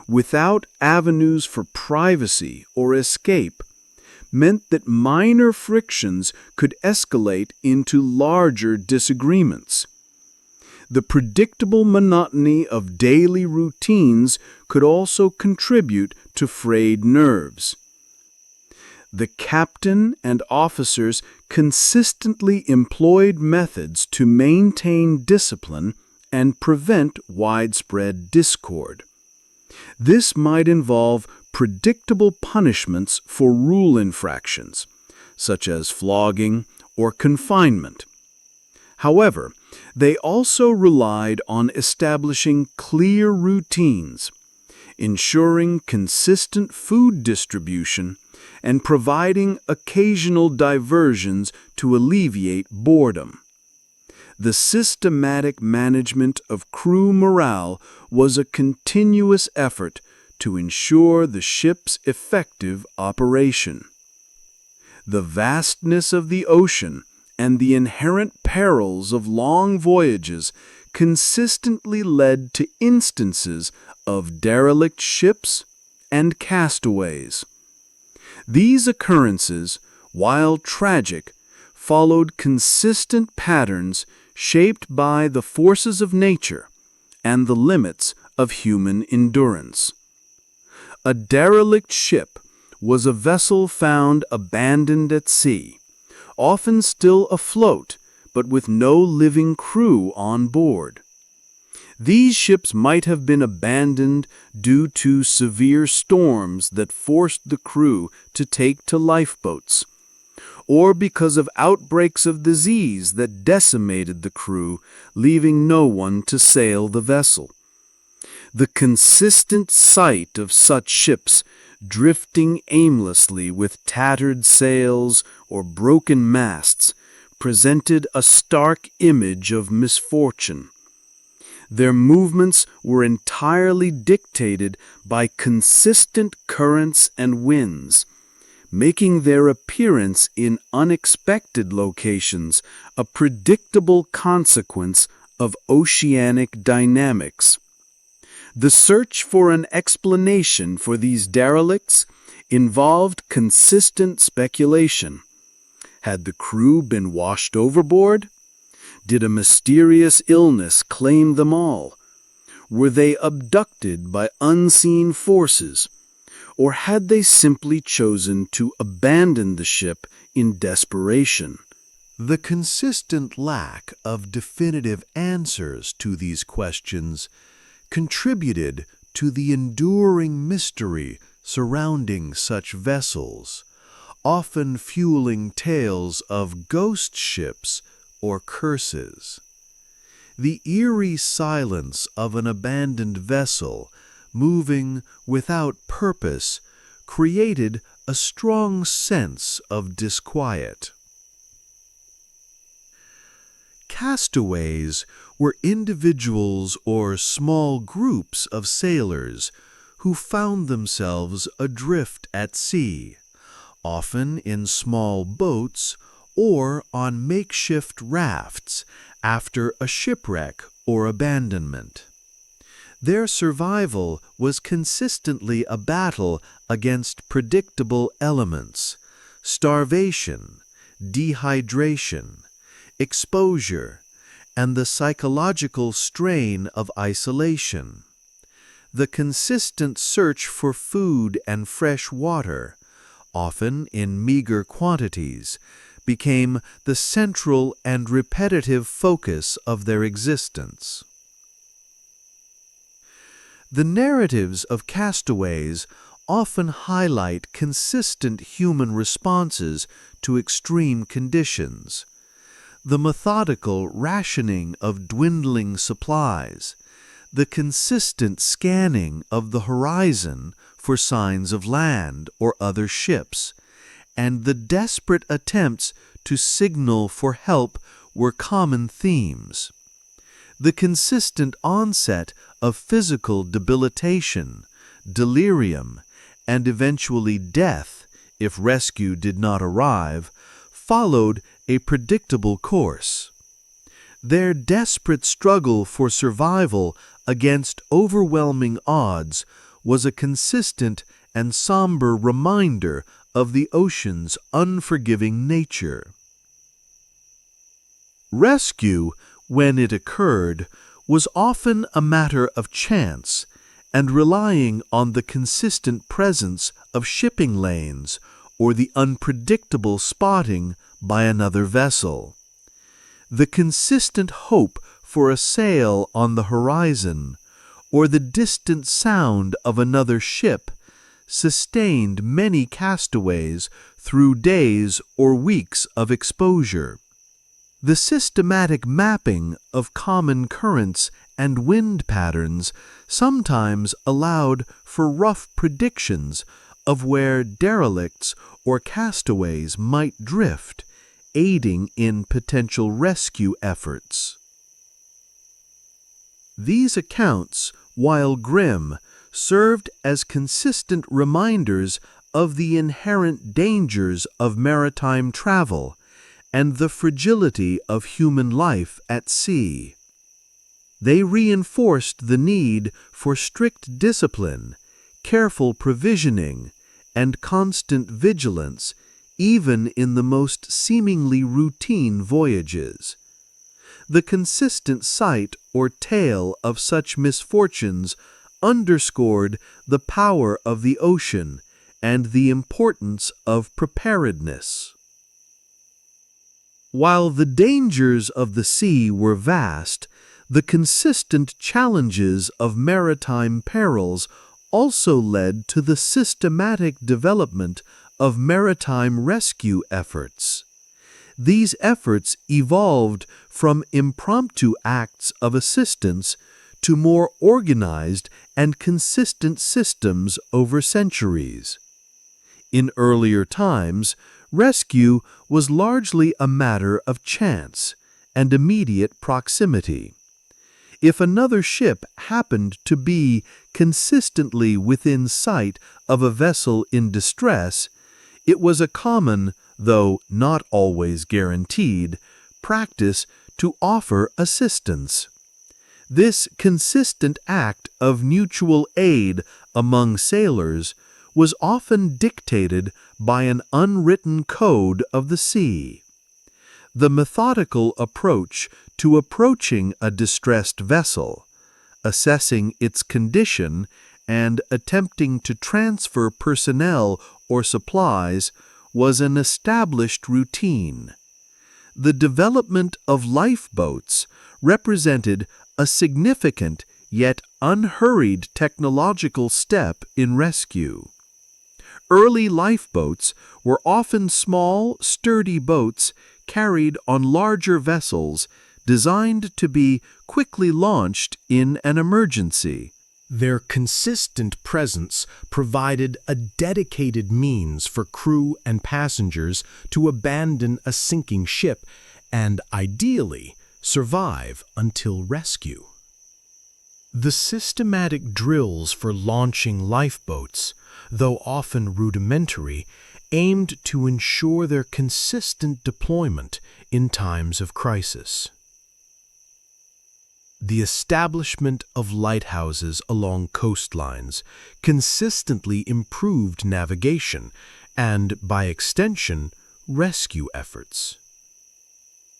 without avenues for privacy or escape, meant that minor frictions could escalate into larger disagreements. The predictable monotony of daily routines could also contribute to frayed nerves. The captain and officers consistently employed methods to maintain discipline and prevent widespread discord. This might involve predictable punishments for rule infractions, such as flogging or confinement. However, they also relied on establishing clear routines, ensuring consistent food distribution, and providing occasional diversions to alleviate boredom. The systematic management of crew morale was a continuous effort to ensure the ship's effective operation. The vastness of the ocean and the inherent perils of long voyages consistently led to instances of derelict ships and castaways. These occurrences, while tragic, followed consistent patterns shaped by the forces of nature and the limits of human endurance. A derelict ship was a vessel found abandoned at sea, often still afloat, but with no living crew on board. These ships might have been abandoned due to severe storms that forced the crew to take to lifeboats, or because of outbreaks of disease that decimated the crew, leaving no one to sail the vessel. The consistent sight of such ships drifting aimlessly with tattered sails or broken masts presented a stark image of misfortune. Their movements were entirely dictated by consistent currents and winds, making their appearance in unexpected locations a predictable consequence of oceanic dynamics. The search for an explanation for these derelicts involved consistent speculation. Had the crew been washed overboard? Did a mysterious illness claim them all? Were they abducted by unseen forces? Or had they simply chosen to abandon the ship in desperation? The consistent lack of definitive answers to these questions contributed to the enduring mystery surrounding such vessels, often fueling tales of ghost ships or curses. The eerie silence of an abandoned vessel moving without purpose created a strong sense of disquiet. Castaways were individuals or small groups of sailors who found themselves adrift at sea, often in small boats or on makeshift rafts after a shipwreck or abandonment. Their survival was consistently a battle against predictable elements: starvation, dehydration, exposure, and the psychological strain of isolation. The consistent search for food and fresh water, often in meager quantities, became the central and repetitive focus of their existence. The narratives of castaways often highlight consistent human responses to extreme conditions. The methodical rationing of dwindling supplies, the consistent scanning of the horizon for signs of land or other ships, and the desperate attempts to signal for help were common themes. The consistent onset of physical debilitation, delirium, and eventually death, if rescue did not arrive, followed a predictable course. Their desperate struggle for survival against overwhelming odds was a consistent and somber reminder of the ocean's unforgiving nature. Rescue, when it occurred, was often a matter of chance and relying on the consistent presence of shipping lanes or the unpredictable spotting by another vessel. The consistent hope for a sail on the horizon or the distant sound of another ship sustained many castaways through days or weeks of exposure. The systematic mapping of common currents and wind patterns sometimes allowed for rough predictions of where derelicts or castaways might drift, aiding in potential rescue efforts. These accounts, while grim, served as consistent reminders of the inherent dangers of maritime travel and the fragility of human life at sea. They reinforced the need for strict discipline, careful provisioning, and constant vigilance, even in the most seemingly routine voyages. The consistent sight or tale of such misfortunes underscored the power of the ocean and the importance of preparedness. While the dangers of the sea were vast, the consistent challenges of maritime perils also led to the systematic development of maritime rescue efforts. These efforts evolved from impromptu acts of assistance to more organized and consistent systems over centuries. In earlier times, rescue was largely a matter of chance and immediate proximity. If another ship happened to be consistently within sight of a vessel in distress, it was a common, though not always guaranteed, practice to offer assistance. This consistent act of mutual aid among sailors was often dictated by an unwritten code of the sea. The methodical approach to approaching a distressed vessel, assessing its condition, and attempting to transfer personnel or supplies was an established routine. The development of lifeboats represented a significant yet unhurried technological step in rescue. Early lifeboats were often small, sturdy boats carried on larger vessels designed to be quickly launched in an emergency. Their consistent presence provided a dedicated means for crew and passengers to abandon a sinking ship and, ideally, survive until rescue. The systematic drills for launching lifeboats, though often rudimentary, aimed to ensure their consistent deployment in times of crisis. The establishment of lighthouses along coastlines consistently improved navigation and, by extension, rescue efforts.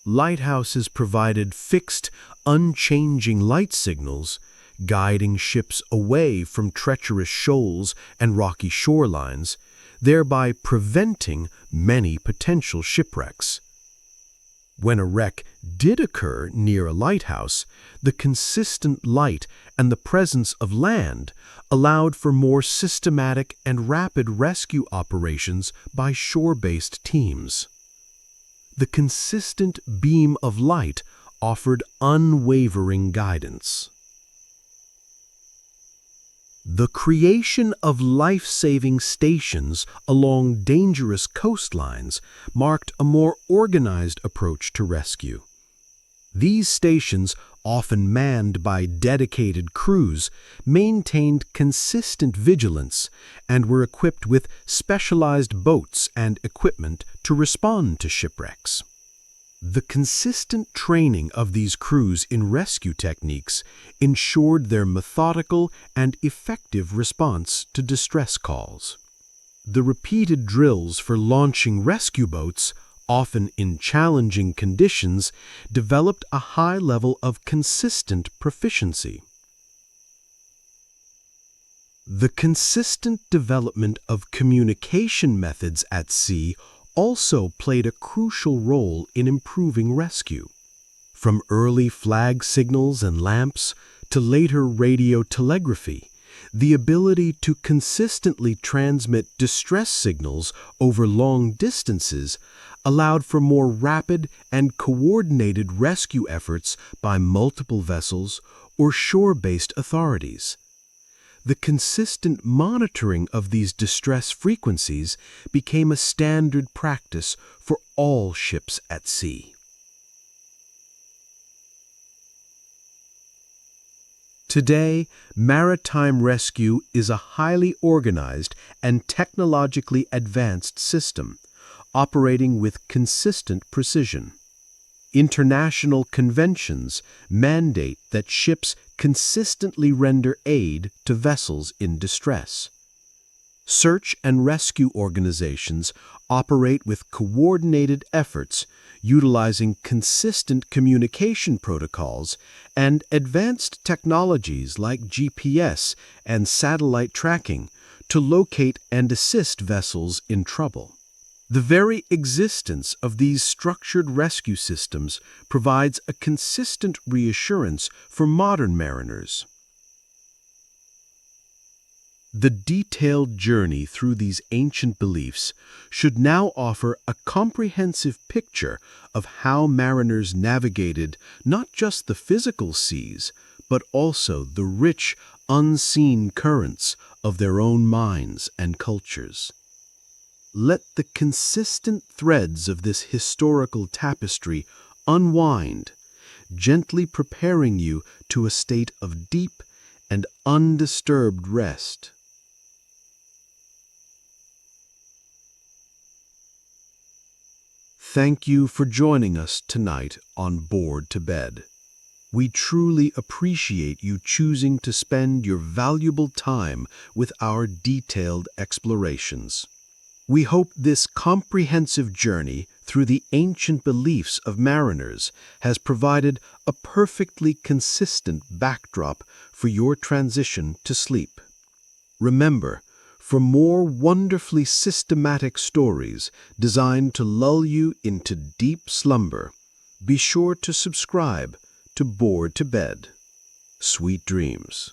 Lighthouses provided fixed, unchanging light signals, guiding ships away from treacherous shoals and rocky shorelines, thereby preventing many potential shipwrecks. When a wreck did occur near a lighthouse, the consistent light and the presence of land allowed for more systematic and rapid rescue operations by shore-based teams. The consistent beam of light offered unwavering guidance. The creation of life-saving stations along dangerous coastlines marked a more organized approach to rescue. These stations, often manned by dedicated crews, maintained consistent vigilance and were equipped with specialized boats and equipment to respond to shipwrecks. The consistent training of these crews in rescue techniques ensured their methodical and effective response to distress calls. The repeated drills for launching rescue boats, often in challenging conditions, developed a high level of consistent proficiency. The consistent development of communication methods at sea also played a crucial role in improving rescue. From early flag signals and lamps to later radio telegraphy, the ability to consistently transmit distress signals over long distances allowed for more rapid and coordinated rescue efforts by multiple vessels or shore-based authorities. The consistent monitoring of these distress frequencies became a standard practice for all ships at sea. Today, maritime rescue is a highly organized and technologically advanced system, operating with consistent precision. International conventions mandate that ships consistently render aid to vessels in distress. Search and rescue organizations operate with coordinated efforts, utilizing consistent communication protocols and advanced technologies like GPS and satellite tracking to locate and assist vessels in trouble. The very existence of these structured rescue systems provides a consistent reassurance for modern mariners. The detailed journey through these ancient beliefs should now offer a comprehensive picture of how mariners navigated not just the physical seas, but also the rich, unseen currents of their own minds and cultures. Let the consistent threads of this historical tapestry unwind, gently preparing you to a state of deep and undisturbed rest. Thank you for joining us tonight on Board to Bed. We truly appreciate you choosing to spend your valuable time with our detailed explorations. We hope this comprehensive journey through the ancient beliefs of mariners has provided a perfectly consistent backdrop for your transition to sleep. Remember, for more wonderfully systematic stories designed to lull you into deep slumber, be sure to subscribe to Bored to Bed. Sweet dreams.